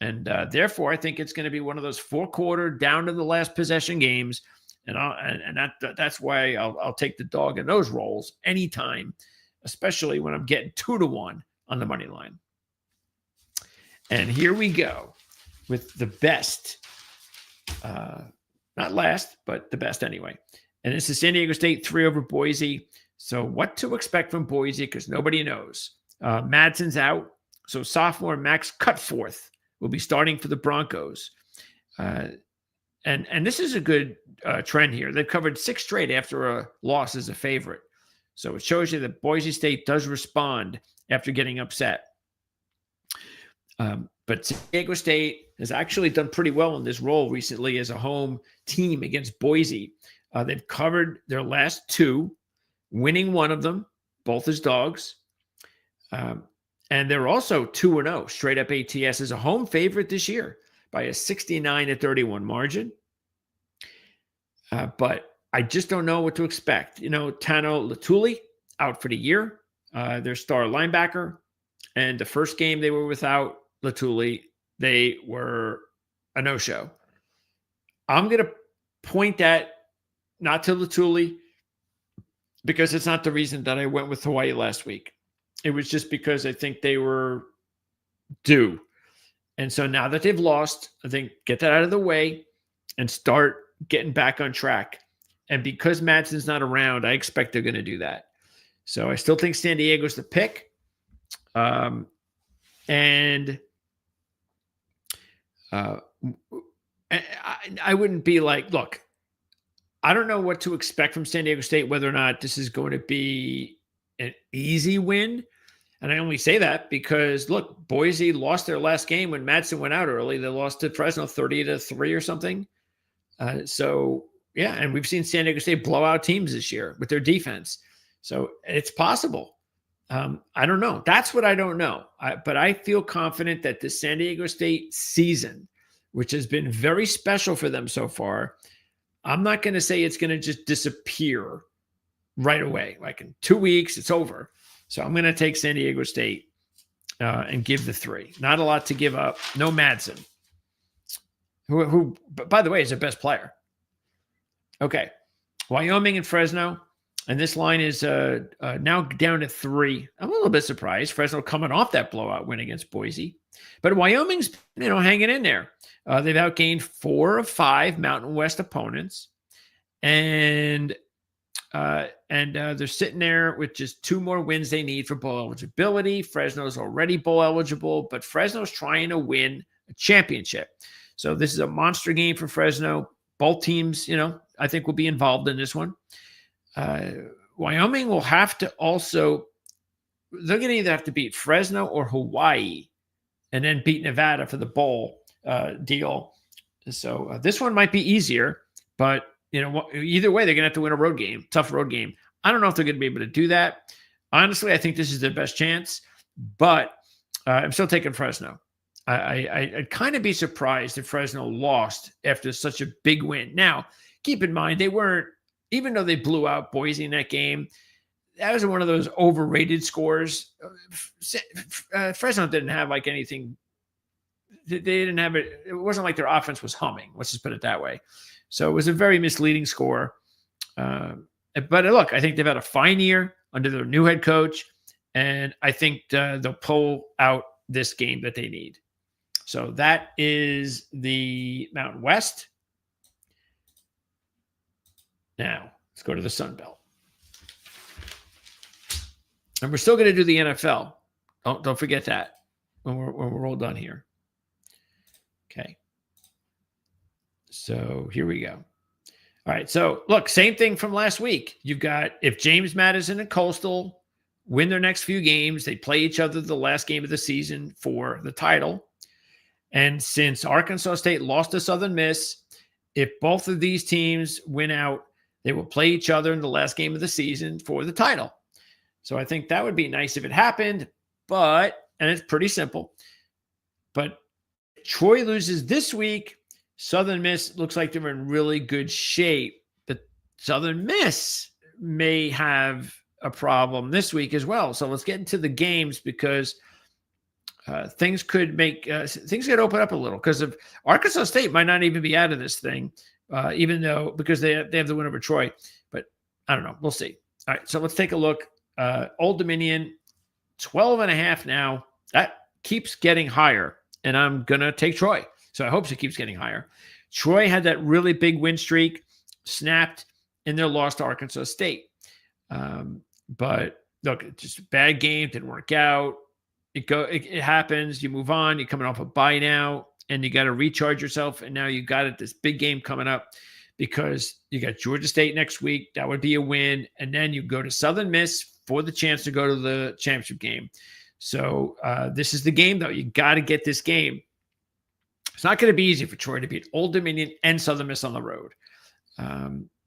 And therefore, I think it's going to be one of those four-quarter, down to the last possession games. And that's why I'll take the dog in those rolls anytime, especially when I'm getting 2-1 on the money line. And here we go with the best, not last, but the best anyway. And this is San Diego State 3 over Boise. So what to expect from Boise, because nobody knows. Madsen's out. So sophomore Max Cutforth will be starting for the Broncos. And this is a good trend here. They've covered 6 straight after a loss as a favorite. So it shows you that Boise State does respond after getting upset. But San Diego State has actually done pretty well in this role recently as a home team against Boise. They've covered their last 2, winning one of them, both as dogs. And they're also 2-0 straight up ATS as a home favorite this year by a 69-31 margin. But I just don't know what to expect. Tano Latuli out for the year, their star linebacker. And the first game they were without Latuli, they were a no-show. I'm going to point that not to Latuli because it's not the reason that I went with Hawaii last week. It was just because I think they were due. And so now that they've lost, I think get that out of the way and start getting back on track. And because Madsen's not around, I expect they're going to do that. So I still think San Diego's the pick. I wouldn't be like, look, I don't know what to expect from San Diego State, whether or not this is going to be an easy win. And I only say that because, look, Boise lost their last game when Madsen went out early. They lost to Fresno 30-3 or something. And we've seen San Diego State blow out teams this year with their defense. So it's possible. I don't know. That's what I don't know. But I feel confident that the San Diego State season, which has been very special for them so far, I'm not going to say it's going to just disappear right away. Like in 2 weeks, it's over. So I'm going to take San Diego State and give the 3. Not a lot to give up. No Madsen, who by the way, is their best player. Okay. Wyoming and Fresno. And this line is now down to 3. I'm a little bit surprised. Fresno coming off that blowout win against Boise. But Wyoming's, hanging in there. They've outgained 4 of 5 Mountain West opponents. And they're sitting there with just 2 more wins they need for bowl eligibility. Fresno's already bowl eligible, but Fresno's trying to win a championship. So this is a monster game for Fresno. Both teams, I think will be involved in this one. Wyoming will have to also, they're going to either have to beat Fresno or Hawaii and then beat Nevada for the bowl deal. So this one might be easier, but either way, they're going to have to win a road game, tough road game. I don't know if they're going to be able to do that. Honestly, I think this is their best chance, but I'm still taking Fresno. I'd kind of be surprised if Fresno lost after such a big win. Now, keep in mind, they weren't, even though they blew out Boise in that game, that was one of those overrated scores. Fresno didn't have like anything. They didn't have it. It wasn't like their offense was humming. Let's just put it that way. So it was a very misleading score. But look, I think they've had a fine year under their new head coach, and I think they'll pull out this game that they need. So that is the Mountain West. Now, let's go to the Sun Belt. And we're still going to do the NFL. Don't forget that when we're all done here. Okay. So here we go. All right. So look, same thing from last week. You've got, if James Madison and Coastal win their next few games, they play each other the last game of the season for the title. And since Arkansas State lost to Southern Miss, if both of these teams win out, they will play each other in the last game of the season for the title. So I think that would be nice if it happened, and it's pretty simple. But Troy loses this week, Southern Miss looks like they're in really good shape. But Southern Miss may have a problem this week as well. So let's get into the games because things could open up a little because of Arkansas State might not even be out of this thing, even though because they have the win over Troy. But I don't know. We'll see. All right, so let's take a look. Old Dominion, 12.5 now. That keeps getting higher, and I'm going to take Troy. So I hope it keeps getting higher. Troy had that really big win streak, snapped in their loss to Arkansas State. But look, just a bad game, didn't work out. It happens. You move on. You're coming off a bye now, and you got to recharge yourself. And now you got this big game coming up because you got Georgia State next week. That would be a win. And then you go to Southern Miss for the chance to go to the championship game. So this is the game, though. You got to get this game. It's not going to be easy for Troy to beat Old Dominion and Southern Miss on the road.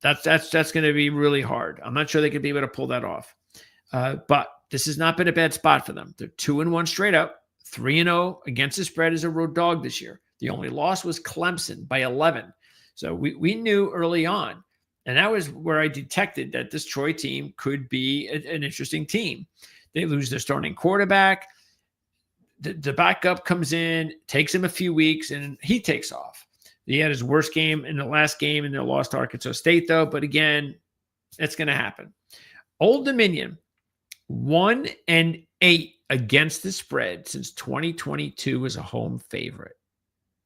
That's going to be really hard. I'm not sure they could be able to pull that off. But this has not been a bad spot for them. They're 2-1 straight up, 3-0 against the spread as a road dog this year. The only loss was Clemson by 11. So we knew early on, and that was where I detected that this Troy team could be an interesting team. They lose their starting quarterback. The backup comes in, takes him a few weeks, and he takes off. He had his worst game in the last game, and they lost to Arkansas State, though. But again, it's going to happen. Old Dominion, 1-8 against the spread since 2022 as a home favorite.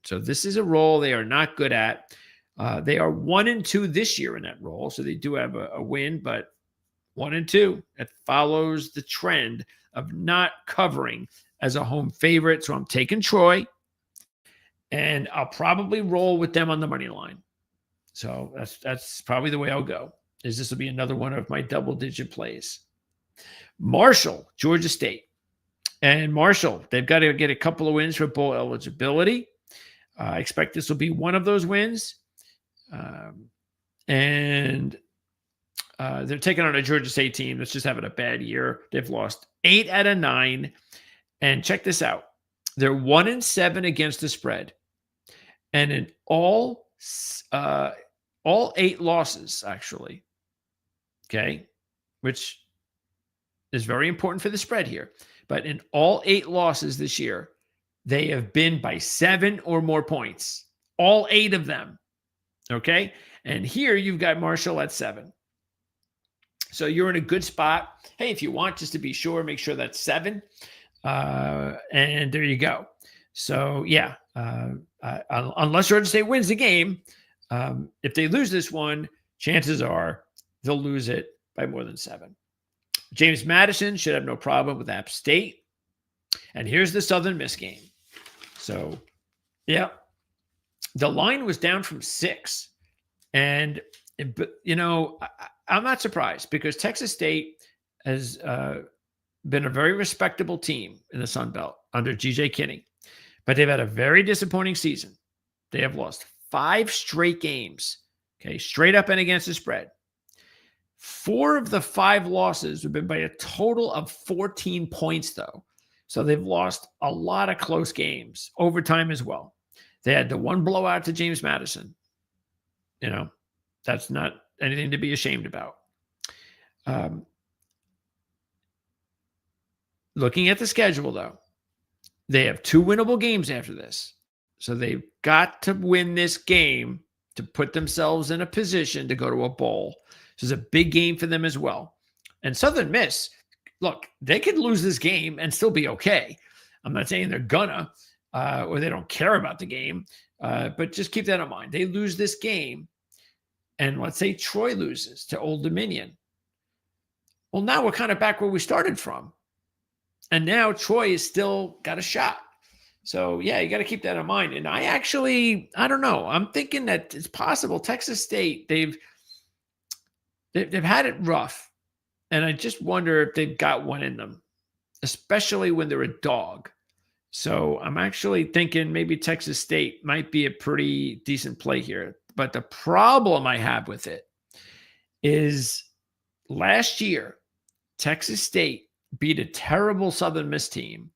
So this is a role they are not good at. They are 1-2 this year in that role, so they do have a win, but 1-2. That follows the trend of not covering as a home favorite. So I'm taking Troy, and I'll probably roll with them on the money line. So that's probably the way I'll go. This will be another one of my double-digit plays. Marshall, Georgia State. And Marshall, they've got to get a couple of wins for bowl eligibility. I expect this will be one of those wins. And they're taking on a Georgia State team that's just having a bad year. They've lost 8 out of 9. And check this out. They're 1-7 against the spread. And in all 8 losses, actually, okay, which is very important for the spread here. But in all 8 losses this year, they have been by 7 or more points. All 8 of them. Okay? And here you've got Marshall at 7. So you're in a good spot. Hey, if you want, just to be sure, make sure that's 7. And there you go. So, yeah, unless Georgia State wins the game, if they lose this one, chances are they'll lose it by more than 7. James Madison should have no problem with App State. And here's the Southern Miss game. So, yeah, the line was down from 6. And, you know, I'm not surprised because Texas State has been a very respectable team in the Sun Belt under G.J. Kinney. But they've had a very disappointing season. They have lost 5 straight games, okay, straight up and against the spread. 4 of the 5 losses have been by a total of 14 points, though. So they've lost a lot of close games, overtime as well. They had the one blowout to James Madison. You know, that's not anything to be ashamed about. Looking at the schedule, though, they have 2 winnable games after this. So they've got to win this game to put themselves in a position to go to a bowl. This is a big game for them as well. And Southern Miss, look, they could lose this game and still be okay. I'm not saying they're gonna or they don't care about the game, but just keep that in mind. They lose this game, and let's say Troy loses to Old Dominion. Well, now we're kind of back where we started from. And now Troy has still got a shot. So, yeah, you got to keep that in mind. And I don't know. I'm thinking that it's possible. Texas State, they've had it rough. And I just wonder if they've got one in them, especially when they're a dog. So I'm actually thinking maybe Texas State might be a pretty decent play here. But the problem I have with it is last year, Texas State beat a terrible Southern Miss team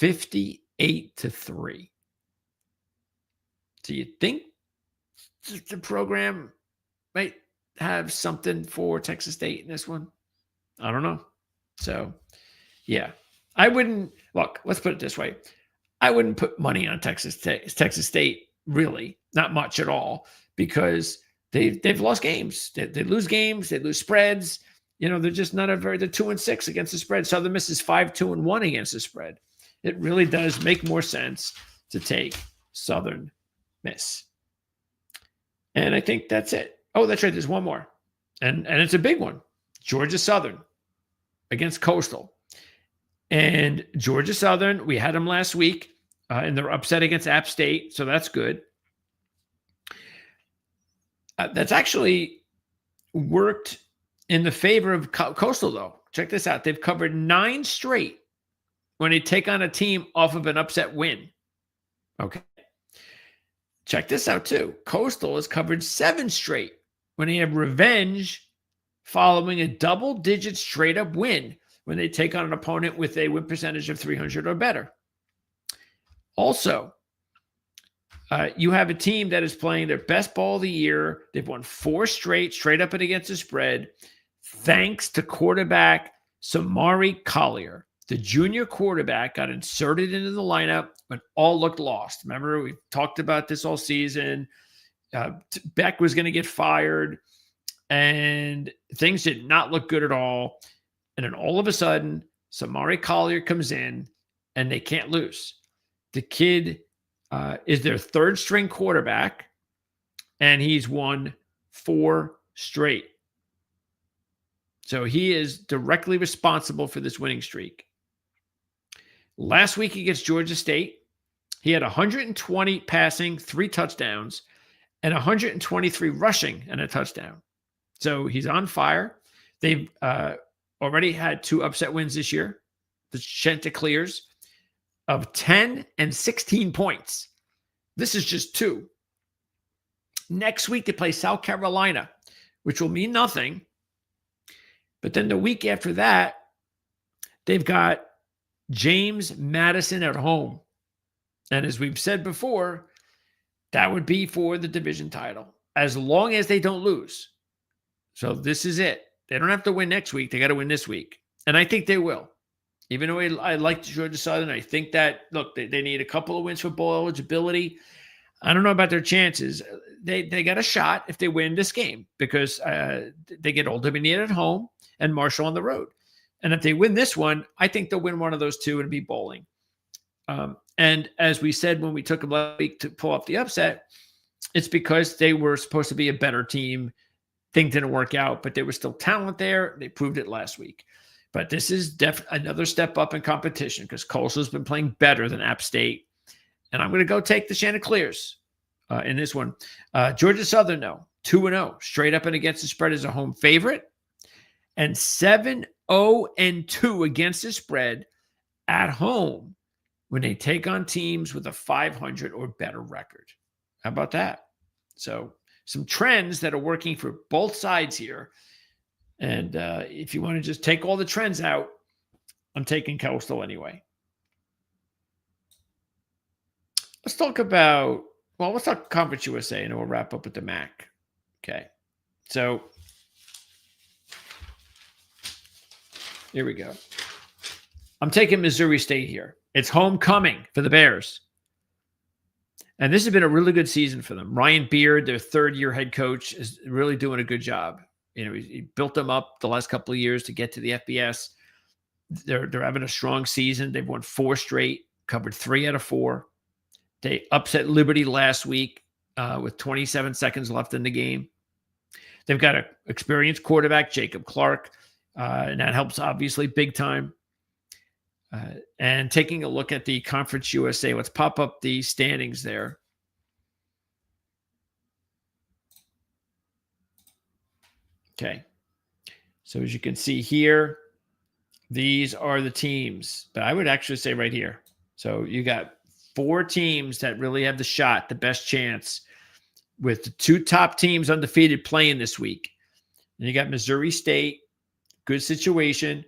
58-3. So you think the program might have something for Texas State in this one? I don't know. So, yeah, I wouldn't look. Let's put it this way: I wouldn't put money on Texas State. Really, not much at all, because they've lost games. They lose games. They lose spreads. They're just not they're 2-6 against the spread. Southern Miss is 5-1 against the spread. It really does make more sense to take Southern Miss. And I think that's it. Oh, that's right. There's one more. And it's a big one. Georgia Southern against Coastal. And Georgia Southern, we had them last week in their upset against App State. So that's good. That's actually worked in the favor of Coastal, though. Check this out. They've covered 9 straight when they take on a team off of an upset win. Okay. Check this out, too. Coastal has covered 7 straight when they have revenge following a double-digit straight-up win when they take on an opponent with a win percentage of 300 or better. Also, you have a team that is playing their best ball of the year. They've won 4 straight up and against the spread, thanks to quarterback Samari Collier. The junior quarterback got inserted into the lineup when all looked lost. Remember, we talked about this all season. Beck was going to get fired, and things did not look good at all. And then all of a sudden, Samari Collier comes in, and they can't lose. The kid is their 3rd string quarterback, and he's won 4 straight. So he is directly responsible for this winning streak. Last week against Georgia State, he had 120 passing, 3 touchdowns, and 123 rushing and a touchdown. So he's on fire. They've already had 2 upset wins this year. The Chanticleers of 10 and 16 points. This is just 2. Next week, they play South Carolina, which will mean nothing. But then the week after that, they've got James Madison at home. And as we've said before, that would be for the division title, as long as they don't lose. So this is it. They don't have to win next week. They got to win this week. And I think they will. Even though I like Georgia Southern, I think that, look, they need a couple of wins for bowl eligibility. I don't know about their chances. They got a shot if they win this game, because they get Old Dominion at home and Marshall on the road. And if they win this one, I think they'll win one of those 2 and be bowling. And as we said when we took them last week to pull off the upset, it's because they were supposed to be a better team. Things didn't work out, but there was still talent there. They proved it last week. But this is another step up in competition, because Coastal's been playing better than App State. And I'm going to go take the Chanticleers in this one. Georgia Southern, though, 2-0, straight up and against the spread as a home favorite, and 7-0-2 against the spread at home when they take on teams with a 500 or better record. How about that? So some trends that are working for both sides here. And if you want to just take all the trends out, I'm taking Coastal anyway. Let's talk Conference USA, and we'll wrap up with the MAC. Okay. So here we go. I'm taking Missouri State here. It's homecoming for the Bears. And this has been a really good season for them. Ryan Beard, their 3rd-year head coach, is really doing a good job. He built them up the last couple of years to get to the FBS. They're having a strong season. They've won 4 straight, covered 3 out of 4. They upset Liberty last week with 27 seconds left in the game. They've got an experienced quarterback, Jacob Clark, and that helps obviously big time. And taking a look at the Conference USA, let's pop up the standings there. Okay. So as you can see here, these are the teams. But I would actually say right here. So you got 4 teams that really have the shot, the best chance, with the 2 top teams undefeated playing this week. And you got Missouri State, good situation.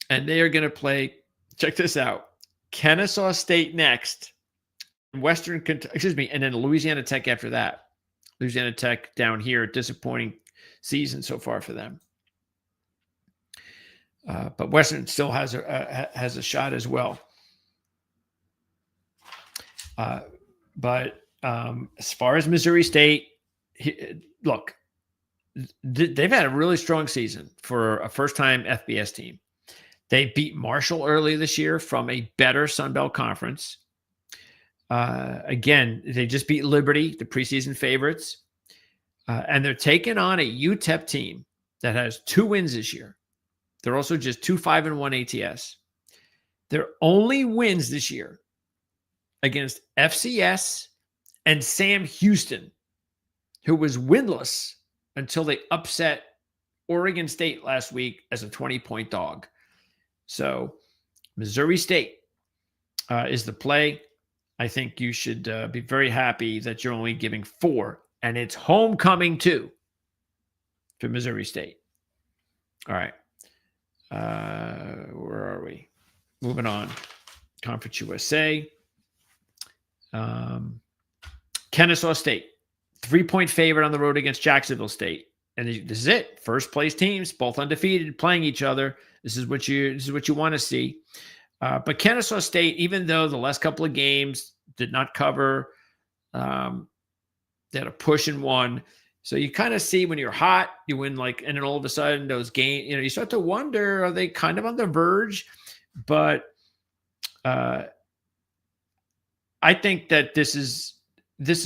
And they are going to play, check this out, Kennesaw State next Western, and then Louisiana Tech after that. Louisiana Tech down here, disappointing season so far for them. But Western still has a shot as well. But as far as Missouri State, look, they've had a really strong season for a first-time FBS team. They beat Marshall early this year from a better Sun Belt conference. Again, they just beat Liberty, the preseason favorites. And they're taking on a UTEP team that has 2 wins this year. They're also just 2-5-1 ATS. Their only wins this year against FCS and Sam Houston, who was winless until they upset Oregon State last week as a 20-point dog. So Missouri State is the play. I think you should be very happy that you're only giving 4, and it's homecoming too to Missouri State. All right. Where are we? Moving on. Conference USA. Kennesaw State, 3-point favorite on the road against Jacksonville State. And this is it. First place teams, both undefeated, playing each other. This is what you want to see. But Kennesaw State, even though the last couple of games did not cover, they had a push and won. So you kind of see when you're hot, you win and then all of a sudden those games, you start to wonder, are they kind of on the verge? But I think that this is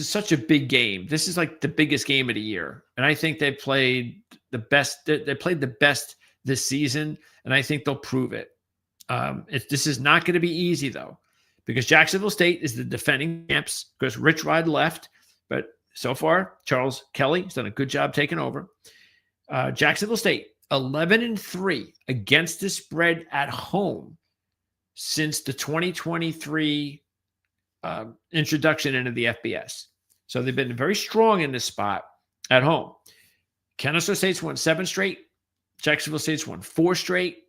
such a big game. This is like the biggest game of the year. And I think they played the best. They played the best this season, and I think they'll prove it. This is not going to be easy, though, because Jacksonville State is the defending champs because Rich Rod left. But so far, Charles Kelly has done a good job taking over. Jacksonville State, 11-3 against the spread at home since the 2023 introduction into the FBS. So they've been very strong in this spot at home. Kennesaw State's won 7 straight. Jacksonville State's won 4 straight.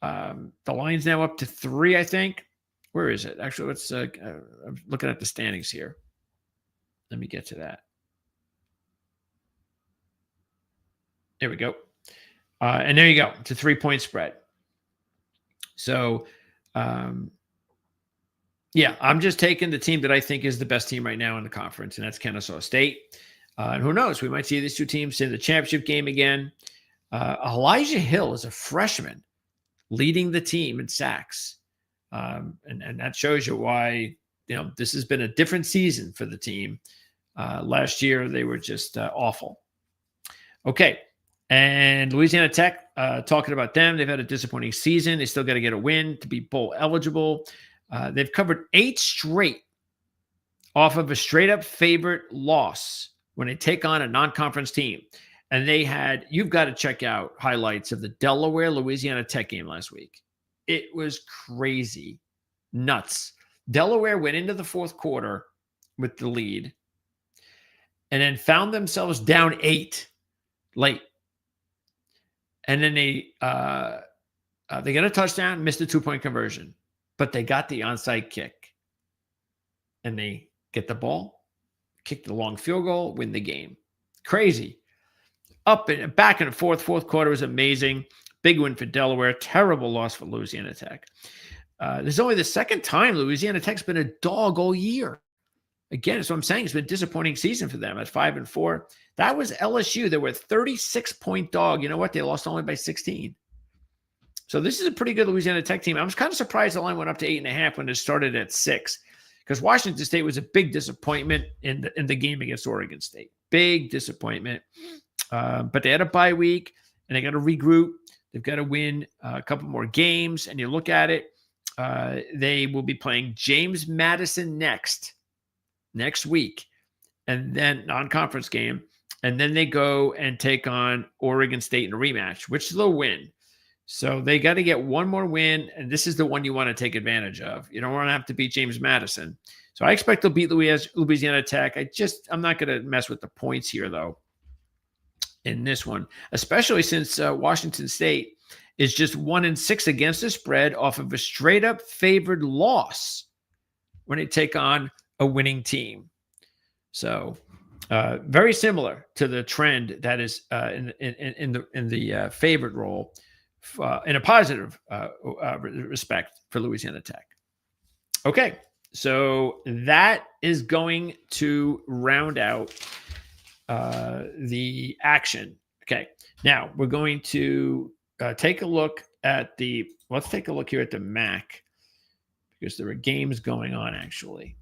The line's now up to 3, I think. Where is it? Actually, let's. I'm looking at the standings here. Let me get to that. There we go. And there you go. It's a 3-point spread. So, yeah, I'm just taking the team that I think is the best team right now in the conference, and that's Kennesaw State. And who knows? We might see these 2 teams in the championship game again. Elijah Hill is a freshman leading the team in sacks. And that shows you why, this has been a different season for the team. Last year, they were just awful. Okay. And Louisiana Tech, talking about them, they've had a disappointing season. They still got to get a win to be bowl eligible. They've covered 8 straight off of a straight-up favorite loss when they take on a non-conference team. And you've got to check out highlights of the Delaware-Louisiana Tech game last week. It was crazy. Nuts. Delaware went into the fourth quarter with the lead and then found themselves down 8 late. And then they got a touchdown, missed a 2-point conversion, but they got the onside kick. And they get the ball, kick the long field goal, win the game. Crazy. Up and back in the fourth quarter was amazing. Big win for Delaware. Terrible loss for Louisiana Tech. This is only the second time Louisiana Tech's been a dog all year. Again, that's what I'm saying. It's been a disappointing season for them at 5-4. That was LSU. They were a 36-point dog. You know what? They lost only by 16. So this is a pretty good Louisiana Tech team. I was kind of surprised the line went up to 8.5 when it started at 6, because Washington State was a big disappointment in the game against Oregon State. Big disappointment. But they had a bye week, and they got to regroup. They've got to win a couple more games. And you look at it, they will be playing James Madison next week, and then non-conference game. And then they go and take on Oregon State in a rematch, which they'll win. So they got to get one more win, and this is the one you want to take advantage of. You don't want to have to beat James Madison. So I expect they'll beat Louisiana Tech. I'm not going to mess with the points here, though, in this one, especially since Washington State is just 1-6 against the spread off of a straight-up favored loss when they take on a winning team. So very similar to the trend that is in the favorite role in a positive respect for Louisiana Tech. Okay, so that is going to round out the action. Okay, now we're going to take a look at let's take a look here at the MAC because there are games going on actually.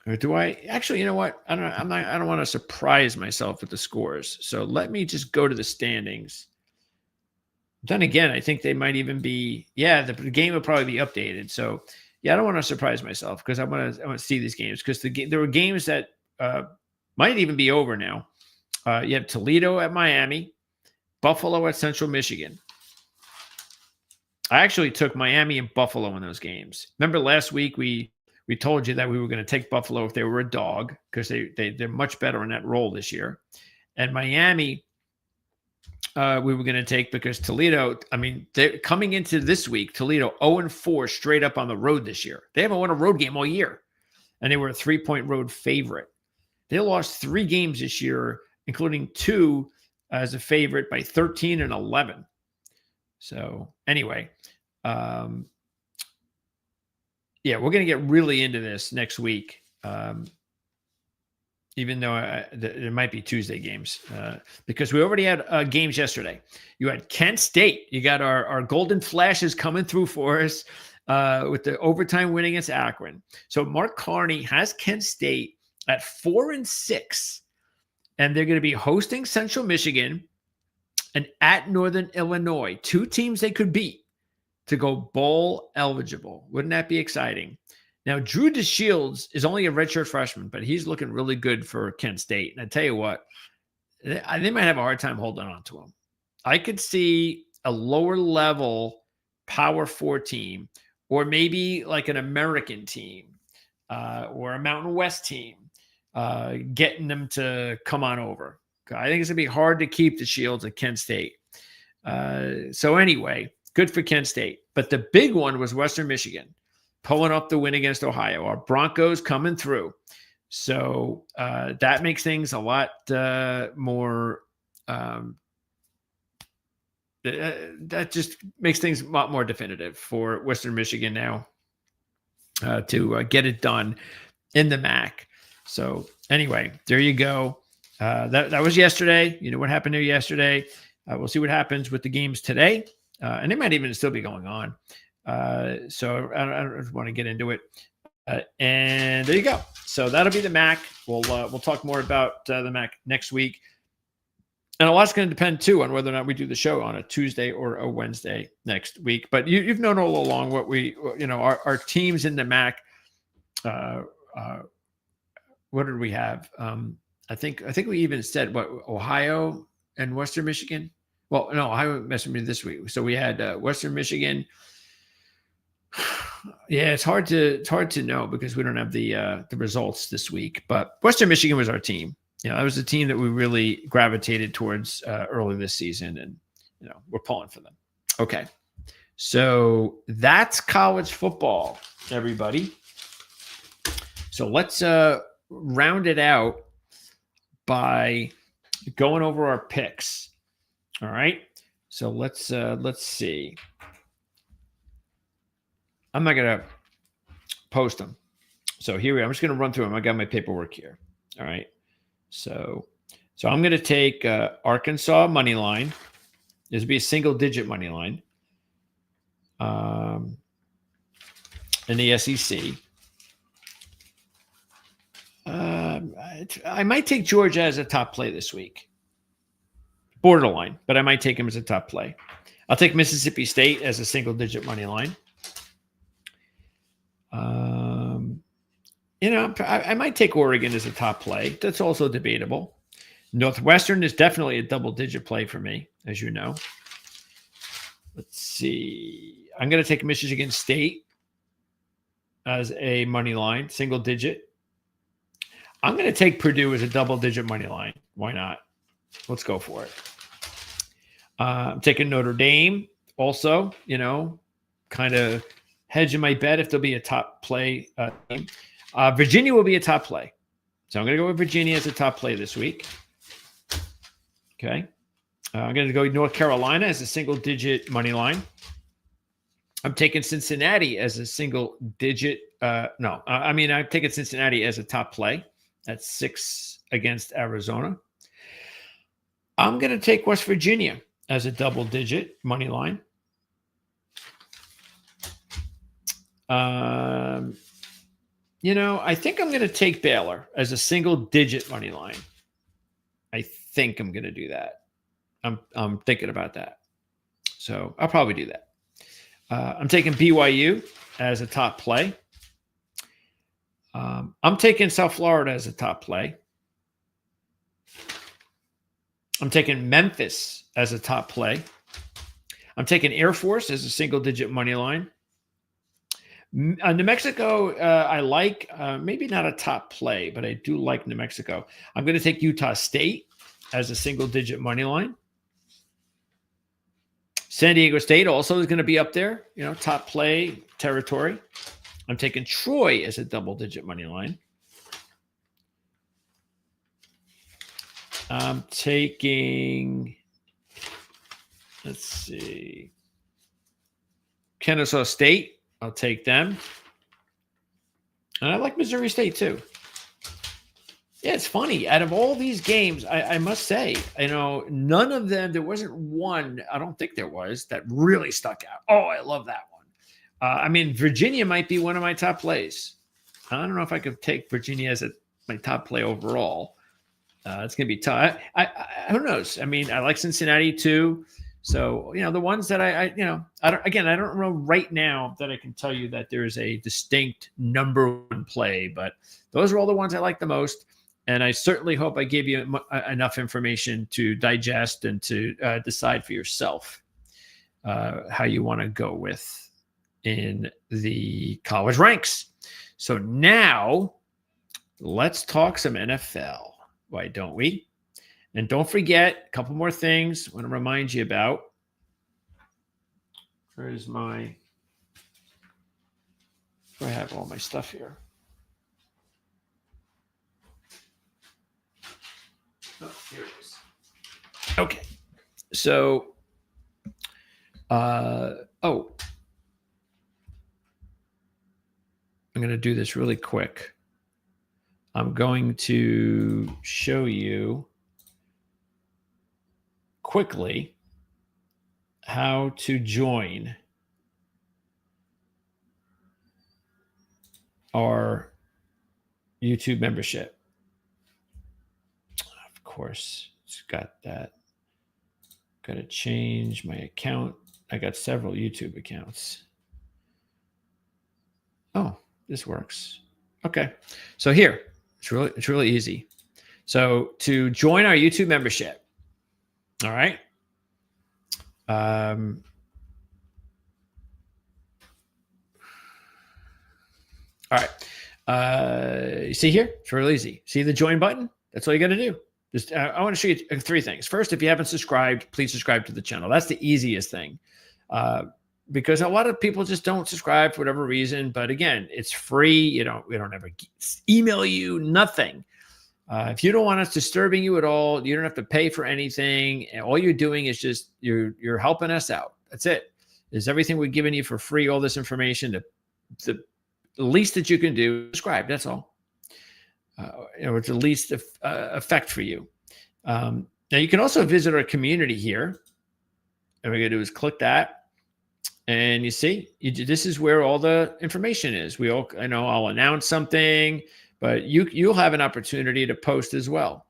Or do I actually, you know what? I don't want to surprise myself with the scores. So let me just go to the standings. Then again, I think they might even be, the game will probably be updated. So yeah, I don't want to surprise myself because I want to see these games because there were games that might even be over now. You have Toledo at Miami, Buffalo at Central Michigan. I actually took Miami and Buffalo in those games. Remember last week we told you that we were going to take Buffalo if they were a dog because they're much better on that role this year. And Miami, we were going to take because Toledo, I mean, they're coming into this week, Toledo 0-4 straight up on the road this year. They haven't won a road game all year. And they were a 3-point road favorite. They lost 3 games this year, including 2 as a favorite by 13 and 11. So anyway, we're going to get really into this next week, even though there might be Tuesday games because we already had games yesterday. You had Kent State. You got our Golden Flashes coming through for us with the overtime win against Akron. So Mark Carney has Kent State at 4-6, and they're going to be hosting Central Michigan and at Northern Illinois, 2 teams they could beat to go bowl eligible. Wouldn't that be exciting? Now, Drew DeShields is only a redshirt freshman, but he's looking really good for Kent State. And I tell you what, they might have a hard time holding on to him. I could see a lower level Power 4 team, or maybe like an American team or a Mountain West team getting them to come on over. I think it's going to be hard to keep the Shields at Kent State. So anyway, good for Kent State. But the big one was Western Michigan pulling up the win against Ohio. Our Broncos coming through. So that makes things a lot more that just makes things a lot more definitive for Western Michigan now to get it done in the MAC. So anyway, there you go. That was yesterday. You know what happened there yesterday. We'll see what happens with the games today. And they might even still be going on. So I don't want to get into it. And there you go. So that'll be the MAC. We'll talk more about the MAC next week. And a lot's going to depend, too, on whether or not we do the show on a Tuesday or a Wednesday next week. But you've known all along what our teams in the MAC. What did we have? I think we even said what, Ohio and Western Michigan. Well, no, Ohio and Western Michigan this week. So we had Western Michigan. Yeah, it's hard to know because we don't have the results this week. But Western Michigan was our team. That was the team that we really gravitated towards early this season, and we're pulling for them. Okay, so that's college football, everybody. So let's round it out by going over our picks. All right. So let's see. I'm not gonna post them. So here we are. I'm just gonna run through them. I got my paperwork here. All right. So I'm gonna take Arkansas money line. This would be a single-digit money line. In the SEC. I might take Georgia as a top play this week. Borderline, but I might take him as a top play. I'll take Mississippi State as a single-digit money line. I might take Oregon as a top play. That's also debatable. Northwestern is definitely a double-digit play for me, as you know. Let's see. I'm going to take Michigan State as a money line, single-digit. I'm going to take Purdue as a double-digit money line. Why not? Let's go for it. I'm taking Notre Dame also, kind of hedging my bet if there'll be a top play game. Virginia will be a top play. So I'm going to go with Virginia as a top play this week. Okay. I'm going to go North Carolina as a single-digit money line. I'm taking Cincinnati as a single-digit. I'm taking Cincinnati as a top play. That's 6 against Arizona. I'm going to take West Virginia as a double-digit money line. I think I'm going to take Baylor as a single-digit money line. I think I'm going to do that. I'm thinking about that. So I'll probably do that. I'm taking BYU as a top play. I'm taking South Florida as a top play. I'm taking Memphis as a top play. I'm taking Air Force as a single-digit money line. New Mexico, I like. Maybe not a top play, but I do like New Mexico. I'm going to take Utah State as a single-digit money line. San Diego State also is going to be up there, top play territory. I'm taking Troy as a double-digit money line. I'm taking, Kennesaw State. I'll take them. And I like Missouri State too. Yeah, it's funny. Out of all these games, I must say, none of them, there wasn't one, I don't think there was, that really stuck out. Oh, I love that one. Virginia might be one of my top plays. I don't know if I could take Virginia as my top play overall. It's going to be tough. Who knows? I like Cincinnati too. So, the ones that I don't know right now that I can tell you that there's a distinct number one play, but those are all the ones I like the most. And I certainly hope I gave you enough information to digest and to decide for yourself how you want to go with in the college ranks. So now let's talk some NFL. Why don't we? And don't forget a couple more things I want to remind you about. Where I have all my stuff here. Oh, here it is. Okay. So, I'm going to do this really quick. I'm going to show you quickly how to join our YouTube membership. Of course, it's got that. Got to change my account. I got several YouTube accounts. Oh, this works. Okay. So here, it's really easy. So to join our YouTube membership, all right. All right. You see here? It's really easy. See the join button? That's all you got to do. Just I want to show you 3 things. First, if you haven't subscribed, please subscribe to the channel. That's the easiest thing. Because a lot of people just don't subscribe for whatever reason. But again, it's free. We don't ever email you, nothing. If you don't want us disturbing you at all, you don't have to pay for anything. And all you're doing is just you're helping us out. That's it. Is everything we're giving you for free, all this information. The least that you can do, subscribe. That's all. It's the least effect for you. Now you can also visit our community here. And we're going to do is click that. And you see, this is where all the information is. I'll announce something, but you'll have an opportunity to post as well.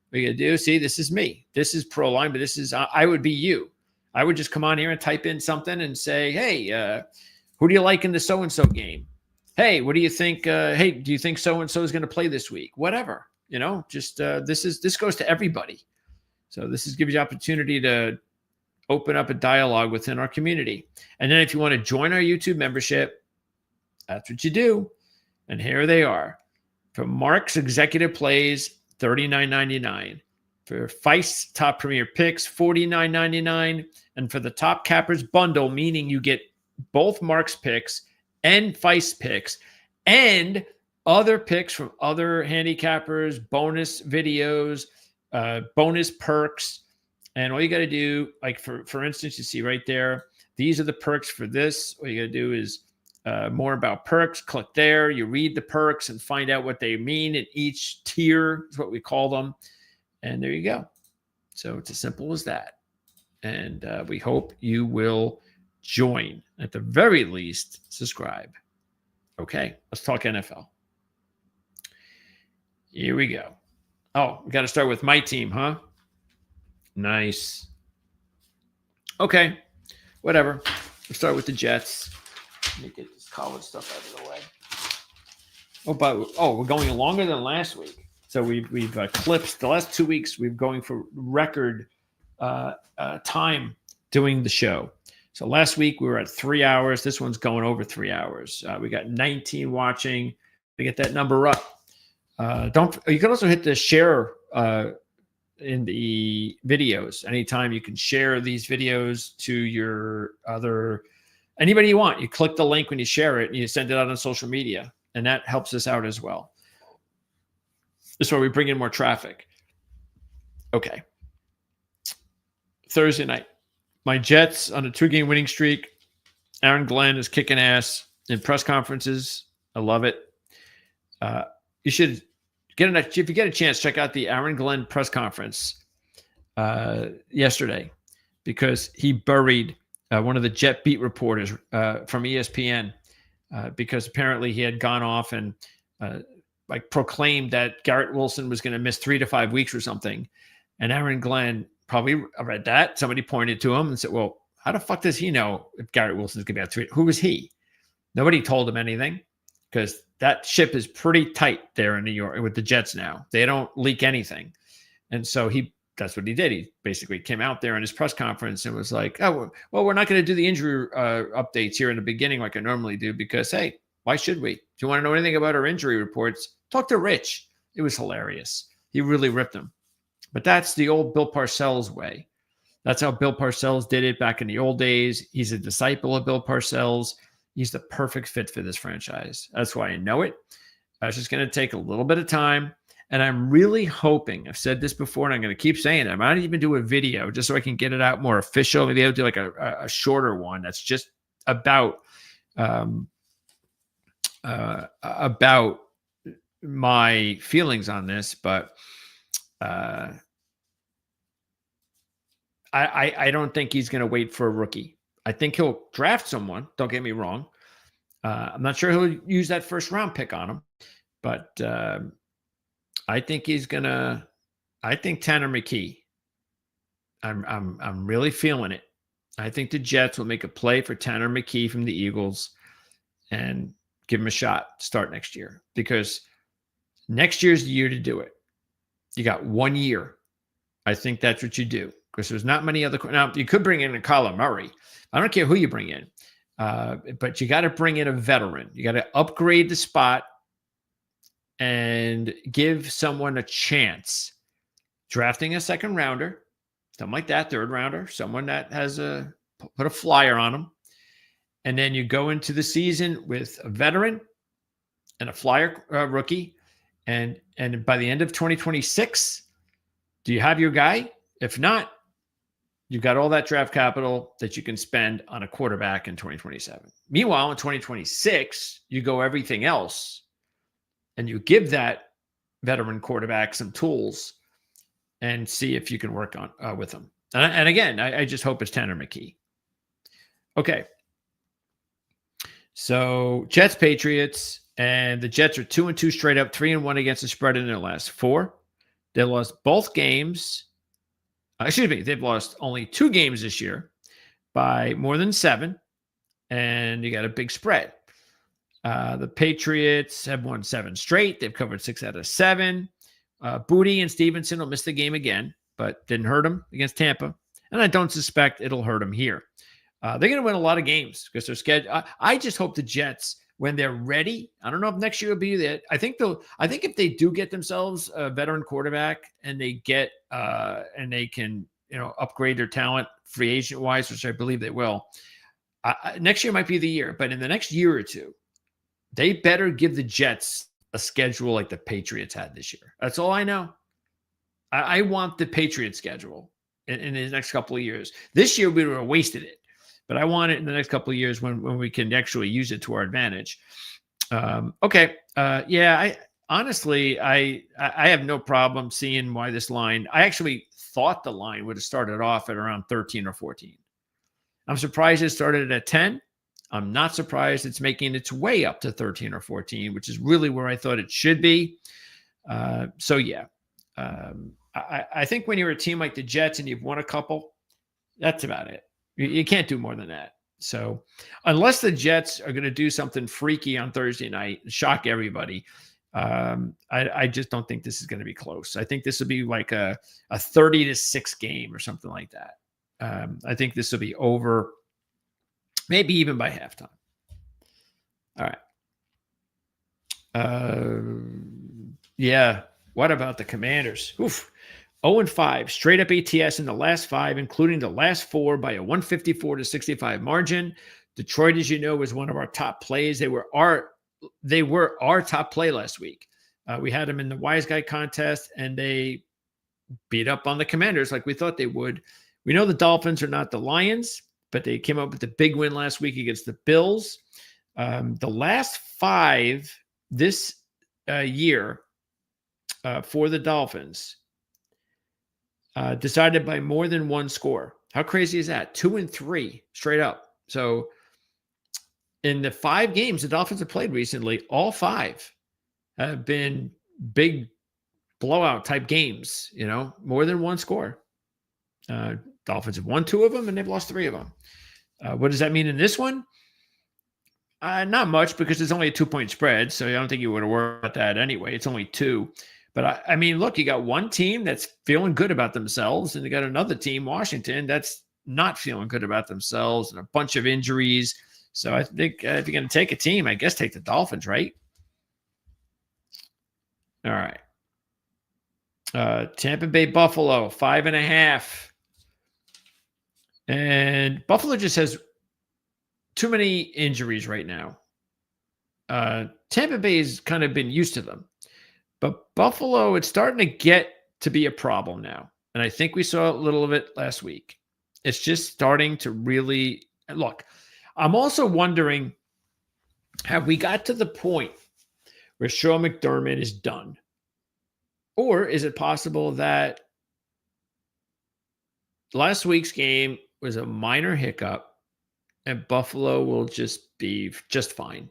What you're going to do, see, this is me. This is Proline, but this is, I would be you. I would just come on here and type in something and say, hey, who do you like in the so-and-so game? Hey, what do you think? Hey, do you think so-and-so is going to play this week? Whatever, this goes to everybody. So this gives you opportunity to open up a dialogue within our community. And then if you want to join our YouTube membership, that's what you do. And here they are. For Mark's Executive Plays, $39.99. For Feist's Top Premier Picks, $49.99. And for the Top Cappers Bundle, meaning you get both Mark's picks and Feist picks and other picks from other handicappers, bonus videos, bonus perks. And all you got to do, like for instance, you see right there, these are the perks for this. All you got to do is more about perks. Click there. You read the perks and find out what they mean in each tier is what we call them. And there you go. So it's as simple as that. And we hope you will join. At the very least, subscribe. Okay, let's talk NFL. Here we go. Oh, we got to start with my team, huh? Nice. Okay, whatever. We'll start with the Jets. Let me get this college stuff out of the way. We're going longer than last week. So we've clipped the last 2 weeks. We've going for record time doing the show. So last week we were at 3 hours. This one's going over 3 hours. We got 19 watching. To get that number up. You can also hit the share in the videos. Anytime you can share these videos to your anybody you want. You click the link when you share it and you send it out on social media, and that helps us out as well. This is where we bring in more traffic. Okay. Thursday night, my Jets on a 2-game winning streak. Aaron Glenn is kicking ass in press conferences. I love it. You should if you get a chance, check out the Aaron Glenn press conference yesterday, because he buried one of the Jet beat reporters from ESPN because apparently he had gone off and proclaimed that Garrett Wilson was going to miss 3 to 5 weeks or something. And Aaron Glenn probably read that. Somebody pointed to him and said, well, how the fuck does he know if Garrett Wilson's going to be out 3? Who was he? Nobody told him anything, because that ship is pretty tight there in New York with the Jets now. They don't leak anything. And so that's what he did. He basically came out there in his press conference and was like, oh, well, we're not going to do the injury updates here in the beginning like I normally do, because, hey, why should we? If you want to know anything about our injury reports, talk to Rich. It was hilarious. He really ripped him. But that's the old Bill Parcells way. That's how Bill Parcells did it back in the old days. He's a disciple of Bill Parcells. He's the perfect fit for this franchise. That's why I know it. It's just going to take a little bit of time. And I'm really hoping, I've said this before, and I'm going to keep saying it, I might even do a video just so I can get it out more official. Maybe I'll do like a shorter one that's just about my feelings on this. But I don't think he's going to wait for a rookie. I think he'll draft someone. Don't get me wrong. I'm not sure he'll use that first round pick on him, but I think he's gonna. I think Tanner McKee. I'm really feeling it. I think the Jets will make a play for Tanner McKee from the Eagles and give him a shot to start next year, because next year's the year to do it. You got 1 year. I think that's what you do, because there's not many other. Now you could bring in a Kyler Murray. I don't care who you bring in, but you got to bring in a veteran. You got to upgrade the spot and give someone a chance. Drafting a second rounder, something like that, third rounder, someone that has put a flyer on them. And then you go into the season with a veteran and a flyer rookie. And by the end of 2026, do you have your guy? If not, you've got all that draft capital that you can spend on a quarterback in 2027. Meanwhile, in 2026, you go everything else and you give that veteran quarterback some tools and see if you can work on with them. And again, I just hope it's Tanner McKee. Okay. So Jets, Patriots, and the Jets are 2-2 straight up, 3-1 against the spread in their last 4. They lost both games. They've lost only 2 games this year by more than 7, and you got a big spread. The Patriots have won 7 straight. They've covered 6 out of 7. Booty and Stevenson will miss the game again, but didn't hurt them against Tampa, and I don't suspect it'll hurt them here. They're going to win a lot of games because they're scheduled. I just hope the Jets, when they're ready, I don't know if next year will be that. I think if they do get themselves a veteran quarterback and they get and they can upgrade their talent free agent wise, which I believe they will. Next year might be the year, but in the next year or two, they better give the Jets a schedule like the Patriots had this year. That's all I know. I want the Patriots schedule in the next couple of years. This year we would have wasted it, but I want it in the next couple of years when we can actually use it to our advantage. Okay. Yeah. Honestly, I have no problem seeing why this line. I actually thought the line would have started off at around 13 or 14. I'm surprised it started at 10. I'm not surprised it's making its way up to 13 or 14, which is really where I thought it should be. So yeah. I think when you're a team like the Jets and you've won a couple, that's about it. You can't do more than that. So unless the Jets are going to do something freaky on Thursday night, shock everybody, I just don't think this is going to be close. I think this will be like a 30-6 game or something like that. I think this will be over, maybe even by halftime. All right. Yeah. What about the Commanders? Oof. 0-5, straight up ATS in the last 5, including the last 4 by a 154-65 margin. Detroit, as you know, was one of our top plays. They were our top play last week. We had them in the Wise Guy contest, and they beat up on the Commanders like we thought they would. We know the Dolphins are not the Lions, but they came up with a big win last week against the Bills. The last 5 this year for the Dolphins decided by more than one score. How crazy is that? 2-3 straight up. So in the 5 games the Dolphins have played recently, all 5 have been big blowout type games, more than one score. Dolphins have won 2 of them and they've lost 3 of them. What does that mean in this one? Not much, because it's only a 2-point spread. So I don't think you would have worried about that anyway. It's only 2. But I mean, look, you got one team that's feeling good about themselves, and you got another team, Washington, that's not feeling good about themselves, and a bunch of injuries. So I think if you're going to take a team, I guess take the Dolphins, right? All right. Tampa Bay Buffalo, 5.5. And Buffalo just has too many injuries right now. Tampa Bay has kind of been used to them. But Buffalo, it's starting to get to be a problem now. And I think we saw a little of it last week. It's just starting to really look. I'm also wondering, have we got to the point where Sean McDermott is done? Or is it possible that last week's game was a minor hiccup and Buffalo will just be just fine?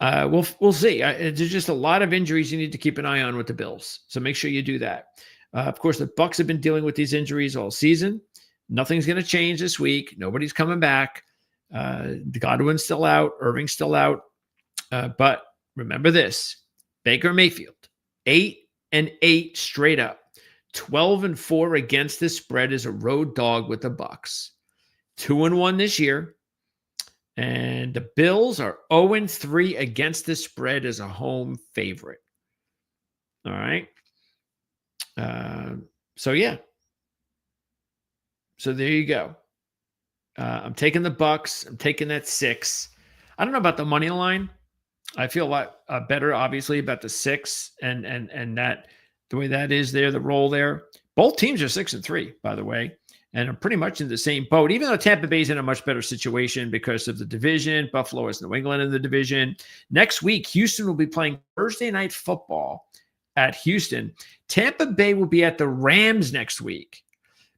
We'll see. There's just a lot of injuries you need to keep an eye on with the Bills. So make sure you do that. Of course, the Bucs have been dealing with these injuries all season. Nothing's going to change this week. Nobody's coming back. Godwin's still out. Irving's still out. But remember this. Baker Mayfield, 8-8 straight up. 12-4 against this spread as a road dog with the Bucs. 2-1 this year. And the Bills are 0-3 against the spread as a home favorite. All right. So, yeah. So there you go. I'm taking the Bucs. I'm taking that 6. I don't know about the money line. I feel a lot better, obviously, about the 6 and that the way that is there, the roll there. Both teams are 6-3, by the way. And I'm pretty much in the same boat, even though Tampa Bay's in a much better situation because of the division. Buffalo is New England in the division. Next week, Houston will be playing Thursday night football at Houston. Tampa Bay will be at the Rams next week.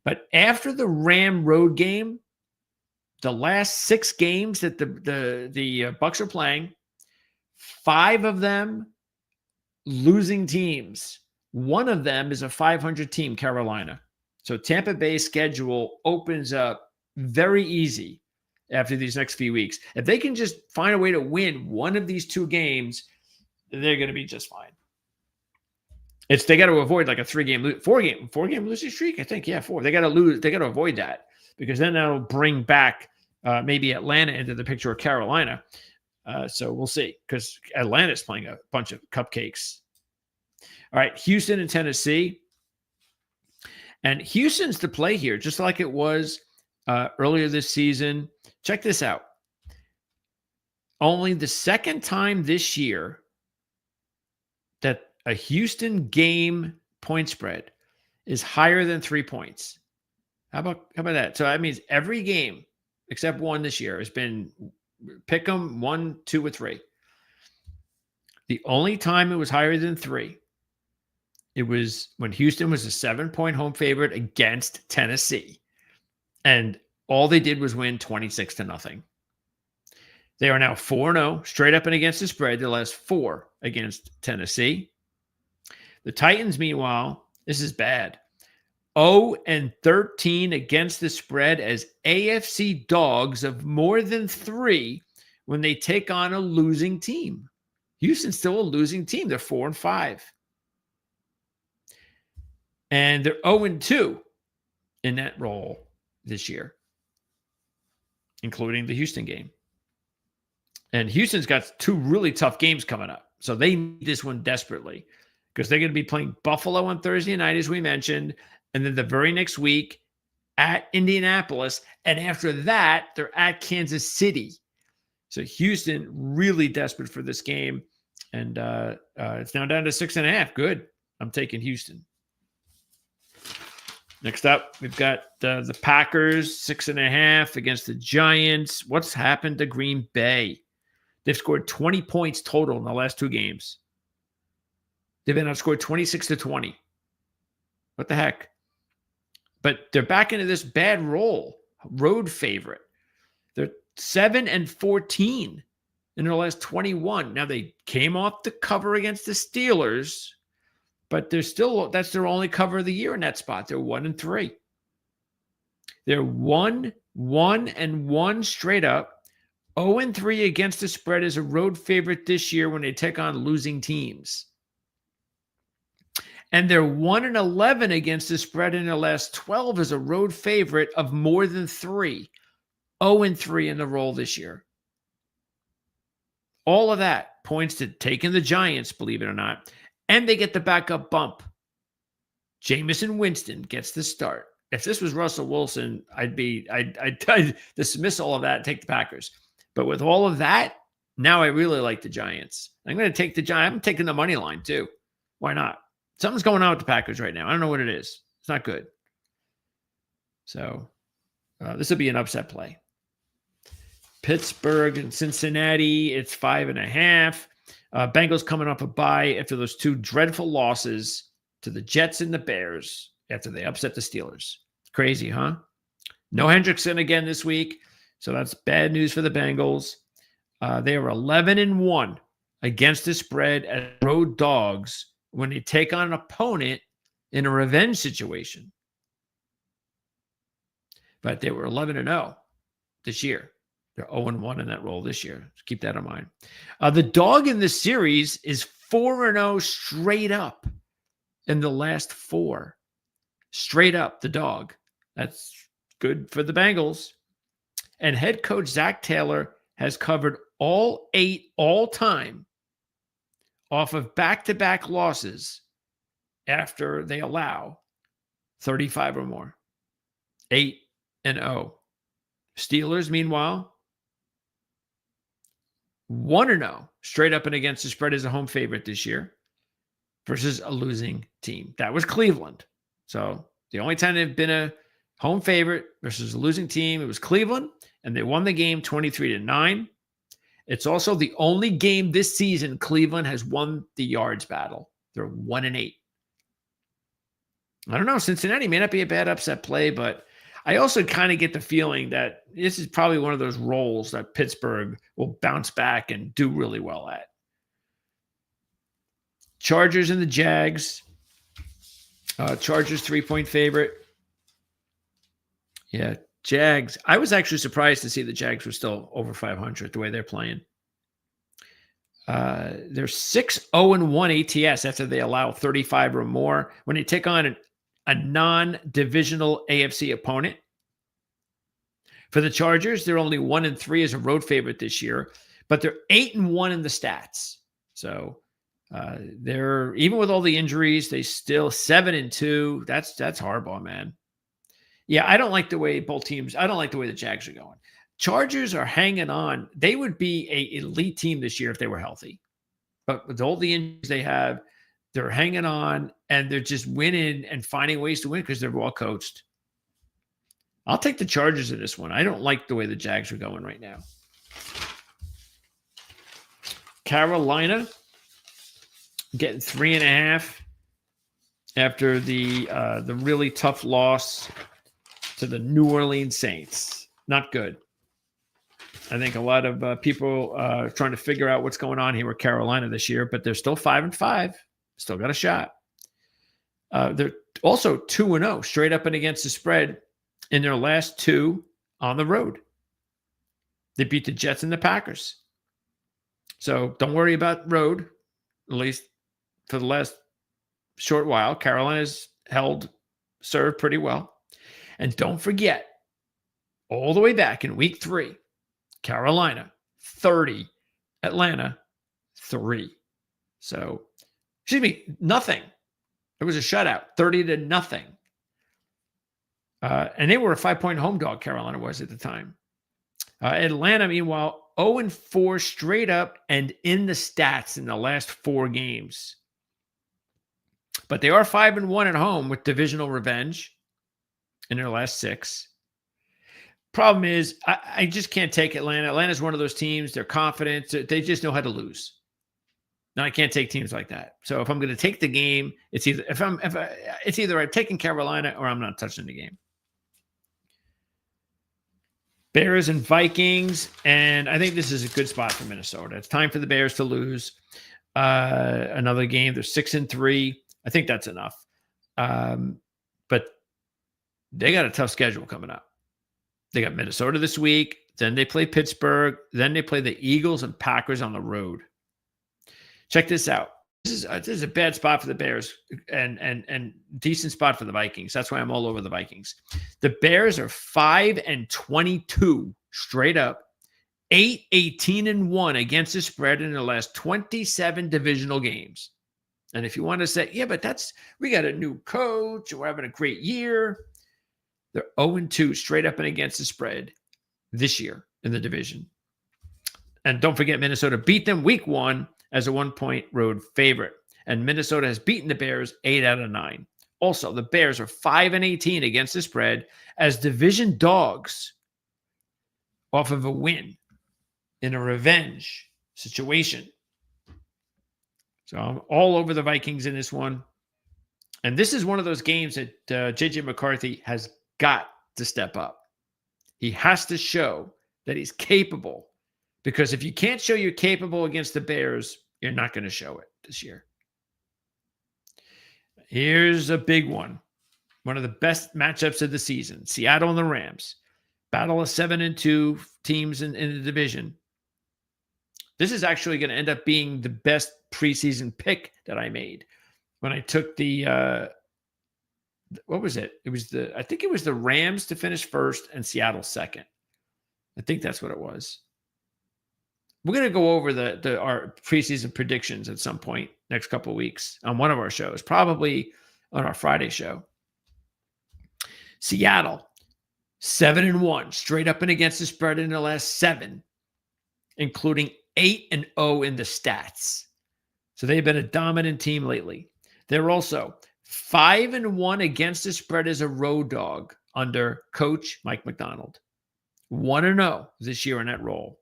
But after the Ram road game, the last 6 games that the Bucs are playing, 5 of them losing teams. One of them is a 500 team, Carolina. So Tampa Bay's schedule opens up very easy after these next few weeks. If they can just find a way to win one of these 2 games, they're going to be just fine. They got to avoid like a 4-game losing streak. I think, 4. They got to avoid that, because then that'll bring back maybe Atlanta into the picture, of Carolina. So we'll see, because Atlanta's playing a bunch of cupcakes. All right, Houston and Tennessee. And Houston's the play here, just like it was earlier this season. check this out. Only the second time this year that a Houston game point spread is higher than 3 points. How about that? So that means every game except one this year has been pick 'em 1, 2, or 3. The only time it was higher than 3, it was when Houston was a 7-point home favorite against Tennessee. And all they did was win 26-0. They are now 4-0 straight up and against the spread, the last 4 against Tennessee. The Titans, meanwhile, this is bad. 0-13 against the spread as AFC dogs of more than 3 when they take on a losing team. Houston's still a losing team. They're 4-5. And they're 0-2 in that role this year, including the Houston game. And Houston's got 2 really tough games coming up. So they need this one desperately because they're going to be playing Buffalo on Thursday night, as we mentioned. And then the very next week at Indianapolis. And after that, they're at Kansas City. So Houston really desperate for this game. And it's now down to 6.5. Good. I'm taking Houston. Next up, we've got the Packers, 6.5 against the Giants. What's happened to Green Bay? They've scored 20 points total in the last 2 games. They've been outscored 26-20. What the heck? But they're back into this bad road favorite. They're 7-14 in their last 21. Now they came off the cover against the Steelers, but that's their only cover of the year in that spot. They're 1-3. They're 1-1 straight up. 0-3 against the spread as a road favorite this year when they take on losing teams. And they're 1-11 against the spread in their last 12 as a road favorite of more than 3. 0-3 in the roll this year. All of that points to taking the Giants, believe it or not. And they get the backup bump. Jameson Winston gets the start. If this was Russell Wilson, I'd dismiss all of that and take the Packers. But with all of that, now I really like the Giants. I'm going to take the Giants. I'm taking the money line too. Why not? Something's going on with the Packers right now. I don't know what it is. It's not good. So this will be an upset play. Pittsburgh and Cincinnati, it's 5.5. Bengals coming off a bye after those 2 dreadful losses to the Jets and the Bears after they upset the Steelers. Crazy, huh? No Hendrickson again this week. So that's bad news for the Bengals. They are 11-1 against the spread as road dogs when they take on an opponent in a revenge situation. But they were 11-0 this year. They're 0-1 in that role this year. So keep that in mind. The dog in this series is 4-0 straight up in the last 4. Straight up, the dog. That's good for the Bengals. And head coach Zach Taylor has covered all 8 all-time off of back-to-back losses after they allow 35 or more. 8-0. Steelers, meanwhile, 1-0 straight up and against the spread as a home favorite this year versus a losing team. That was Cleveland. So the only time they've been a home favorite versus a losing team, it was Cleveland, and they won the game 23-9. It's also the only game this season Cleveland has won the yards battle. They're 1-8. I don't know. Cincinnati may not be a bad upset play, but I also kind of get the feeling that this is probably one of those roles that Pittsburgh will bounce back and do really well at. Chargers and the Jags. Chargers 3-point favorite. Yeah, Jags. I was actually surprised to see the Jags were still over 500 the way they're playing. They're 6-0-1 ATS after they allow 35 or more when they take on a non-divisional AFC opponent. For the Chargers, they're only 1-3 as a road favorite this year, but they're 8-1 in the stats. So they're, even with all the injuries, they still 7-2. That's hardball, man. Yeah, I don't like the way both teams. I don't like the way the Jags are going. Chargers are hanging on. They would be an elite team this year if they were healthy. But with all the injuries they have, they're hanging on and they're just winning and finding ways to win because they're well coached. I'll take the Chargers in this one. I don't like the way the Jags are going right now. Carolina getting 3.5 after the really tough loss to the New Orleans Saints. Not good. I think a lot of people trying to figure out what's going on here with Carolina this year, but they're still 5-5. Still got a shot. They're also 2-0 straight up and against the spread in their last 2 on the road. They beat the Jets and the Packers. So don't worry about road, at least for the last short while. Carolina's served pretty well. And don't forget, all the way back in week 3, Carolina 30, Atlanta 3. So, nothing. It was a shutout, 30-0. And they were a 5-point home dog, Carolina was at the time. Atlanta, meanwhile, 0-4 straight up and in the stats in the last 4 games. But they are 5-1 at home with divisional revenge in their last 6. Problem is, I just can't take Atlanta. Atlanta's one of those teams. They're confident. They just know how to lose. Now I can't take teams like that. So if I'm going to take the game, it's either I'm taking Carolina or I'm not touching the game. Bears and Vikings, and I think this is a good spot for Minnesota. It's time for the Bears to lose another game. They're 6-3. I think that's enough. But they got a tough schedule coming up. They got Minnesota this week. Then they play Pittsburgh. Then they play the Eagles and Packers on the road. Check this out. This is a bad spot for the Bears and decent spot for the Vikings. That's why I'm all over the Vikings. The Bears are 5-22 straight up, 8-18-1 against the spread in their last 27 divisional games. And if you want to say, yeah, but we got a new coach, we're having a great year. They're 0-2 straight up and against the spread this year in the division. And don't forget, Minnesota beat them week 1 as a 1-point road favorite. And Minnesota has beaten the Bears 8 out of 9. Also, the Bears are 5-18 against the spread as division dogs off of a win in a revenge situation. So I'm all over the Vikings in this one. And this is one of those games that J.J. McCarthy has got to step up. He has to show that he's capable. Because if you can't show you're capable against the Bears, you're not going to show it this year. Here's a big one. One of the best matchups of the season. Seattle and the Rams. Battle of 7-2 teams in the division. This is actually going to end up being the best preseason pick that I made. When I took the, what was it? I think it was the Rams to finish first and Seattle second. I think that's what it was. We're going to go over our preseason predictions at some point next couple of weeks on one of our shows, probably on our Friday show. Seattle, 7-1, straight up and against the spread in the last 7, including 8-0 in the stats. So they've been a dominant team lately. They're also 5-1 against the spread as a road dog under coach Mike McDonald. 1-0 this year in that role.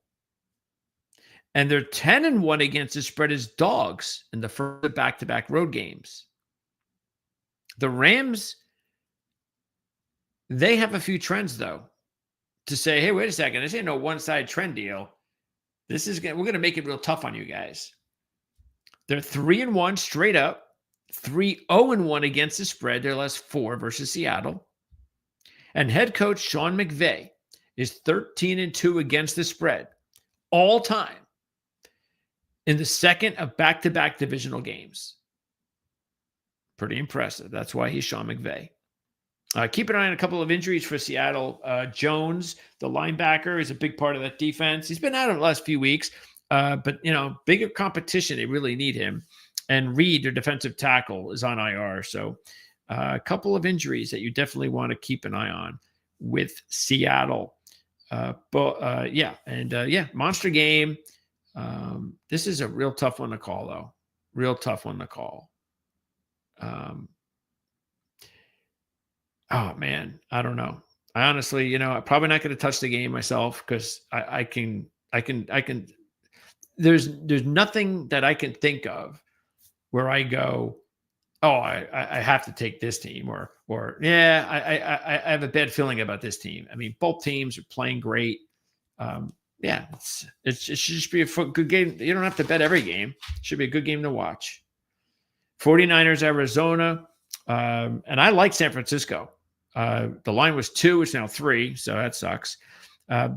And they're 10-1 against the spread as dogs in the first back-to-back road games. The Rams, they have a few trends, though, to say, hey, wait a second, this ain't no one-side trend deal. We're going to make it real tough on you guys. They're 3-1 straight up, 3-0-1 against the spread, their last 4 versus Seattle. And head coach Sean McVay is 13-2 against the spread all time in the second of back-to-back divisional games. Pretty impressive. That's why he's Sean McVay. Keep an eye on a couple of injuries for Seattle. Jones, the linebacker, is a big part of that defense. He's been out of the last few weeks, but, bigger competition. They really need him. And Reed, their defensive tackle, is on IR. So a couple of injuries that you definitely want to keep an eye on with Seattle. monster game. This is a real tough one to call, though. Real tough one to call. Oh man, I don't know. I honestly, I'm probably not going to touch the game myself because I can. There's nothing that I can think of where I go, oh, I have to take this team, or yeah, I have a bad feeling about this team. I mean, both teams are playing great. Yeah, it should just be a good game. You don't have to bet every game. It should be a good game to watch. 49ers, Arizona, and I like San Francisco. The line was 2, it's now 3, so that sucks.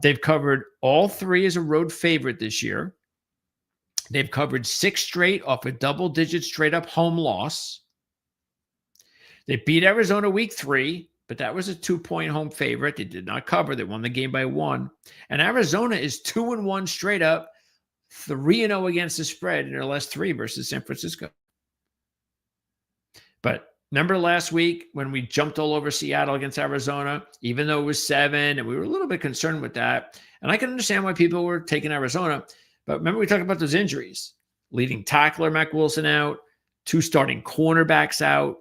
They've covered all 3 as a road favorite this year. They've covered 6 straight off a double-digit straight-up home loss. They beat Arizona week 3, but that was a 2-point home favorite. They did not cover. They won the game by 1. And Arizona is 2-1 straight up, 3-0 against the spread in their last 3 versus San Francisco. But remember last week when we jumped all over Seattle against Arizona, even though it was 7, and we were a little bit concerned with that. And I can understand why people were taking Arizona. But remember we talked about those injuries. Leading tackler Mac Wilson out, 2 starting cornerbacks out,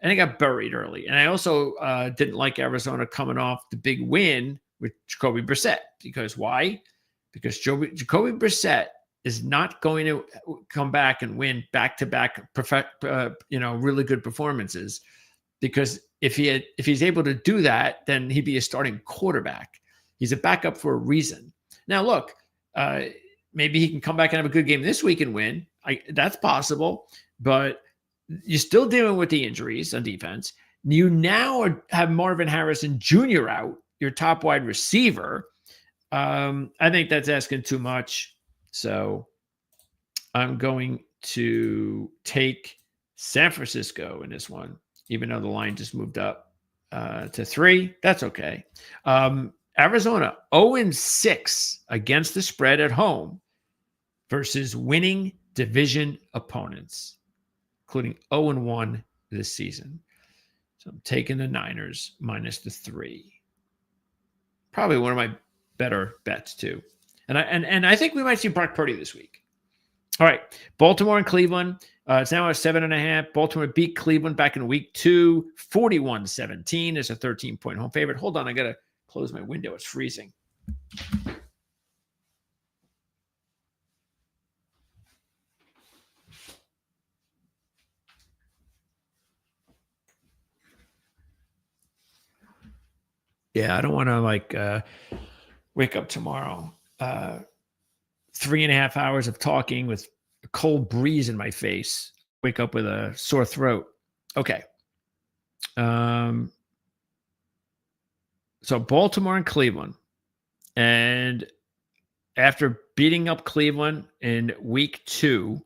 and they got buried early. And I also didn't like Arizona coming off the big win with Jacoby Brissett. Because why? Because Jacoby Brissett is not going to come back and win back-to-back really good performances. Because if he's able to do that, then he'd be a starting quarterback. He's a backup for a reason. Now, look, maybe he can come back and have a good game this week and win. That's possible, but you're still dealing with the injuries on defense. You now have Marvin Harrison Jr. out, your top wide receiver. I think that's asking too much. So I'm going to take San Francisco in this one, even though the line just moved up to 3. That's okay. Arizona 0-6 against the spread at home versus winning division opponents, including 0-1 this season. So I'm taking the Niners minus the 3. Probably one of my better bets too. And I think we might see Brock Purdy this week. All right, Baltimore and Cleveland. It's now at 7.5. Baltimore beat Cleveland back in week 2, 41-17. It's a 13-point home favorite. Hold on, I got to close my window. It's freezing. Yeah, I don't want to wake up tomorrow. 3.5 hours of talking with a cold breeze in my face. Wake up with a sore throat. Okay. So Baltimore and Cleveland. And after beating up Cleveland in week 2,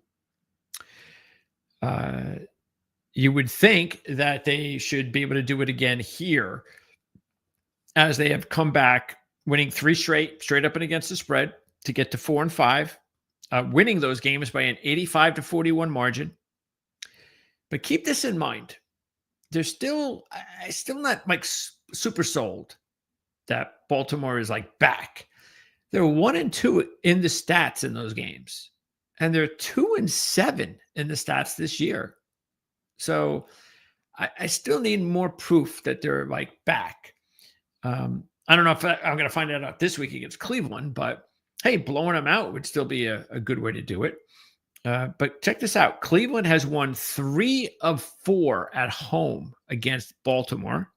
you would think that they should be able to do it again here, as they have come back, winning 3 straight up and against the spread to get to 4-5, winning those games by an 85-41 margin. But keep this in mind. I'm still not super sold that Baltimore is back. They're 1-2 in the stats in those games, and they're 2-7 in the stats this year. So I still need more proof that they're back. I don't know if I'm going to find that out this week against Cleveland, but hey, blowing them out would still be a good way to do it. But check this out. Cleveland has won 3 of 4 at home against Baltimore,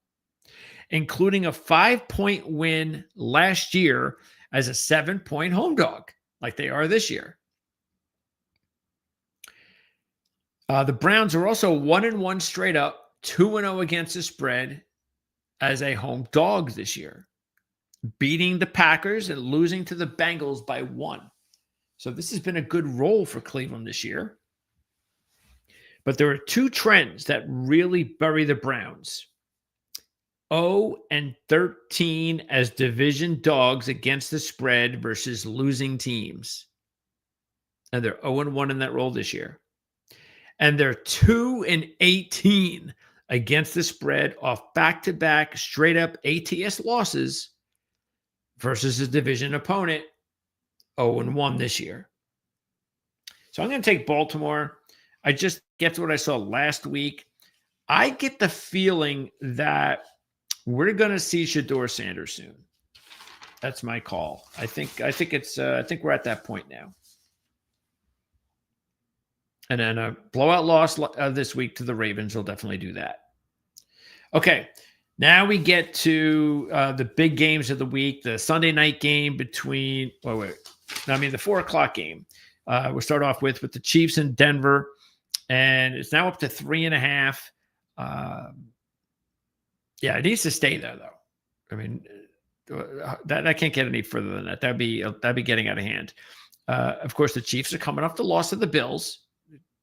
including a 5-point win last year as a 7-point home dog, like they are this year. The Browns are also 1-1 straight up, 2-0 against the spread as a home dog this year, beating the Packers and losing to the Bengals by 1. So this has been a good roll for Cleveland this year. But there are 2 trends that really bury the Browns. 0-13 as division dogs against the spread versus losing teams. And they're 0-1 in that roll this year. And they're 2-18 against the spread off back-to-back straight-up ATS losses versus his division opponent, 0-1 this year. So I'm going to take Baltimore. I just get to what I saw last week. I get the feeling that we're going to see Shedeur Sanders soon. That's my call. I think we're at that point now. And then a blowout loss this week to the Ravens will definitely do that. Okay, now we get to the big games of the week. The Sunday night game between the 4 o'clock game. We'll start off with the Chiefs in Denver, and it's now up to 3.5. Yeah, it needs to stay there though. I mean, that can't get any further than that. That'd be getting out of hand. Of course, the Chiefs are coming off the loss of the Bills.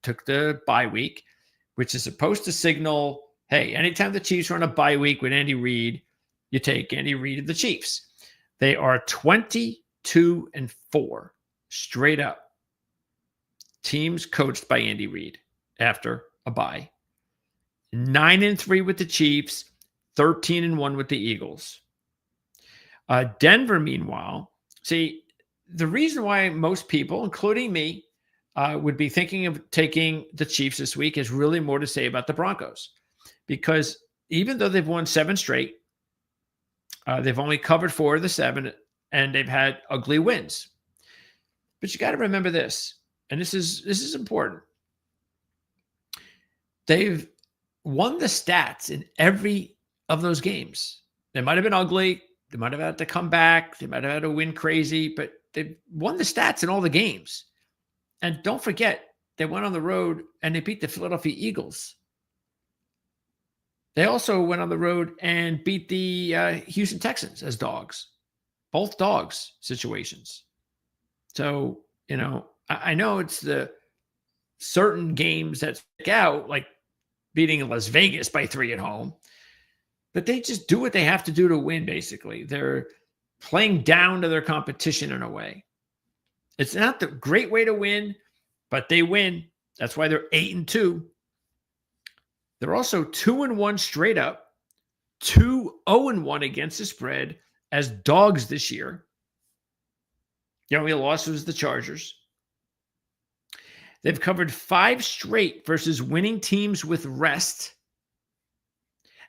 Took the bye week, which is supposed to signal, hey, anytime the Chiefs are on a bye week with Andy Reid, you take Andy Reid and the Chiefs. They are 22-4 straight up teams coached by Andy Reid after a bye. 9-3 with the Chiefs, 13-1 with the Eagles. Denver, meanwhile, see, the reason why most people, including me, would be thinking of taking the Chiefs this week is really more to say about the Broncos. Because even though they've won 7 straight, they've only covered 4 of the 7, and they've had ugly wins. But you got to remember this, and this is important. They've won the stats in every of those games. They might have been ugly. They might have had to come back. They might have had to win crazy, but they've won the stats in all the games. And don't forget, they went on the road and they beat the Philadelphia Eagles. They also went on the road and beat the Houston Texans as dogs. Both dogs situations. So, I know it's the certain games that stick out, like beating Las Vegas by 3 at home. But they just do what they have to do to win, basically. They're playing down to their competition in a way. It's not the great way to win, but they win. That's why they're 8-2. They're also 2-1 straight up, 2-0-1 against the spread as dogs this year. The only loss was the Chargers. They've covered 5 straight versus winning teams with rest,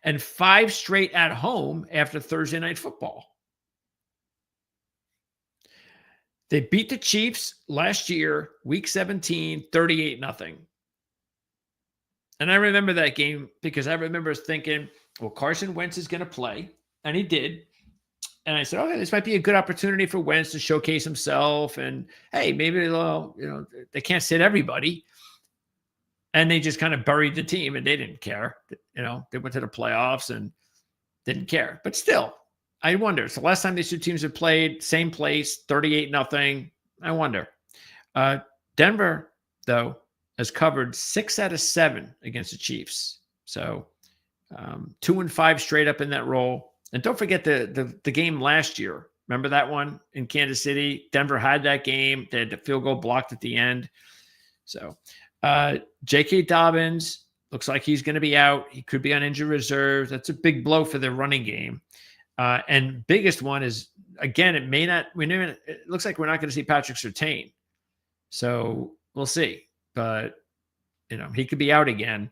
and 5 straight at home after Thursday Night Football. They beat the Chiefs last year, week 17, 38-0. And I remember that game because I remember thinking, well, Carson Wentz is going to play, and he did. And I said, okay, this might be a good opportunity for Wentz to showcase himself. And, hey, maybe they can't sit everybody. And they just kind of buried the team, and they didn't care. They went to the playoffs and didn't care. But still, I wonder. It's the last time these two teams have played, same place, 38-0. I wonder. Denver, though, has covered 6 out of 7 against the Chiefs. So 2-5 straight up in that role. And don't forget the game last year. Remember that one in Kansas City? Denver had that game. They had the field goal blocked at the end. So J.K. Dobbins looks like he's going to be out. He could be on injury reserve. That's a big blow for their running game. And biggest one is, again, it looks like we're not going to see Patrick Surtain. So we'll see. But, he could be out again.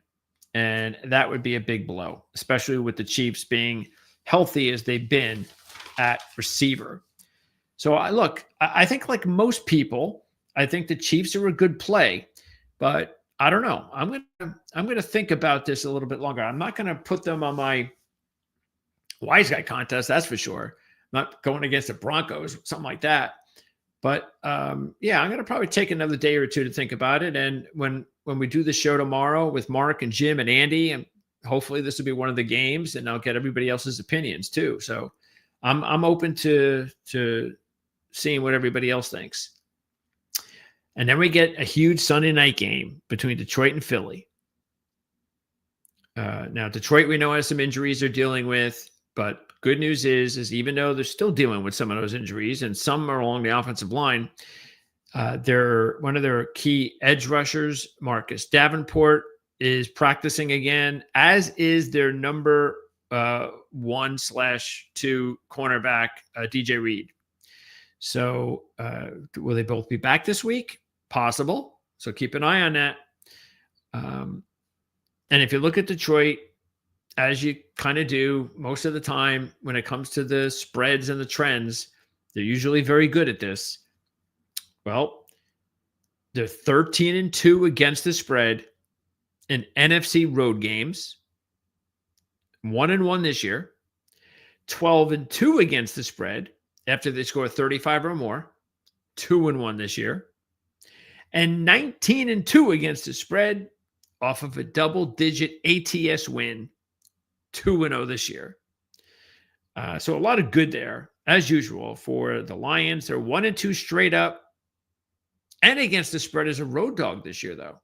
And that would be a big blow, especially with the Chiefs being healthy as they've been at receiver. So I think like most people, I think the Chiefs are a good play, but I don't know. I'm going to think about this a little bit longer. I'm not going to put them on my wise guy contest. That's for sure. I'm not going against the Broncos, something like that. But I'm going to probably take another day or two to think about it. And when we do the show tomorrow with Mark and Jim and Andy, and hopefully this will be one of the games, and I'll get everybody else's opinions too. So I'm open to seeing what everybody else thinks. And then we get a huge Sunday night game between Detroit and Philly. Now Detroit, we know, has some injuries they're dealing with, but good news is even though they're still dealing with some of those injuries, and some are along the offensive line, one of their key edge rushers, Marcus Davenport, is practicing again, as is their number 1/2 cornerback, DJ Reed. So will they both be back this week? Possible. So keep an eye on that. And if you look at Detroit, as you kind of do most of the time when it comes to the spreads and the trends, they're usually very good at this. Well, they're 13-2 against the spread in NFC road games. 1-1 this year. 12-2 against the spread after they score 35 or more. 2-1 this year. And 19-2 against the spread off of a double-digit ATS win. 2-0 this year. So a lot of good there, as usual, for the Lions. They're 1-2 straight up. And against the spread as a road dog this year, though.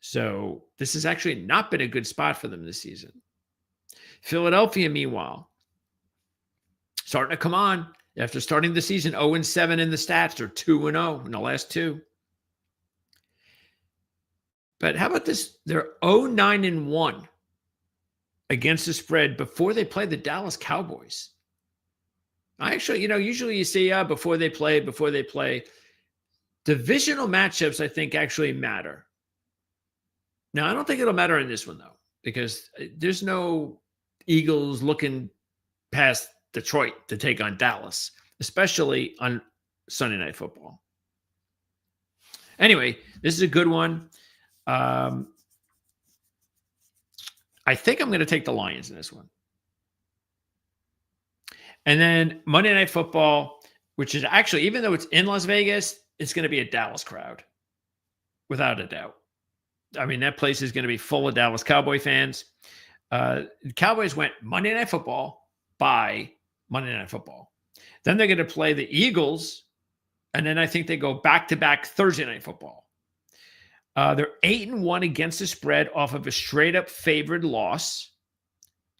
So this has actually not been a good spot for them this season. Philadelphia, meanwhile, starting to come on. After starting the season 0-7 in the stats, they're 2-0 in the last two. But how about this? They're 0-9-1 against the spread before they play the Dallas Cowboys. I actually, usually you see before they play. Divisional matchups, I think, actually matter. Now, I don't think it'll matter in this one, though, because there's no Eagles looking past Detroit to take on Dallas, especially on Sunday Night Football. Anyway, this is a good one. I think I'm going to take the Lions in this one. And then Monday Night Football, which is actually, even though it's in Las Vegas, it's going to be a Dallas crowd, without a doubt. I mean, that place is going to be full of Dallas Cowboy fans. The Cowboys went Monday Night Football by Monday Night Football. Then they're going to play the Eagles, and then I think they go back-to-back Thursday Night Football. They're 8-1 against the spread off of a straight-up favored loss.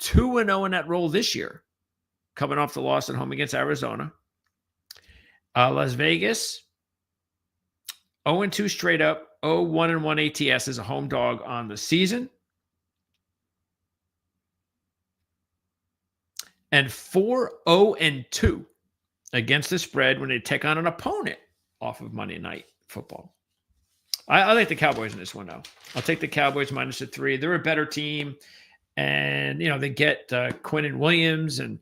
2-0 in that role this year, coming off the loss at home against Arizona. Las Vegas, 0-2 straight up. 0-1-1 ATS as a home dog on the season. And 4-0-2 against the spread when they take on an opponent off of Monday Night Football. I like the Cowboys in this one, though. I'll take the Cowboys minus the 3. They're a better team. And, they get Quinnen Williams and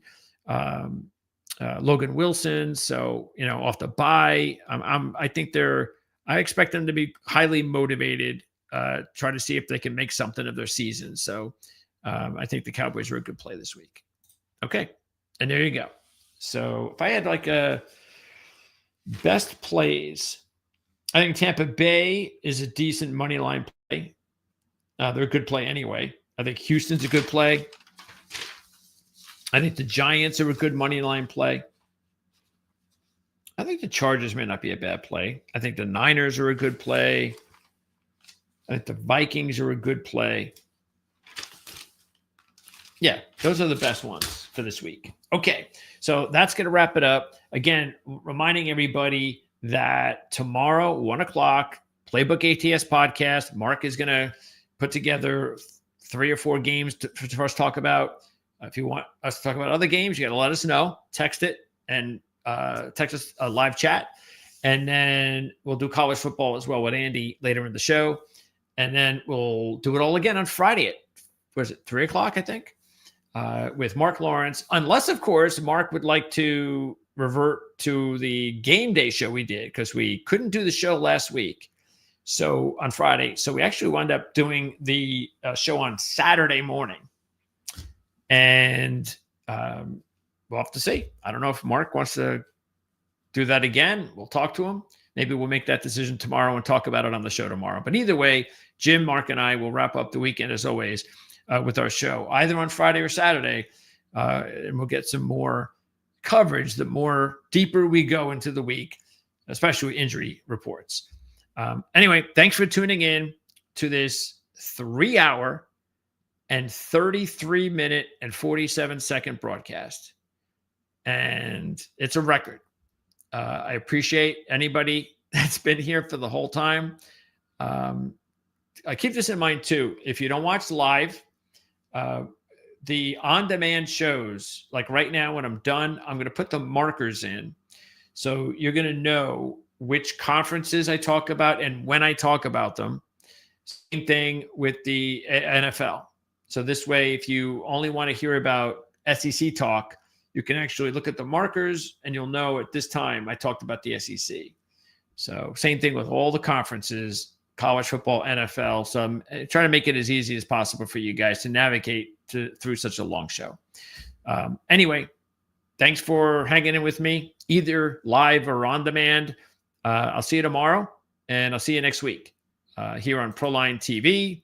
Logan Wilson. So, off the bye, I expect them to be highly motivated, try to see if they can make something of their season. So I think the Cowboys are a good play this week. Okay. And there you go. So if I had like a best plays, I think Tampa Bay is a decent money line play. They're a good play anyway. I think Houston's a good play. I think the Giants are a good money line play. I think the Chargers may not be a bad play. I think the Niners are a good play. I think the Vikings are a good play. Yeah, those are the best ones for this week. Okay, so that's going to wrap it up. Again, reminding everybody that tomorrow, 1 o'clock, Playbook ATS podcast. Mark is going to put together 3 or 4 games for us to talk about. If you want us to talk about other games, you got to let us know. Text it and text us a live chat. And then we'll do college football as well with Andy later in the show. And then we'll do it all again on Friday at 3 o'clock, I think, with Mark Lawrence. Unless, of course, Mark would like to revert to the game day show we did because we couldn't do the show last week. So on Friday. So we actually wound up doing the show on Saturday morning. And we'll have to see. I don't know if Mark wants to do that again. We'll talk to him. Maybe we'll make that decision tomorrow and talk about it on the show tomorrow. But either way, Jim, Mark, and I will wrap up the weekend, as always, with our show, either on Friday or Saturday. And we'll get some more coverage the more deeper we go into the week, especially injury reports. Anyway, thanks for tuning in to this 3-hour and 33-minute and 47-second broadcast. And it's a record. I appreciate anybody that's been here for the whole time. I keep this in mind too. If you don't watch live, the on-demand shows, like right now when I'm done, I'm going to put the markers in. So you're going to know which conferences I talk about and when I talk about them. Same thing with the NFL. So this way, if you only want to hear about SEC talk, you can actually look at the markers and you'll know at this time I talked about the SEC. So same thing with all the conferences, college football, NFL. So I'm trying to make it as easy as possible for you guys to navigate through such a long show. Anyway, thanks for hanging in with me, either live or on demand. I'll see you tomorrow, and I'll see you next week here on Proline TV.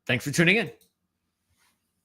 Thanks for tuning in.